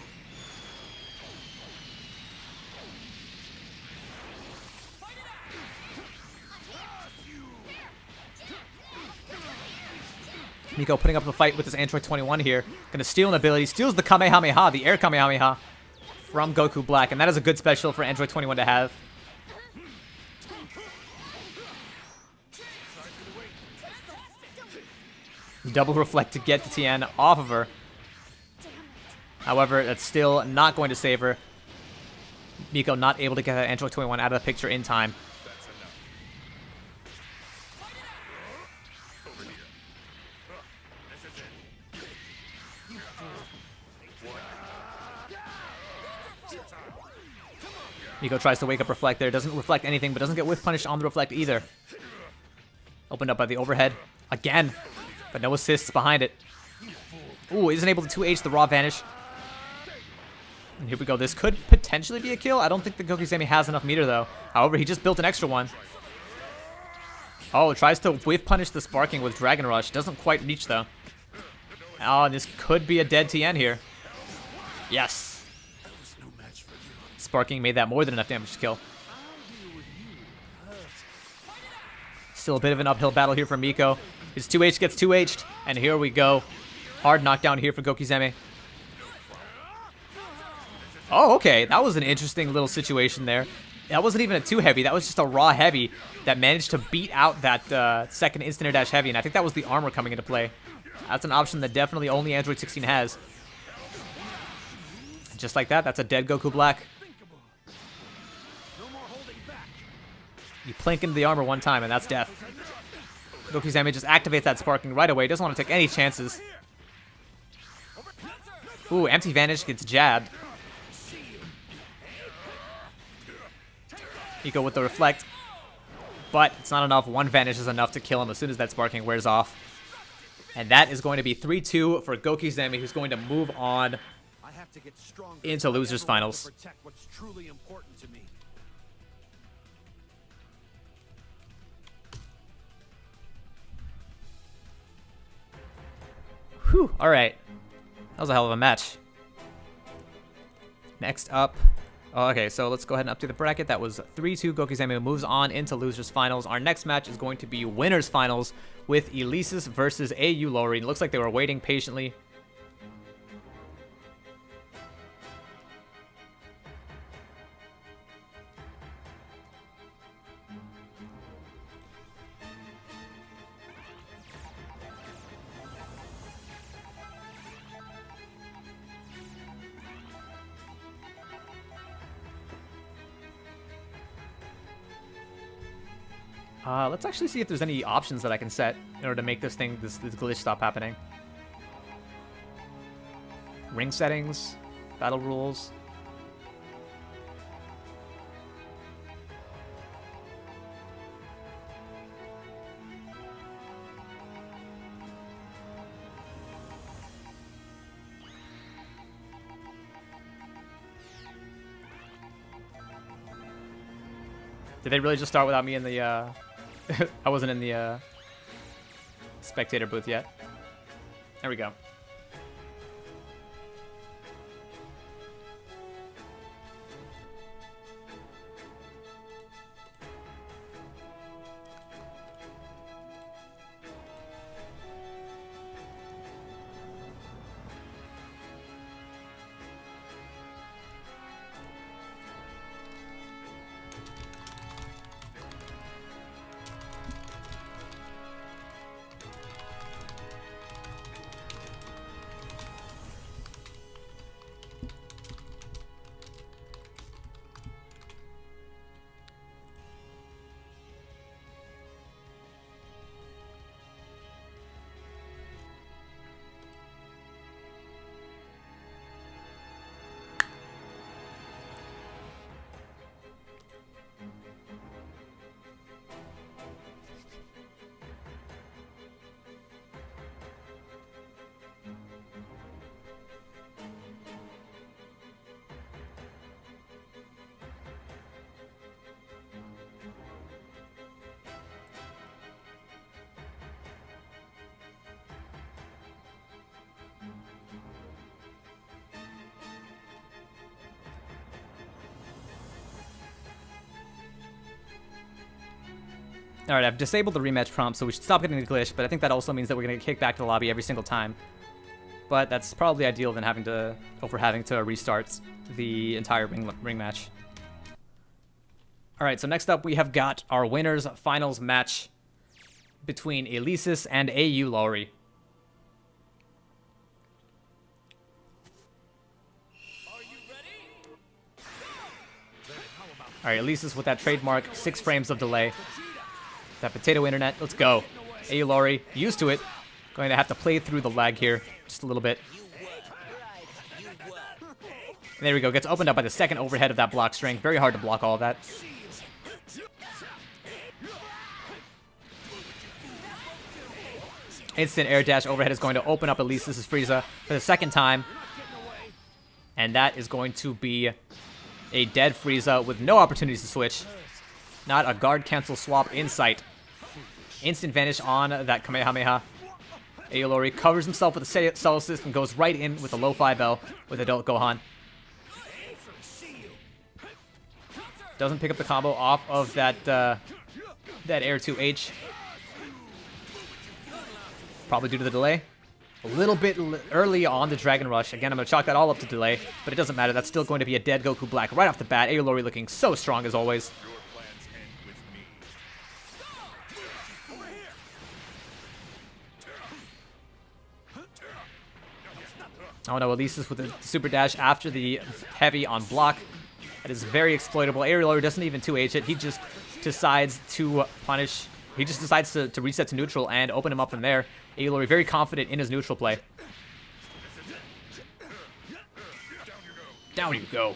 Miko putting up a fight with this Android 21 here. Gonna steal an ability. Steals the Kamehameha, the air Kamehameha from Goku Black. And that is a good special for Android 21 to have. Double reflect to get the Tien off of her. However, that's still not going to save her. Miko not able to get that Android 21 out of the picture in time. Miko tries to wake up Reflect there. Doesn't reflect anything, but doesn't get whiff punished on the Reflect either. Opened up by the overhead. Again. But no assists behind it. Ooh, isn't able to 2H the raw Vanish. And here we go. This could potentially be a kill. I don't think the Gokizemi has enough meter, though. However, he just built an extra one. Oh, tries to whiff punish the Sparking with Dragon Rush. Doesn't quite reach, though. Oh, and this could be a dead Tien here. Yes. Sparking made that more than enough damage to kill. Still a bit of an uphill battle here for Miko. His 2H gets 2H'd, and here we go. Hard knockdown here for Gokizeme. Oh, okay. That was an interesting little situation there. That wasn't even a 2 heavy. That was just a raw heavy that managed to beat out that second instant air dash heavy, and I think that was the armor coming into play. That's an option that definitely only Android 16 has. Just like that, that's a dead Goku Black. You plink into the armor one time, and that's death. Gokizeme just activates that sparking right away. Doesn't want to take any chances. Ooh, empty vanish gets jabbed. Miko with the reflect. But it's not enough. One vanish is enough to kill him as soon as that sparking wears off. And that is going to be 3-2 for Gokizeme, who's going to move on into losers finals. Whew, alright. That was a hell of a match. Next up... Oh, okay, so let's go ahead and update the bracket. That was 3-2. Gokizeme moves on into losers finals. Our next match is going to be winners finals with Elysis versus AU Lowry. It looks like they were waiting patiently. Let's actually see if there's any options that I can set in order to make this glitch stop happening. Ring settings, battle rules. Did they really just start without me in the, I wasn't in the, spectator booth yet. There we go. Alright, I've disabled the rematch prompt, so we should stop getting the glitch, but I think that also means that we're going to get kicked back to the lobby every single time. But that's probably ideal than having to restart the entire ring match. Alright, so next up we have got our winners finals match between Elysis and AU Lowry. Alright, Elysis with that trademark 6 frames of delay. That potato internet, let's go. AU Lowry, used to it. Going to have to play through the lag here just a little bit. And there we go, gets opened up by the second overhead of that block string. Very hard to block all of that. Instant air dash overhead is going to open up Elysis' Frieza for the second time. And that is going to be a dead Frieza with no opportunities to switch. Not a guard cancel swap in sight. Instant vanish on that Kamehameha. AU Lowry covers himself with a cell assist and goes right in with a low 5L with Adult Gohan. Doesn't pick up the combo off of that that Air 2H. Probably due to the delay. A little bit early on the Dragon Rush. Again, I'm going to chalk that all up to delay, but it doesn't matter. That's still going to be a dead Goku Black right off the bat. Aolori looking so strong as always. Your plans end with me. Oh no, Elisis with a super dash after the heavy on block. That is very exploitable. Aolori doesn't even 2H it. He just decides to punish. He just decides to reset to neutral and open him up from there. Aolori very confident in his neutral play. Down you go.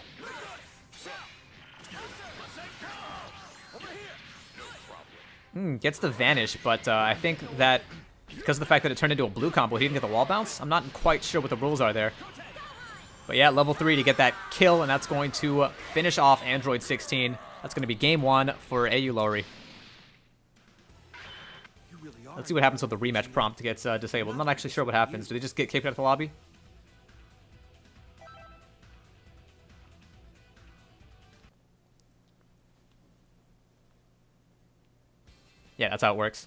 Gets the vanish, but I think that because of the fact that it turned into a blue combo, he didn't get the wall bounce. I'm not quite sure what the rules are there. But yeah, level 3 to get that kill, and that's going to finish off Android 16. That's going to be game 1 for Aolori. Let's see what happens with the rematch prompt gets disabled. I'm not actually sure what happens. Do they just get kicked out of the lobby? Yeah, that's how it works.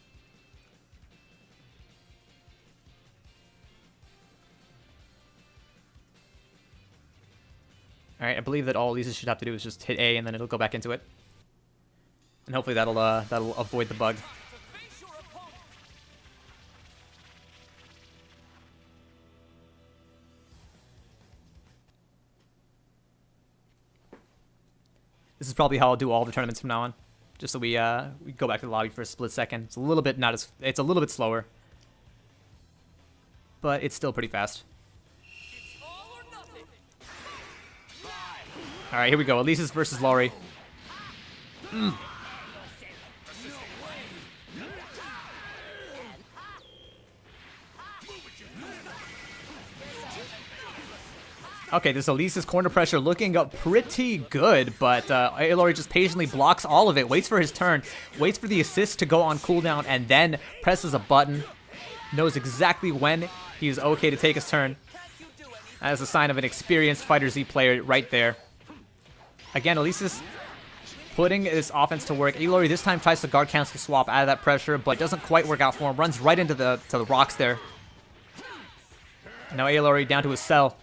Alright, I believe that all Lisa should have to do is just hit A and then it'll go back into it. And hopefully that'll avoid the bug. This is probably how I'll do all the tournaments from now on. Just so we go back to the lobby for a split second. It's a little bit it's a little bit slower. But it's still pretty fast. Alright, here we go. Elisis versus Lori. Okay, this Elisis corner pressure looking up pretty good, but Aolori just patiently blocks all of it, waits for his turn, waits for the assist to go on cooldown, and then presses a button. Knows exactly when he's okay to take his turn. That is a sign of an experienced FighterZ player right there. Again, Elisis putting this offense to work. Aolori this time tries to guard cancel swap out of that pressure, but doesn't quite work out for him. Runs right into the rocks there. Now Aolori down to his cell.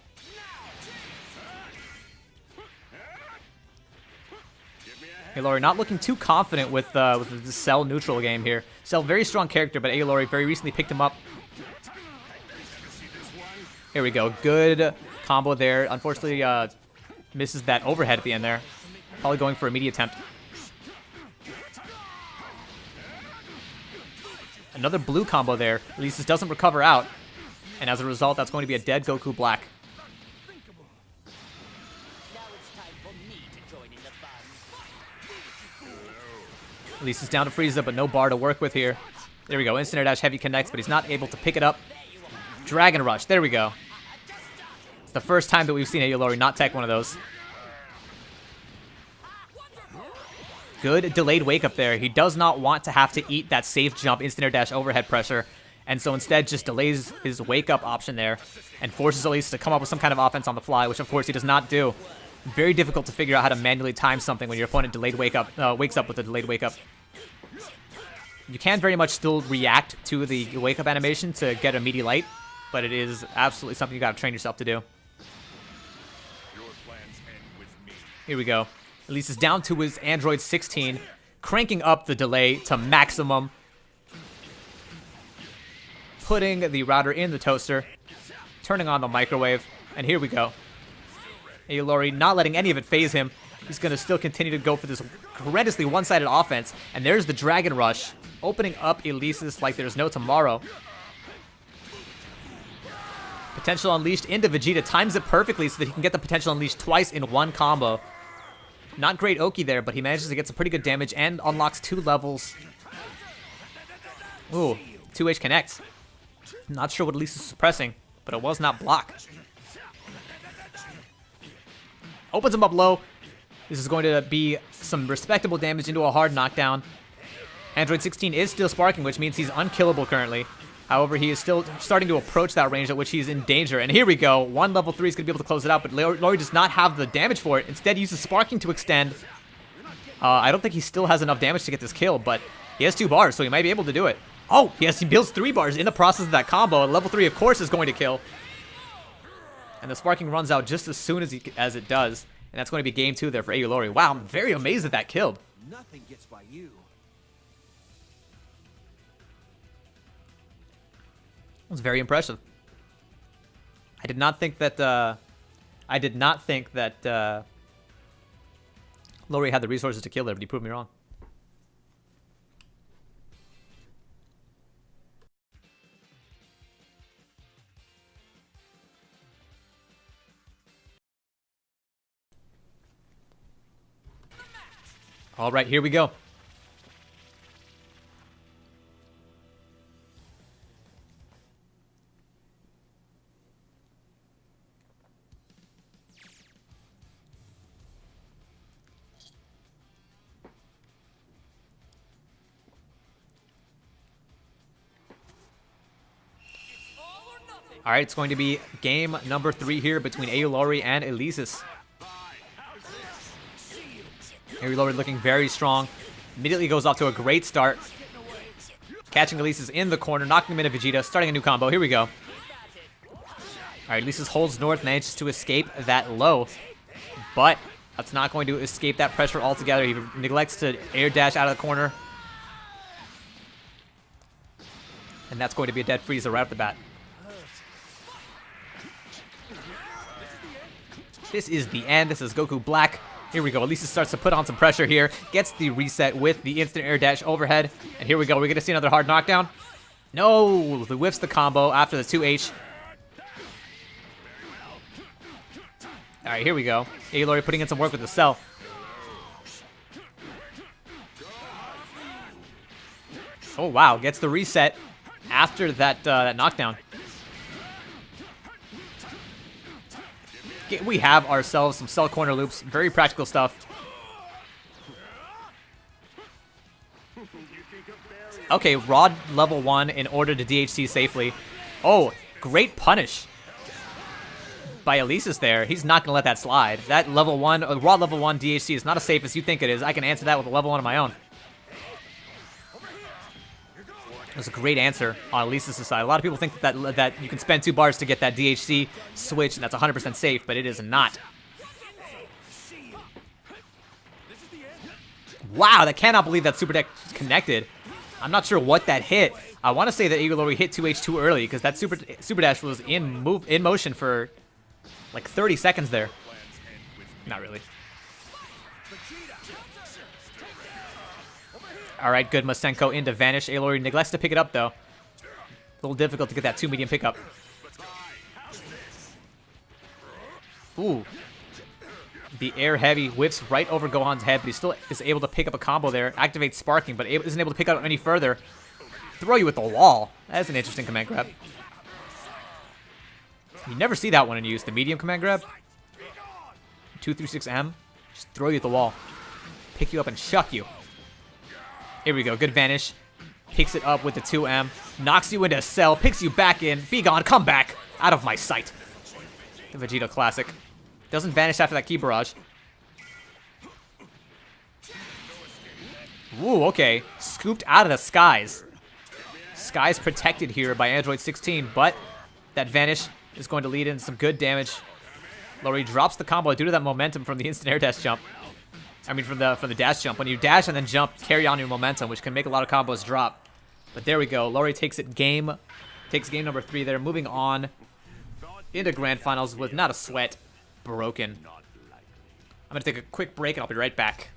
Aolori not looking too confident with the Cell neutral game here. Cell very strong character, but Aolori very recently picked him up. Here we go. Good combo there. Unfortunately, misses that overhead at the end there. Probably going for a media attempt. Another blue combo there. Elisis doesn't recover out. And as a result, that's going to be a dead Goku Black. Elisis down to Frieza, but no bar to work with here. There we go. Instant air dash heavy connects, but he's not able to pick it up. Dragon Rush. There we go. It's the first time that we've seen Aolori not tech one of those. Good delayed wake up there. He does not want to have to eat that safe jump instant air dash overhead pressure, and so instead just delays his wake up option there and forces Elisis to come up with some kind of offense on the fly, which of course he does not do. Very difficult to figure out how to manually time something when your opponent wakes up with a delayed wake up. You can very much still react to the wake up animation to get a meaty light, but it is absolutely something you gotta train yourself to do. Your plans end with me. Here we go. Elisis down to his Android 16, cranking up the delay to maximum, putting the router in the toaster, turning on the microwave, and here we go. Aolori not letting any of it phase him. He's going to still continue to go for this horrendously one-sided offense. And there's the Dragon Rush, opening up Elisis like there's no tomorrow. Potential Unleashed into Vegeta. Times it perfectly so that he can get the Potential Unleashed twice in one combo. Not great Oki there, but he manages to get some pretty good damage and unlocks 2 levels. Ooh, 2H connects. Not sure what Elisis is suppressing, but it was not block. Opens him up low. This is going to be some respectable damage into a hard knockdown. Android 16 is still sparking, which means he's unkillable currently. However, he is still starting to approach that range at which he's in danger. And here we go. One level 3 is going to be able to close it out, but Lori does not have the damage for it. Instead, uses sparking to extend. I don't think he still has enough damage to get this kill, but he has 2 bars, so he might be able to do it. Oh, yes, he builds 3 bars in the process of that combo. Level 3, of course, is going to kill. And the sparking runs out just as soon as it does. And that's going to be game 2 there for Aulori. Wow, I'm very amazed that that killed. Nothing gets by you. That was very impressive. I did not think that Lori had the resources to kill there, but he proved me wrong. All right, here we go. All right, it's going to be game number 3 here between Aulori and Elysis. Aulori looking very strong. Immediately goes off to a great start. Catching Elysis in the corner, knocking him into Vegeta, starting a new combo. Here we go. All right, Elysis holds north, manages to escape that low. But that's not going to escape that pressure altogether. He neglects to air dash out of the corner. And that's going to be a dead freezer right off the bat. This is the end. This is Goku Black. Here we go. Elysis starts to put on some pressure here. Gets the reset with the instant air dash overhead. And here we go. We're going to see another hard knockdown. No! He whiffs the combo after the 2H. Alright, here we go. Aulori putting in some work with the cell. Oh, wow. Gets the reset after that, that knockdown. We have ourselves some cell corner loops. Very practical stuff. Okay, Rod level 1 in order to DHC safely. Oh, great punish by Elysis there. He's not going to let that slide. That level 1, Rod level 1 DHC is not as safe as you think it is. I can answer that with a level 1 of my own. That was a great answer on Elysis' side. A lot of people think that you can spend 2 bars to get that DHC switch, and that's 100% safe, but it is not. Wow, I cannot believe that super deck connected. I'm not sure what that hit. I want to say that Aulori hit 2H too early, because that super dash was in motion for like 30 seconds there. Not really. Alright, good Masenko into Vanish. Aulori neglects to pick it up, though. A little difficult to get that 2 medium pickup. Ooh. The air heavy whiffs right over Gohan's head, but he still is able to pick up a combo there. Activates Sparking, but isn't able to pick up any further. Throw you with the wall. That's an interesting command grab. You never see that one in use. The medium command grab. 236M. Just throw you at the wall. Pick you up and chuck you. Here we go. Good Vanish. Picks it up with the 2M. Knocks you into a cell. Picks you back in. Be gone. Come back. Out of my sight. The Vegeta classic. Doesn't vanish after that Ki Barrage. Ooh, okay. Scooped out of the skies. Skies protected here by Android 16, but that Vanish is going to lead in some good damage. Lori drops the combo due to that momentum from the instant air dash jump. I mean, from the dash jump. When you dash and then jump, carry on your momentum, which can make a lot of combos drop. But there we go. Lori takes game number 3 there. Moving on into Grand Finals with not a sweat. Broken. I'm going to take a quick break and I'll be right back.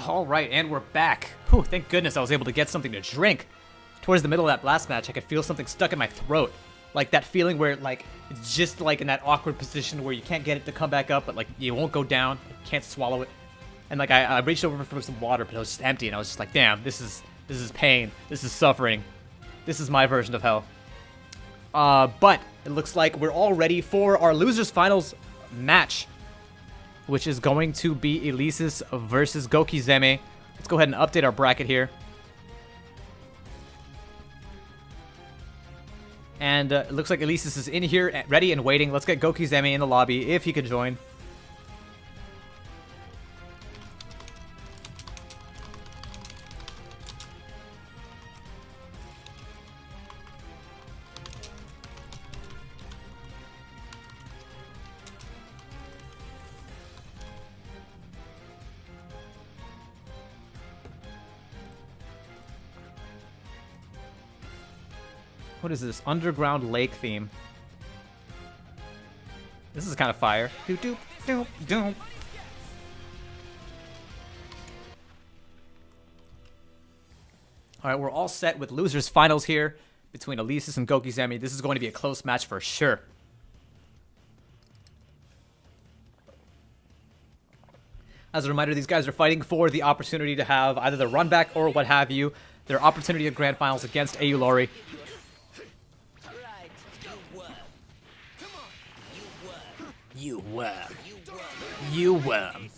All right, and we're back. Whew, thank goodness I was able to get something to drink. Towards the middle of that last match, I could feel something stuck in my throat. Like that feeling where like it's just like in that awkward position where you can't get it to come back up, but like you won't go down, you can't swallow it. And like I reached over for some water, but it was just empty, and I was just like, damn, this is pain, this is suffering, this is my version of hell. But it looks like we're all ready for our losers finals match, which is going to be Elysis versus Gokizeme. Let's go ahead and update our bracket here. And it looks like Elysis is in here, ready and waiting. Let's get Gokizeme in the lobby if he can join. What is this? Underground lake theme. This is kind of fire. Doop, doop, doop, doop. Alright, we're all set with losers finals here between Elysis and Gokizeme. This is going to be a close match for sure. As a reminder, these guys are fighting for the opportunity to have either the run back or what have you. Their opportunity at grand finals against Aulori. You worm.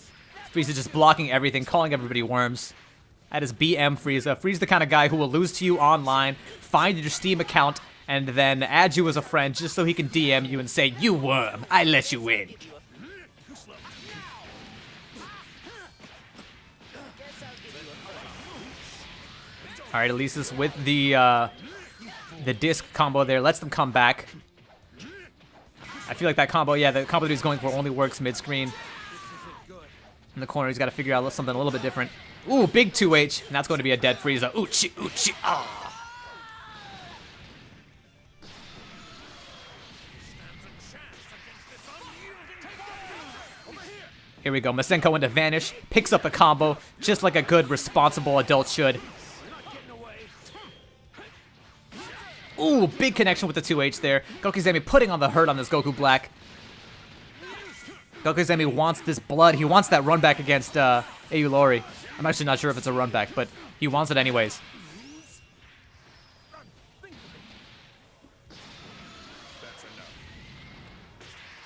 Frieza just blocking everything, calling everybody worms. That is BM Frieza. Frieza's the kind of guy who will lose to you online, find your Steam account, and then add you as a friend just so he can DM you and say, you worm, I let you in. Alright, Elysis with the disc combo there, lets them come back. I feel like that combo, yeah, the combo that he's going for only works mid-screen. In the corner, he's got to figure out something a little bit different. Ooh, big 2H, and that's going to be a dead Frieza. Oochie, oochie, ah. Here we go, Masenko into Vanish, picks up the combo, just like a good, responsible adult should. Ooh, big connection with the 2H there. Gokizeme putting on the hurt on this Goku Black. Gokizeme wants this blood. He wants that run back against Aulori. I'm actually not sure if it's a run back, but he wants it anyways.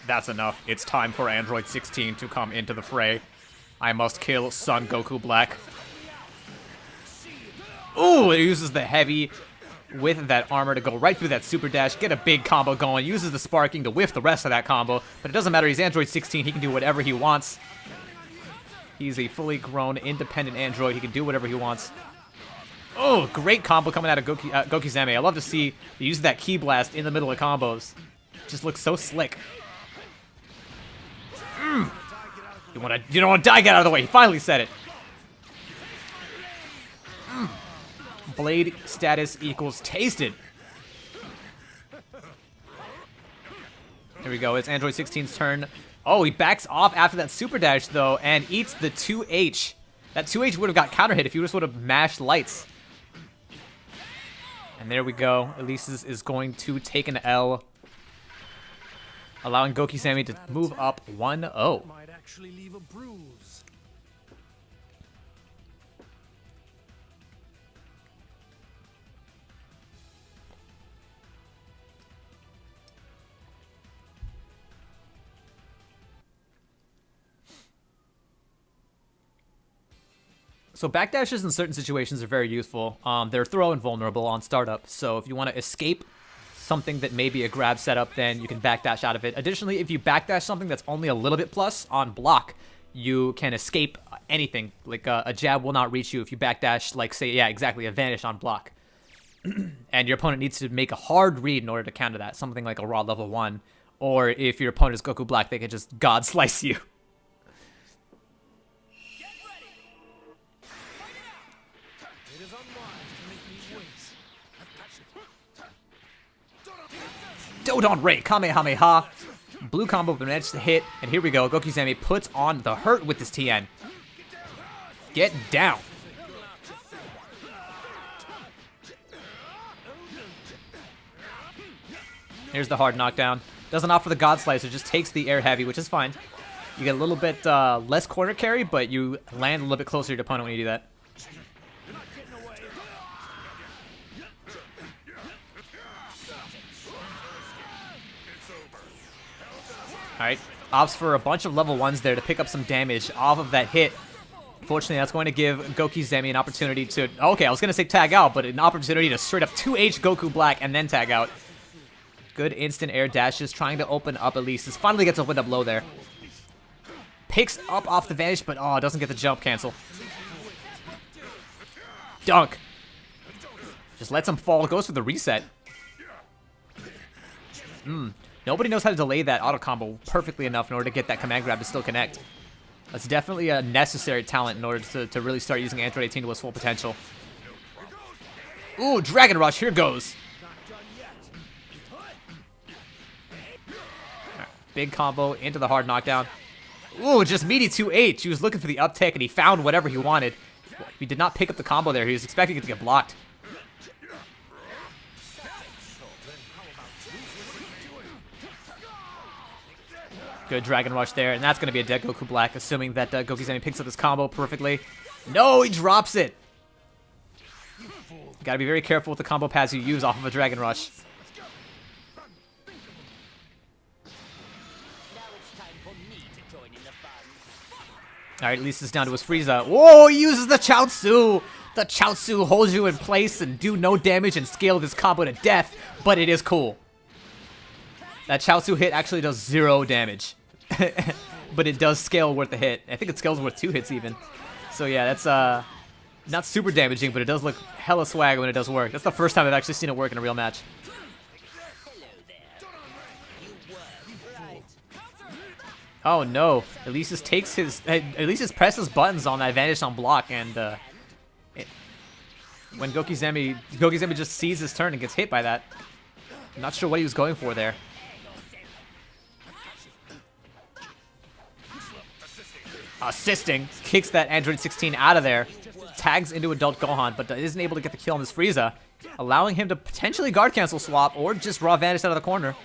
That's enough. It's time for Android 16 to come into the fray. I must kill Son Goku Black. Ooh, it uses the heavy with that armor to go right through that super dash, get a big combo going, uses the sparking to whiff the rest of that combo, but it doesn't matter, he's Android 16, he can do whatever he wants. He's a fully grown, independent android, he can do whatever he wants. Oh, great combo coming out of Gokizeme. I love to see he use that Ki Blast in the middle of combos. Just looks so slick. You don't want to die, get out of the way, he finally said it. Blade status equals tasted. Here we go. It's Android 16's turn. Oh, he backs off after that super dash, though, and eats the 2H. That 2H would have got counter hit if he just would have mashed lights. And there we go. Elysis is going to take an L, allowing Gokizeme to move up 1-0. Might actually leave a bruise. So backdashes in certain situations are very useful. They're throw invulnerable on startup, so if you want to escape something that may be a grab setup, then you can backdash out of it. Additionally, if you backdash something that's only a little bit plus on block, you can escape anything. Like a jab will not reach you if you backdash, like say, yeah, exactly, a Vanish on block. And your opponent needs to make a hard read in order to counter that, something like a raw level 1. Or if your opponent is Goku Black, they can just God Slice you. Dodon Ray, Kamehameha. Blue combo managed to hit, and here we go. Gokizeme puts on the hurt with this TN. Get down. Here's the hard knockdown. Doesn't opt for the God Slicer, just takes the air heavy, which is fine. You get a little bit less corner carry, but you land a little bit closer to your opponent when you do that. Alright, opts for a bunch of level 1s there to pick up some damage off of that hit. Fortunately, that's going to give Goki Zemi an opportunity to... Okay, I was going to say tag out, but an opportunity to straight up 2H Goku Black and then tag out. Good instant air dashes, trying to open up Elysis. Finally gets opened up low there. Picks up off the vanish, but oh, doesn't get the jump cancel. Dunk. Just lets him fall. Goes for the reset. Nobody knows how to delay that auto combo perfectly enough in order to get that command grab to still connect. That's definitely a necessary talent in order to really start using Android 18 to its full potential. Ooh, Dragon Rush, here goes. Right, big combo into the hard knockdown. Ooh, just meaty 2H. He was looking for the uptick and he found whatever he wanted. He did not pick up the combo there. He was expecting it to get blocked. Good Dragon Rush there, and that's going to be a dead Goku Black, assuming that Goki Zemi picks up this combo perfectly. No, he drops it! You gotta be very careful with the combo pads you use off of a Dragon Rush. Alright, Lisa's is down to his Frieza. Whoa, he uses the Chaozu! The Chaozu holds you in place and do no damage and scale this combo to death, but it is cool. That Chaozu hit actually does 0 damage. But it does scale worth a hit. I think it scales worth 2 hits even. So yeah, that's not super damaging, but it does look hella swag when it does work. That's the first time I've actually seen it work in a real match. Oh no, Elysis takes his... Elysis presses buttons on that vanish on block, and when Goki Zemi just sees his turn and gets hit by that. I'm not sure what he was going for there. Assisting, kicks that Android 16 out of there, tags into Adult Gohan, but isn't able to get the kill on this Frieza, allowing him to potentially guard cancel swap or just raw vanish out of the corner.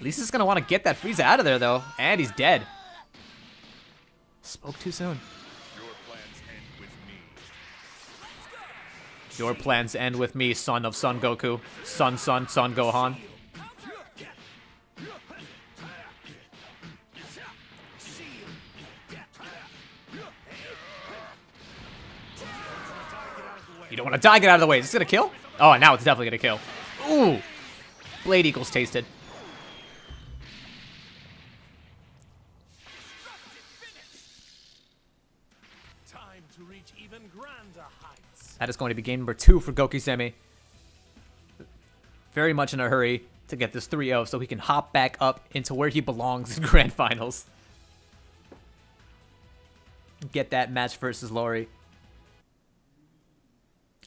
Elysis is going to want to get that Frieza out of there though, and he's dead. Spoke too soon. Your plans end with me, son of Son Goku. Son Gohan. You don't want to die, get out of the way. Is this going to kill? Oh, now it's definitely going to kill. Ooh. Blade equals tasted. Time to reach even grander heights. That is going to be game number 2 for Goki Zemi. Very much in a hurry to get this 3-0 so he can hop back up into where he belongs in Grand Finals. Get that match versus Lori.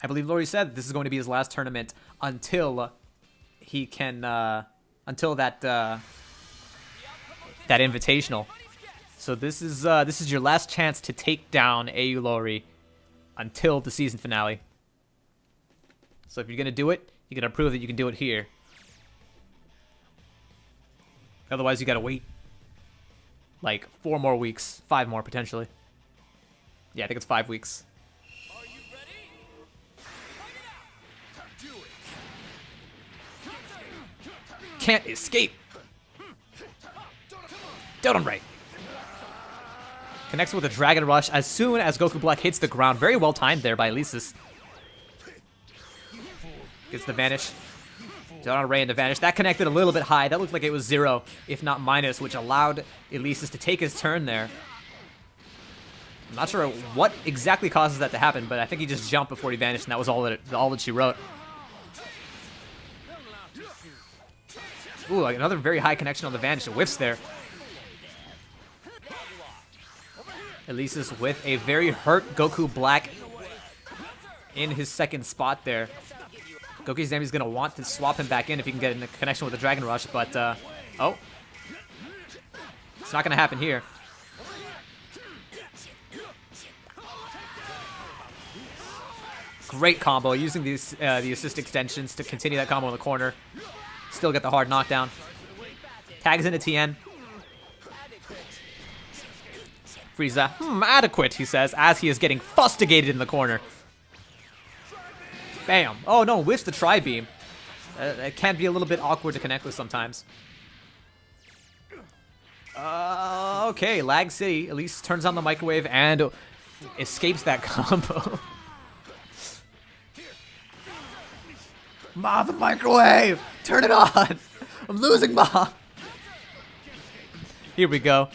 I believe Lori said this is going to be his last tournament until he can, until that that invitational. So this is your last chance to take down AU Lori until the season finale. So if you're gonna do it, you gotta prove that you can do it here. Otherwise, you gotta wait like 4 more weeks, 5 more potentially. Yeah, I think it's 5 weeks. Can't escape. Down right. Connects with a Dragon Rush as soon as Goku Black hits the ground. Very well timed there by Elysis. Gets the vanish. Down Ray and the vanish. That connected a little bit high. That looked like it was 0, if not minus, which allowed Elysis to take his turn there. I'm not sure what exactly causes that to happen, but I think he just jumped before he vanished, and that was all that she wrote. Ooh, like another very high connection on the vanish. It whiffs there. Elysis with a very hurt Goku Black in his second spot there. Goki Zemi's going to want to swap him back in if he can get in a connection with the Dragon Rush, but, oh. It's not going to happen here. Great combo, using the assist extensions to continue that combo in the corner. Still get the hard knockdown. Tags into Tien. Frieza, adequate, he says, as he is getting fustigated in the corner. Bam. Oh no, whiffs the tri-beam. It can be a little bit awkward to connect with sometimes. Okay, Lag City at least turns on the microwave and escapes that combo. Ma, the microwave! Turn it on! I'm losing, Ma! Here we go.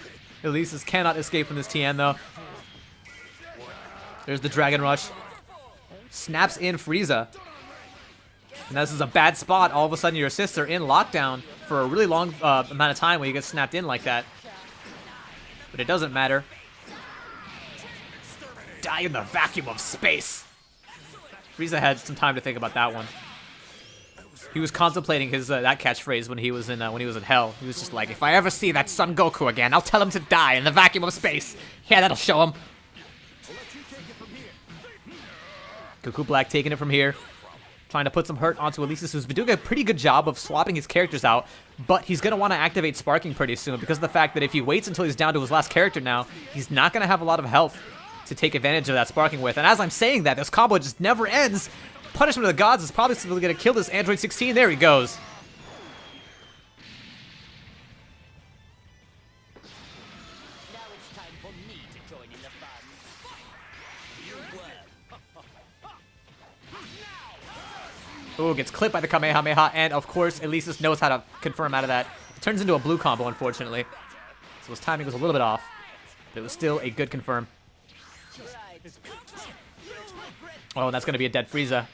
Elises cannot escape from this Tien, though. There's the Dragon Rush. Snaps in Frieza. And this is a bad spot. All of a sudden, your assists are in lockdown for a really long amount of time when you get snapped in like that. But it doesn't matter. Die in the vacuum of space. Frieza had some time to think about that one. He was contemplating his that catchphrase when he was in Hell. He was just like, if I ever see that Son Goku again, I'll tell him to die in the vacuum of space. Yeah, that'll show him. Goku Black taking it from here. Trying to put some hurt onto Elises, who's been doing a pretty good job of swapping his characters out, but he's going to want to activate Sparking pretty soon because of the fact that if he waits until he's down to his last character now, he's not going to have a lot of health to take advantage of that Sparking with. And as I'm saying that, this combo just never ends. Punishment of the Gods is probably simply going to kill this Android 16. There he goes. Now it's time for me to join in the fun. Ooh, gets clipped by the Kamehameha, and of course, Elises knows how to confirm out of that. It turns into a blue combo, unfortunately. So his timing was a little bit off. But it was still a good confirm. Oh, and that's going to be a dead Frieza.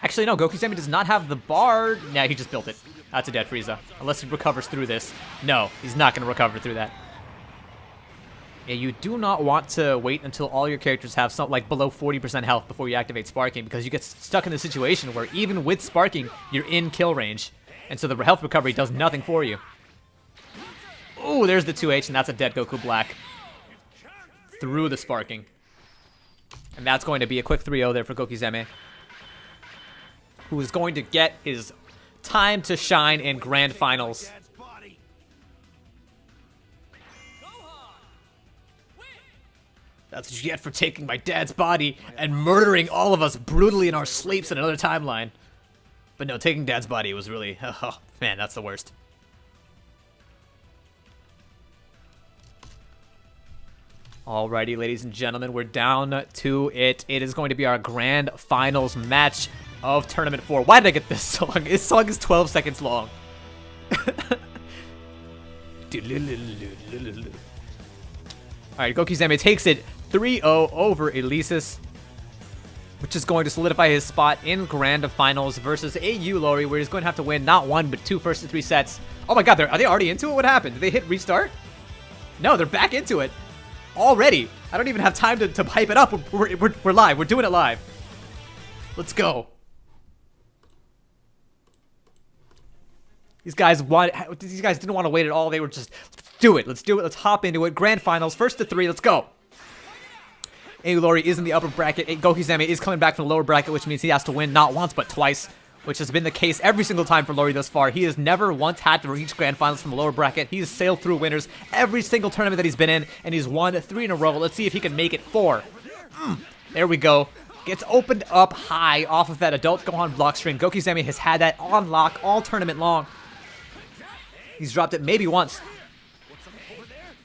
Actually, no, Goku Semi does not have the bar. Nah, he just built it. That's a dead Frieza. Unless he recovers through this. No, he's not going to recover through that. Yeah, you do not want to wait until all your characters have something like below 40% health before you activate Sparking, because you get stuck in a situation where even with Sparking, you're in kill range. And so the health recovery does nothing for you. Ooh, there's the 2H, and that's a dead Goku Black. Through the Sparking. And that's going to be a quick 3-0 there for Gokizeme, who is going to get his time to shine in Grand Finals. That's what you get for taking my dad's body and murdering all of us brutally in our sleeps in another timeline. But no, taking dad's body was really, oh man, that's the worst. Alrighty, ladies and gentlemen, we're down to it. It is going to be our Grand Finals match of Tournament 4. Why did I get this song? This song is 12 seconds long. Alright, Gokizeme takes it 3-0 over Elises, which is going to solidify his spot in Grand Finals versus AU Lori, where he's going to have to win not one, but 2 first to 3 sets. Oh my god, are they already into it? What happened? Did they hit restart? No, they're back into it. Already. I don't even have time to hype it up. We're live. We're doing it live. Let's go. These guys didn't want to wait at all. They were just, let's do it. Let's do it. Let's hop into it. Grand Finals, first to 3. Let's go. Lori is in the upper bracket. Gokizeme is coming back from the lower bracket, which means he has to win not once, but twice, which has been the case every single time for Lori thus far. He has never once had to reach Grand Finals from the lower bracket. He's sailed through winners every single tournament that he's been in, and he's won 3 in a row. Let's see if he can make it 4. There we go. Gets opened up high off of that adult Gohan block string. Gokizeme has had that on lock all tournament long. He's dropped it maybe once.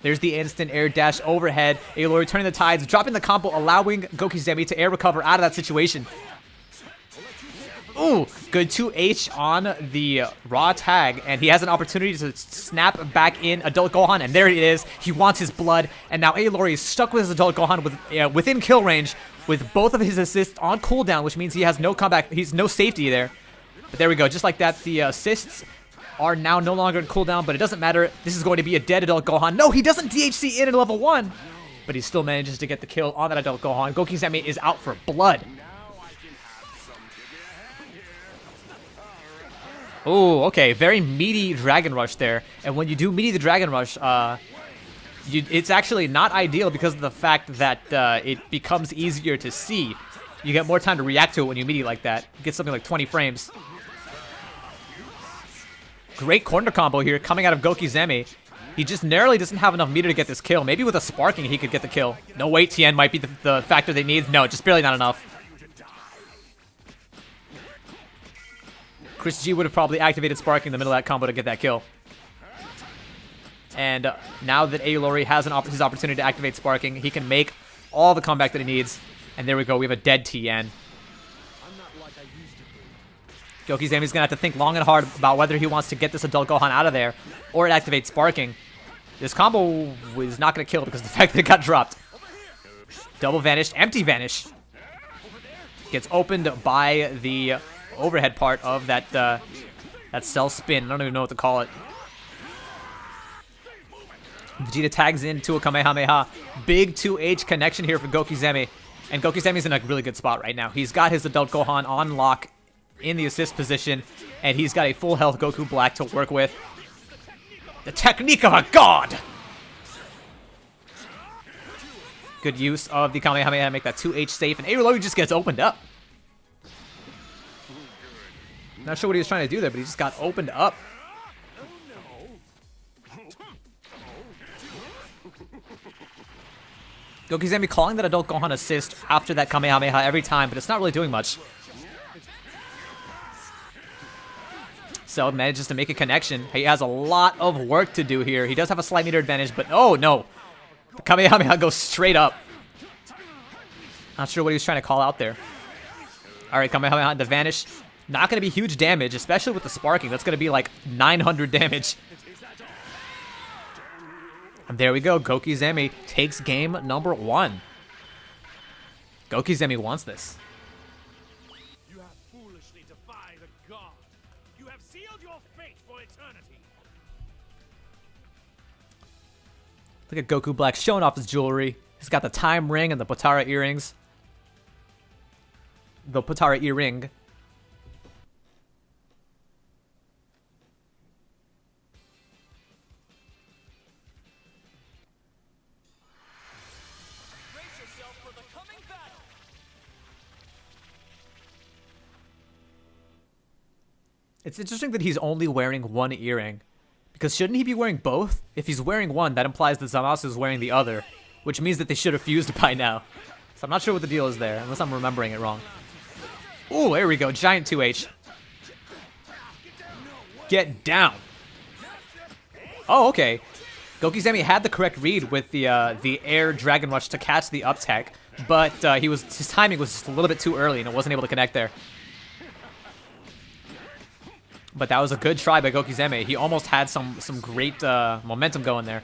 There's the instant air dash overhead. Lori turning the tides, dropping the combo, allowing Gokizeme to air recover out of that situation. Ooh, good 2H on the raw tag, and he has an opportunity to snap back in Adult Gohan, and there it is. He wants his blood, and now Lori is stuck with his Adult Gohan within kill range with both of his assists on cooldown, which means he has no comeback. He's no safety there. But there we go. Just like that, the assists are now no longer in cooldown, but it doesn't matter. This is going to be a dead Adult Gohan. No, he doesn't DHC in at level 1, but he still manages to get the kill on that Adult Gohan. Gokizeme is out for blood. Oh, okay. Very meaty Dragon Rush there. And when you do meaty the Dragon Rush, it's actually not ideal because of the fact that it becomes easier to see. You get more time to react to it when you immediate like that. You get something like 20 frames. Great corner combo here coming out of Gokizeme. He just narrowly doesn't have enough meter to get this kill. Maybe with a sparking he could get the kill. No, wait, Tien might be the factor they need. No, just barely not enough. Chris G would have probably activated sparking in the middle of that combo to get that kill. And now that Aolori has his opportunity to activate sparking, he can make all the comeback that he needs. And there we go, we have a dead Tien. Gokizeme's gonna have to think long and hard about whether he wants to get this adult Gohan out of there or activate sparking. This combo was not gonna kill because of the fact that it got dropped. Double vanished, empty vanish. Gets opened by the overhead part of that that cell spin. I don't even know what to call it. Vegeta tags into a Kamehameha. Big 2H connection here for Gokizeme. And Gokizeme's in a really good spot right now. He's got his adult Gohan on lock in the assist position, and he's got a full health Goku Black to work with. The technique of a god! Good use of the Kamehameha to make that 2H safe, and Aolori just gets opened up. Not sure what he was trying to do there, but he just got opened up. Gokizeme calling that adult Gohan assist after that Kamehameha every time, but it's not really doing much. Cell manages to make a connection. He has a lot of work to do here. He does have a slight meter advantage, but oh no. The Kamehameha goes straight up. Not sure what he was trying to call out there. Alright, Kamehameha to vanish. Not going to be huge damage, especially with the sparking. That's going to be like 900 damage. And there we go. Gokizeme takes game number 1. Gokizeme wants this. You have foolishly defied a god. You have sealed your fate for eternity. Look at Goku Black showing off his jewelry. He's got the time ring and the Potara earrings. The Potara earring. Brace yourself for the coming battle. It's interesting that he's only wearing one earring. Because shouldn't he be wearing both? If he's wearing one, that implies that Zamasu is wearing the other. Which means that they should have fused by now. So I'm not sure what the deal is there, unless I'm remembering it wrong. Ooh, there we go. Giant 2H. Get down. Oh, okay. Gokizeme had the correct read with the air Dragon Rush to catch the up tech, but his timing was just a little bit too early and it wasn't able to connect there. But that was a good try by Gokizeme. He almost had some great momentum going there.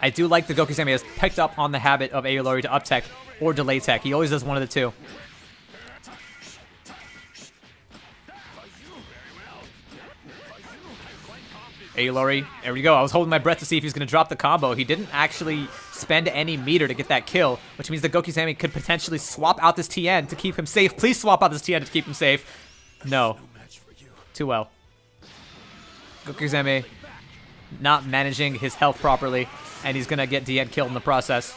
I do like that Gokizeme has picked up on the habit of Aolori to up tech or delay tech. He always does one of the two. Aolori, there we go. I was holding my breath to see if he was going to drop the combo. He didn't actually spend any meter to get that kill, which means that Gokizeme could potentially swap out this Tien to keep him safe. Please swap out this Tien to keep him safe. No. Too well. Gokizeme not managing his health properly, and he's going to get Tien killed in the process.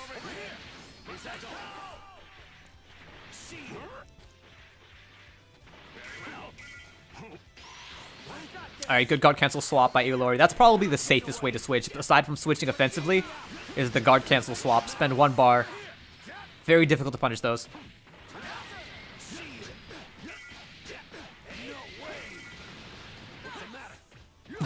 Alright, good guard cancel swap by Aolori. That's probably the safest way to switch, aside from switching offensively, is the guard cancel swap. Spend 1 bar. Very difficult to punish those.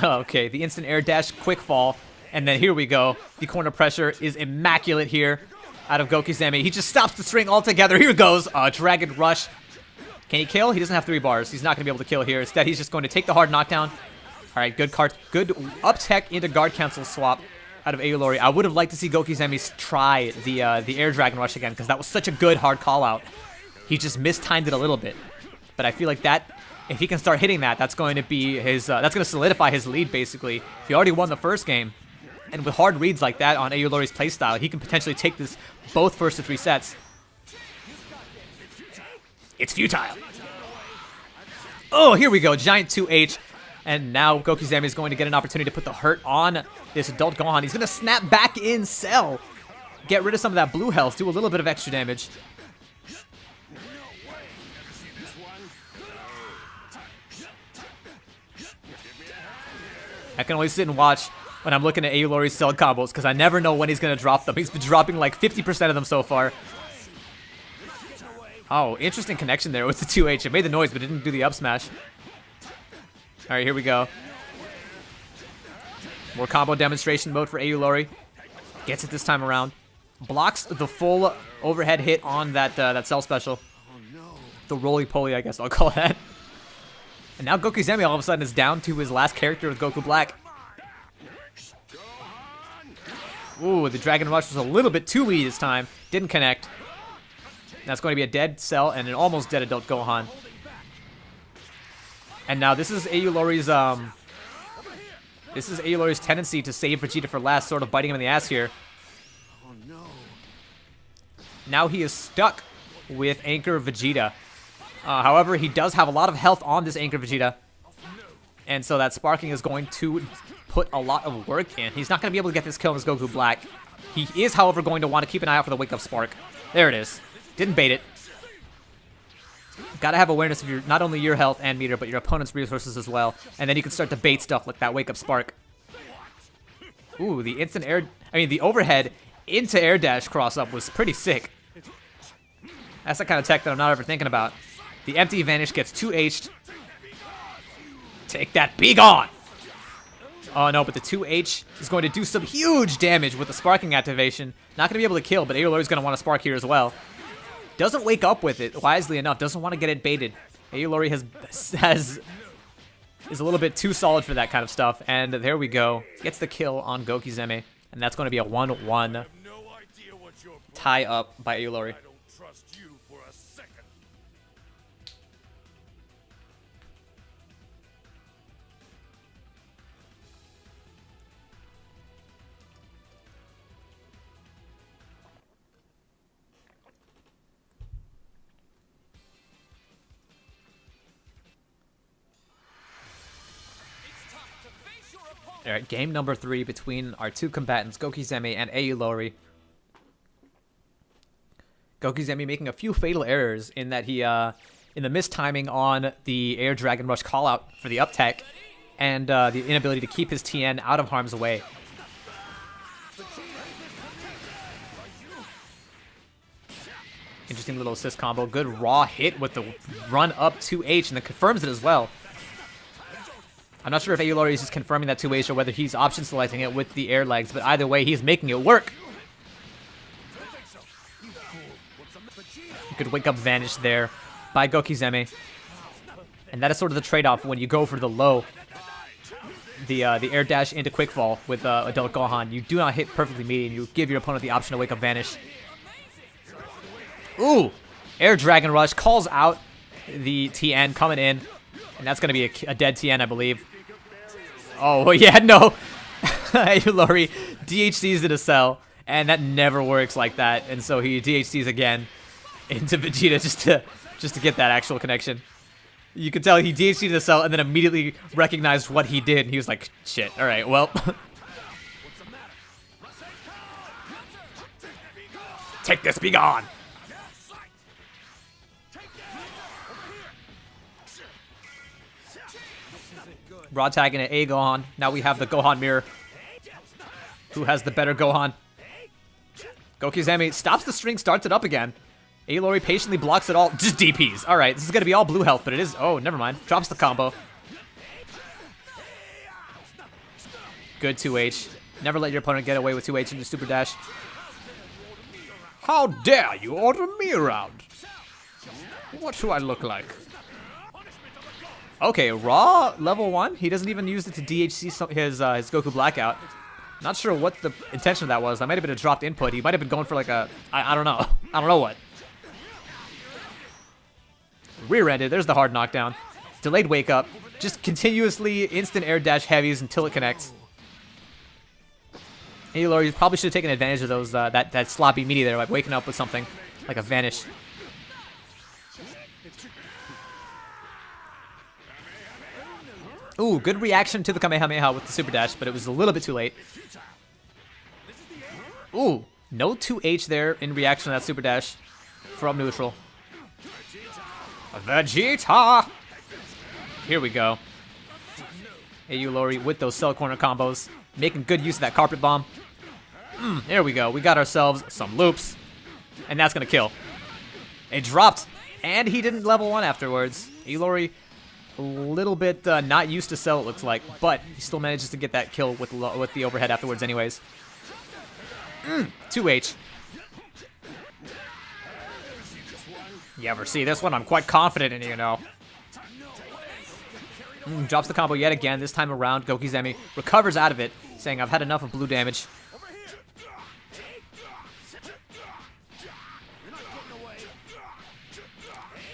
Okay, the instant air dash, quick fall, and then here we go. The corner pressure is immaculate here out of Gokizeme. He just stops the string altogether. Here goes Dragon Rush. Can he kill? He doesn't have 3 bars. He's not going to be able to kill here. Instead, he's just going to take the hard knockdown. All right, good up tech into guard cancel swap out of Aolori. I would have liked to see Gokizeme try the air Dragon Rush again because that was such a good hard call out. He just mistimed it a little bit, but I feel like that if he can start hitting that, that's going to be his. That's going to solidify his lead basically. He already won the first game, and with hard reads like that on Aolori's playstyle, he can potentially take this both first to 3 sets. It's futile. Oh, here we go. Giant 2H. And now Gokuzami is going to get an opportunity to put the hurt on this adult Gohan. He's going to snap back in Cell. Get rid of some of that blue health. Do a little bit of extra damage. I can only sit and watch when I'm looking at Aulori's Cell combos because I never know when he's going to drop them. He's been dropping like 50% of them so far. Oh, interesting connection there with the 2H. It made the noise, but it didn't do the up smash. All right, here we go. More combo demonstration mode for Aulori. Gets it this time around. Blocks the full overhead hit on that that Cell special. The roly-poly, I guess I'll call that. And now Gokuzami all of a sudden is down to his last character with Goku Black. Ooh, the Dragon Rush was a little bit too weak this time. Didn't connect. That's going to be a dead Cell and an almost dead adult Gohan. And now this is Aulori's tendency to save Vegeta for last, sort of biting him in the ass here. Now he is stuck with Anchor Vegeta. However, he does have a lot of health on this Anchor Vegeta. And so that sparking is going to put a lot of work in. He's not going to be able to get this kill on his Goku Black. He is, however, going to want to keep an eye out for the Wake Up Spark. There it is. Didn't bait it. Gotta have awareness of your not only your health and meter, but your opponent's resources as well. And then you can start to bait stuff like that Wake Up Spark. Ooh, the instant air... I mean, the overhead into air dash cross-up was pretty sick. That's the kind of tech that I'm not ever thinking about. The empty vanish gets 2H'd. Take that, be gone! Oh no, but the 2H is going to do some huge damage with the sparking activation. Not going to be able to kill, but Aulori's going to want to spark here as well. Doesn't wake up with it, wisely enough. Doesn't want to get it baited. Aulori is a little bit too solid for that kind of stuff. And there we go. Gets the kill on Gokuzami. And that's going to be a 1-1 tie up by Aulori. Alright, game number 3 between our two combatants, Gokuzami and Aulori. Gokuzami making a few fatal errors in that he, in the mistiming on the Air Dragon Rush callout for the up tech, and the inability to keep his TN out of harm's way. Interesting little assist combo. Good raw hit with the run up 2H, and then confirms it as well. I'm not sure if Aulori is just confirming that 2H or whether he's option selecting it with the air legs, but either way, he's making it work. Good wake up vanish there by Gokuzami. And that is sort of the trade-off when you go for the low. The air dash into quick fall with adult Gohan. You do not hit perfectly median. You give your opponent the option to wake up vanish. Ooh! Air Dragon Rush calls out the TN coming in. And that's going to be a dead TN, I believe. Oh, yeah, no. Aulori DHCs in a Cell, and that never works like that. And so he DHCs again into Vegeta just to get that actual connection. You could tell he DHC'd the Cell and then immediately recognized what he did. And he was like, shit, all right, well. Take this, be gone. Raw tagging at A Gohan. Now we have the Gohan mirror. Who has the better Gohan? Gokuzami stops the string, starts it up again. Aulori patiently blocks it all. Just DPs. Alright, this is going to be all blue health, but it is... Oh, never mind. Drops the combo. Good 2H. Never let your opponent get away with 2H into Super Dash. How dare you order me around? What do I look like? Okay, Raw level 1. He doesn't even use it to DHC his Goku Blackout. Not sure what the intention of that was. That might have been a dropped input. He might have been going for like a... I don't know. I don't know what. Rear-ended. There's the hard knockdown. Delayed wake up. Just continuously instant air dash heavies until it connects. Aulori probably should have taken advantage of those that sloppy meaty there by waking up with something like a vanish. Ooh, good reaction to the Kamehameha with the super dash, but it was a little bit too late. Ooh, no 2H there in reaction to that super dash from neutral. Vegeta! Here we go. Aulori with those cell corner combos, making good use of that carpet bomb. There we go. We got ourselves some loops, and that's gonna kill. It dropped, and he didn't level 1 afterwards. Aulori, a little bit not used to cell, it looks like, but he still manages to get that kill with the overhead afterwards anyways. 2H. You ever see this one? I'm quite confident in, you know. Drops the combo yet again. This time around, Gokizemi recovers out of it, saying, I've had enough of blue damage.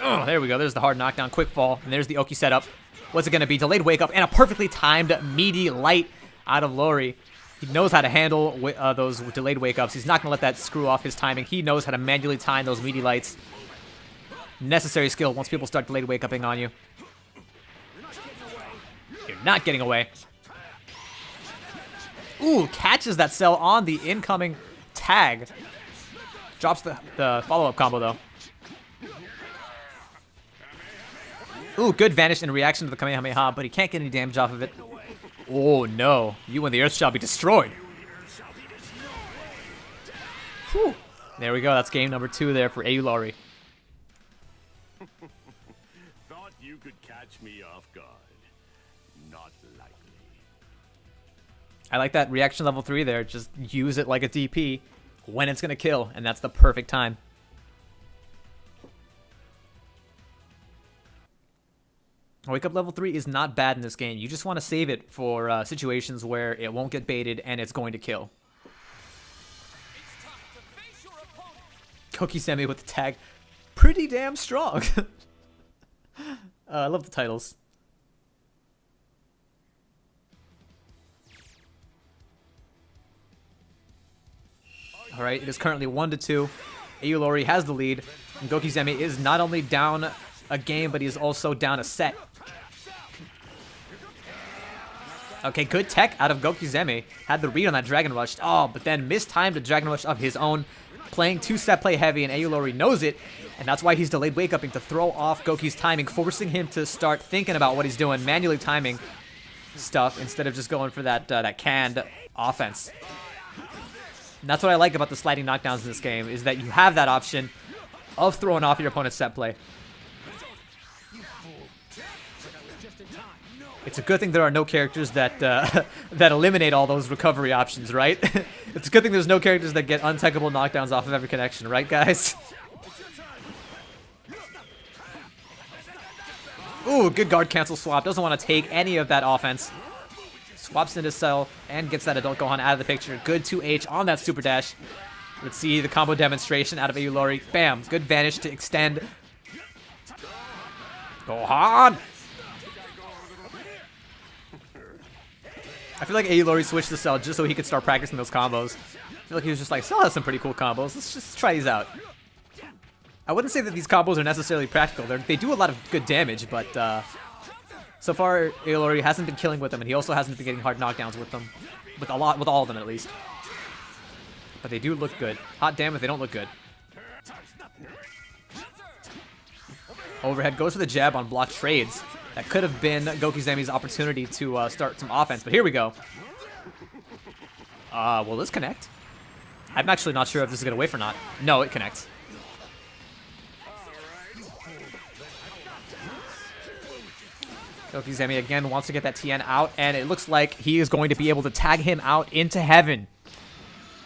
Oh, there we go. There's the hard knockdown, quick fall, and there's the Oki setup. What's it going to be? Delayed wake up and a perfectly timed meaty light out of Lori. He knows how to handle those delayed wake ups. He's not going to let that screw off his timing. He knows how to manually time those meaty lights. Necessary skill once people start delayed wake upping on you. You're not getting away. Ooh, catches that cell on the incoming tag. Drops the follow-up combo, though. Ooh, good vanish in reaction to the Kamehameha, but he can't get any damage off of it. Oh, no. You and the Earth shall be destroyed. Whew. There we go. That's game number 2 there for Aulori. Thought you could catch me off guard. Not likely. I like that reaction level 3 there. Just use it like a DP when it's going to kill, and that's the perfect time. Wake up level 3 is not bad in this game. You just want to save it for situations where it won't get baited and it's going to kill. It's time to face your opponent. Kokisemi with the tag. Pretty damn strong. I love the titles. Alright, it is currently 1-2. Aulori has the lead. And Gokizemi is not only down a game, but he is also down a set. Okay, good tech out of Gokizemi. Had the read on that Dragon Rush. Oh, but then mistimed a Dragon Rush of his own. Playing 2-set play heavy, and Aulori knows it. And that's why he's delayed wake upping to throw off Goki's timing, forcing him to start thinking about what he's doing, manually timing stuff instead of just going for that canned offense. And that's what I like about the sliding knockdowns in this game, is that you have that option of throwing off your opponent's set play. It's a good thing there are no characters that that eliminate all those recovery options, right? It's a good thing there's no characters that get untechable knockdowns off of every connection, right, guys? Ooh, good guard cancel swap. Doesn't want to take any of that offense. Swaps into cell and gets that adult Gohan out of the picture. Good 2H on that super dash. Let's see the combo demonstration out of Aulori. Bam. Good vanish to extend. Gohan! I feel like Aulori switched to Cell just so he could start practicing those combos. I feel like he was just like, Cell has some pretty cool combos. Let's just try these out. I wouldn't say that these combos are necessarily practical. They do a lot of good damage, but so far Aulori hasn't been killing with them, and he also hasn't been getting hard knockdowns with them. With all of them at least. But they do look good. Hot damn if they don't look good. Overhead goes for the jab on block trades. That could have been Gokizemi's opportunity to start some offense, but here we go. Will this connect? I'm actually not sure if this is going to wave or not. No, it connects. Gokizemi again wants to get that TN out, and it looks like he is going to be able to tag him out into heaven.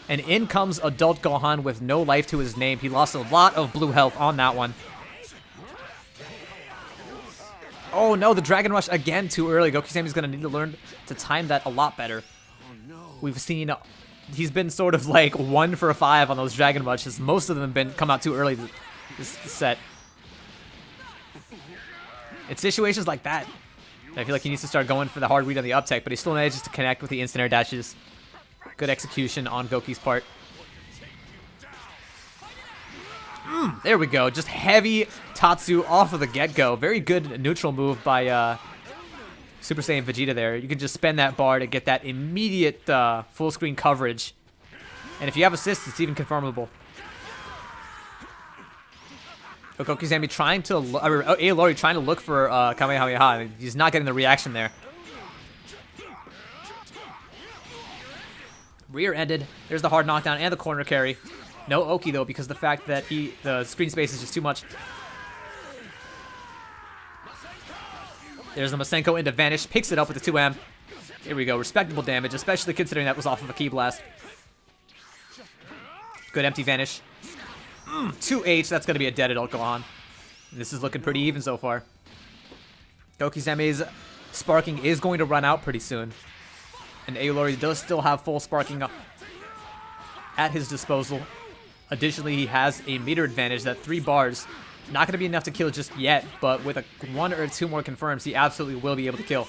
And in comes Adult Gohan with no life to his name. He lost a lot of blue health on that one. Oh no, the Dragon Rush again too early. Gokizemi's going to need to learn to time that a lot better. We've seen he's been sort of like 1 for 5 on those Dragon Rushes. Most of them have come out too early this set. It's situations like that. I feel like he needs to start going for the hard read on the up tech, but he still manages to connect with the instant air dashes. Good execution on Goki's part. There we go. Just heavy Tatsu off of the get-go. Very good neutral move by Super Saiyan Vegeta there. You can just spend that bar to get that immediate full screen coverage. And if you have assists, it's even confirmable. Goku Sammy trying to, Aolori trying to look for Kamehameha. He's not getting the reaction there. Rear-ended. There's the hard knockdown and the corner carry. No Oki though, because the fact that the screen space is just too much. There's the Masenko into Vanish, picks it up with the 2M. Here we go, respectable damage, especially considering that was off of a Ki Blast. Good empty Vanish. 2H, that's going to be a dead adult Gohan. This is looking pretty even so far. Gokizame's sparking is going to run out pretty soon. And Aolori does still have full sparking at his disposal. Additionally, he has a meter advantage that 3 bars. Not going to be enough to kill just yet, but with 1 or 2 more confirms, he absolutely will be able to kill.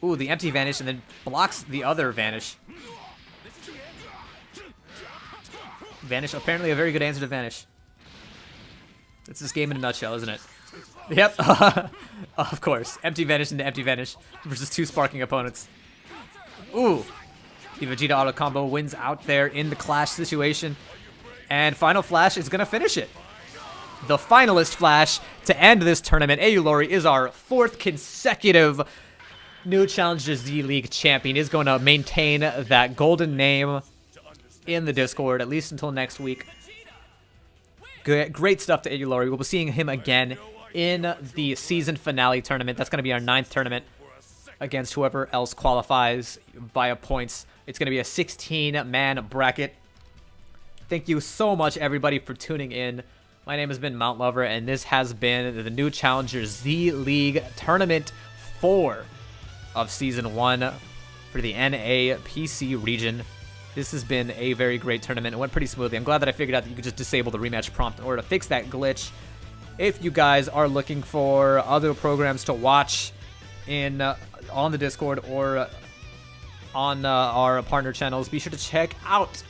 Ooh, the empty Vanish, and then blocks the other Vanish. Vanish, apparently a very good answer to Vanish. It's this game in a nutshell, isn't it? Yep, of course. Empty Vanish into empty Vanish versus 2 sparking opponents. Ooh, the Vegeta auto combo wins out there in the clash situation. And Final Flash is going to finish it. The finalist Flash to end this tournament. Aolori is our 4th consecutive new ChallengerZ League champion. Is going to maintain that golden name in the Discord, at least until next week. Great stuff to Aolori. We'll be seeing him again in the season finale tournament. That's going to be our 9th tournament against whoever else qualifies via points. It's going to be a 16-man bracket. Thank you so much, everybody, for tuning in. My name has been Mount Lover, and this has been the new ChallengerZ League Tournament 4 of Season 1 for the NA PC region. This has been a very great tournament. It went pretty smoothly. I'm glad that I figured out that you could just disable the rematch prompt in order to fix that glitch. If you guys are looking for other programs to watch on the Discord or on our partner channels, be sure to check out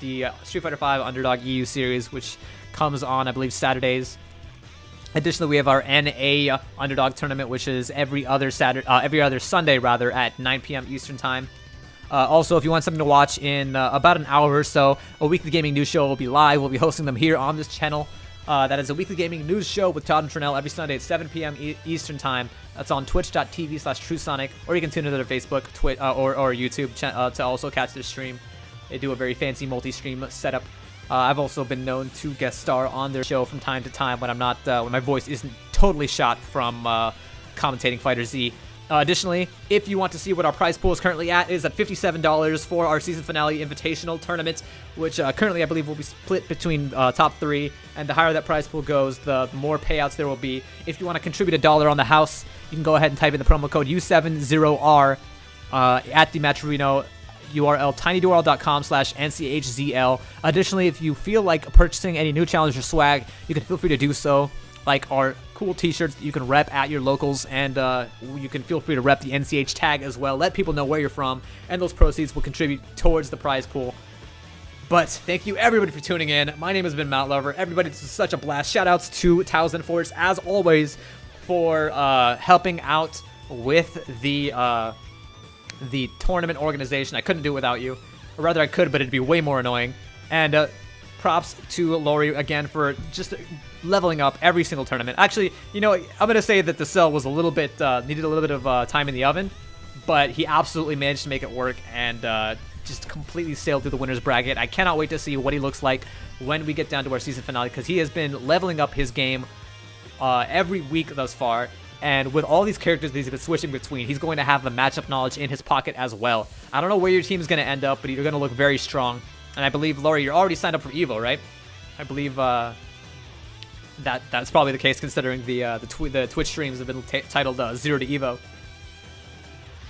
the Street Fighter V Underdog EU series, which comes on, I believe, Saturdays. Additionally, we have our NA Underdog tournament, which is every other Sunday rather at 9 p.m. Eastern Time. Also, if you want something to watch in about an hour or so, a weekly gaming news show will be live. We'll be hosting them here on this channel. That is a weekly gaming news show with Todd and Trinell every Sunday at 7 p.m. Eastern Time. That's on twitch.tv/TrueSonic, or you can tune into their Facebook, or YouTube to also catch their stream. They do a very fancy multi-stream setup. I've also been known to guest star on their show from time to time when I'm not, when my voice isn't totally shot from commentating Fighter Z. Additionally, if you want to see what our prize pool is currently at, it is at $57 for our season finale invitational tournament, which currently I believe will be split between top 3, and the higher that prize pool goes, the more payouts there will be. If you want to contribute $1 on the house, you can go ahead and type in the promo code U70R at the Matcherino URL, tinyurl.com/NCHZL. Additionally, if you feel like purchasing any new Challenger swag, you can feel free to do so, like our cool t-shirts that you can rep at your locals, and you can feel free to rep the NCH tag as well. Let people know where you're from, and those proceeds will contribute towards the prize pool. But thank you everybody for tuning in. My name has been Mount Lover. Everybody, this is such a blast. Shoutouts to Towson Force, as always, for helping out with the tournament organization. I couldn't do it without you. Or rather, I could, but it'd be way more annoying. And props to Lori again for just leveling up every single tournament. Actually, you know, I'm going to say that the cell was a little bit, needed a little bit of time in the oven, but he absolutely managed to make it work and just completely sailed through the winner's bracket. I cannot wait to see what he looks like when we get down to our season finale, because he has been leveling up his game every week thus far. And with all these characters that he's been switching between, he's going to have the matchup knowledge in his pocket as well. I don't know where your team is going to end up, but you're going to look very strong. And I believe, Lori, you're already signed up for Evo, right? I believe that's probably the case, considering the Twitch streams have been titled 0 to Evo.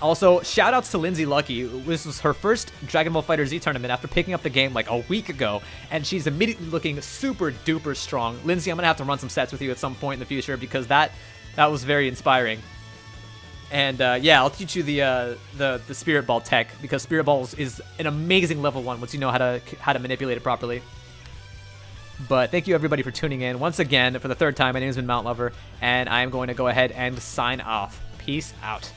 Also, shoutouts to Lindsay Lucky. This was her first Dragon Ball FighterZ tournament after picking up the game like a week ago, and she's immediately looking super duper strong. Lindsay, I'm gonna have to run some sets with you at some point in the future, because that was very inspiring. And yeah, I'll teach you the Spirit Ball tech, because Spirit Balls is an amazing level 1 once you know how to manipulate it properly. But thank you everybody for tuning in. Once again, for the third time, my name has been Mount Lover, and I'm going to go ahead and sign off. Peace out.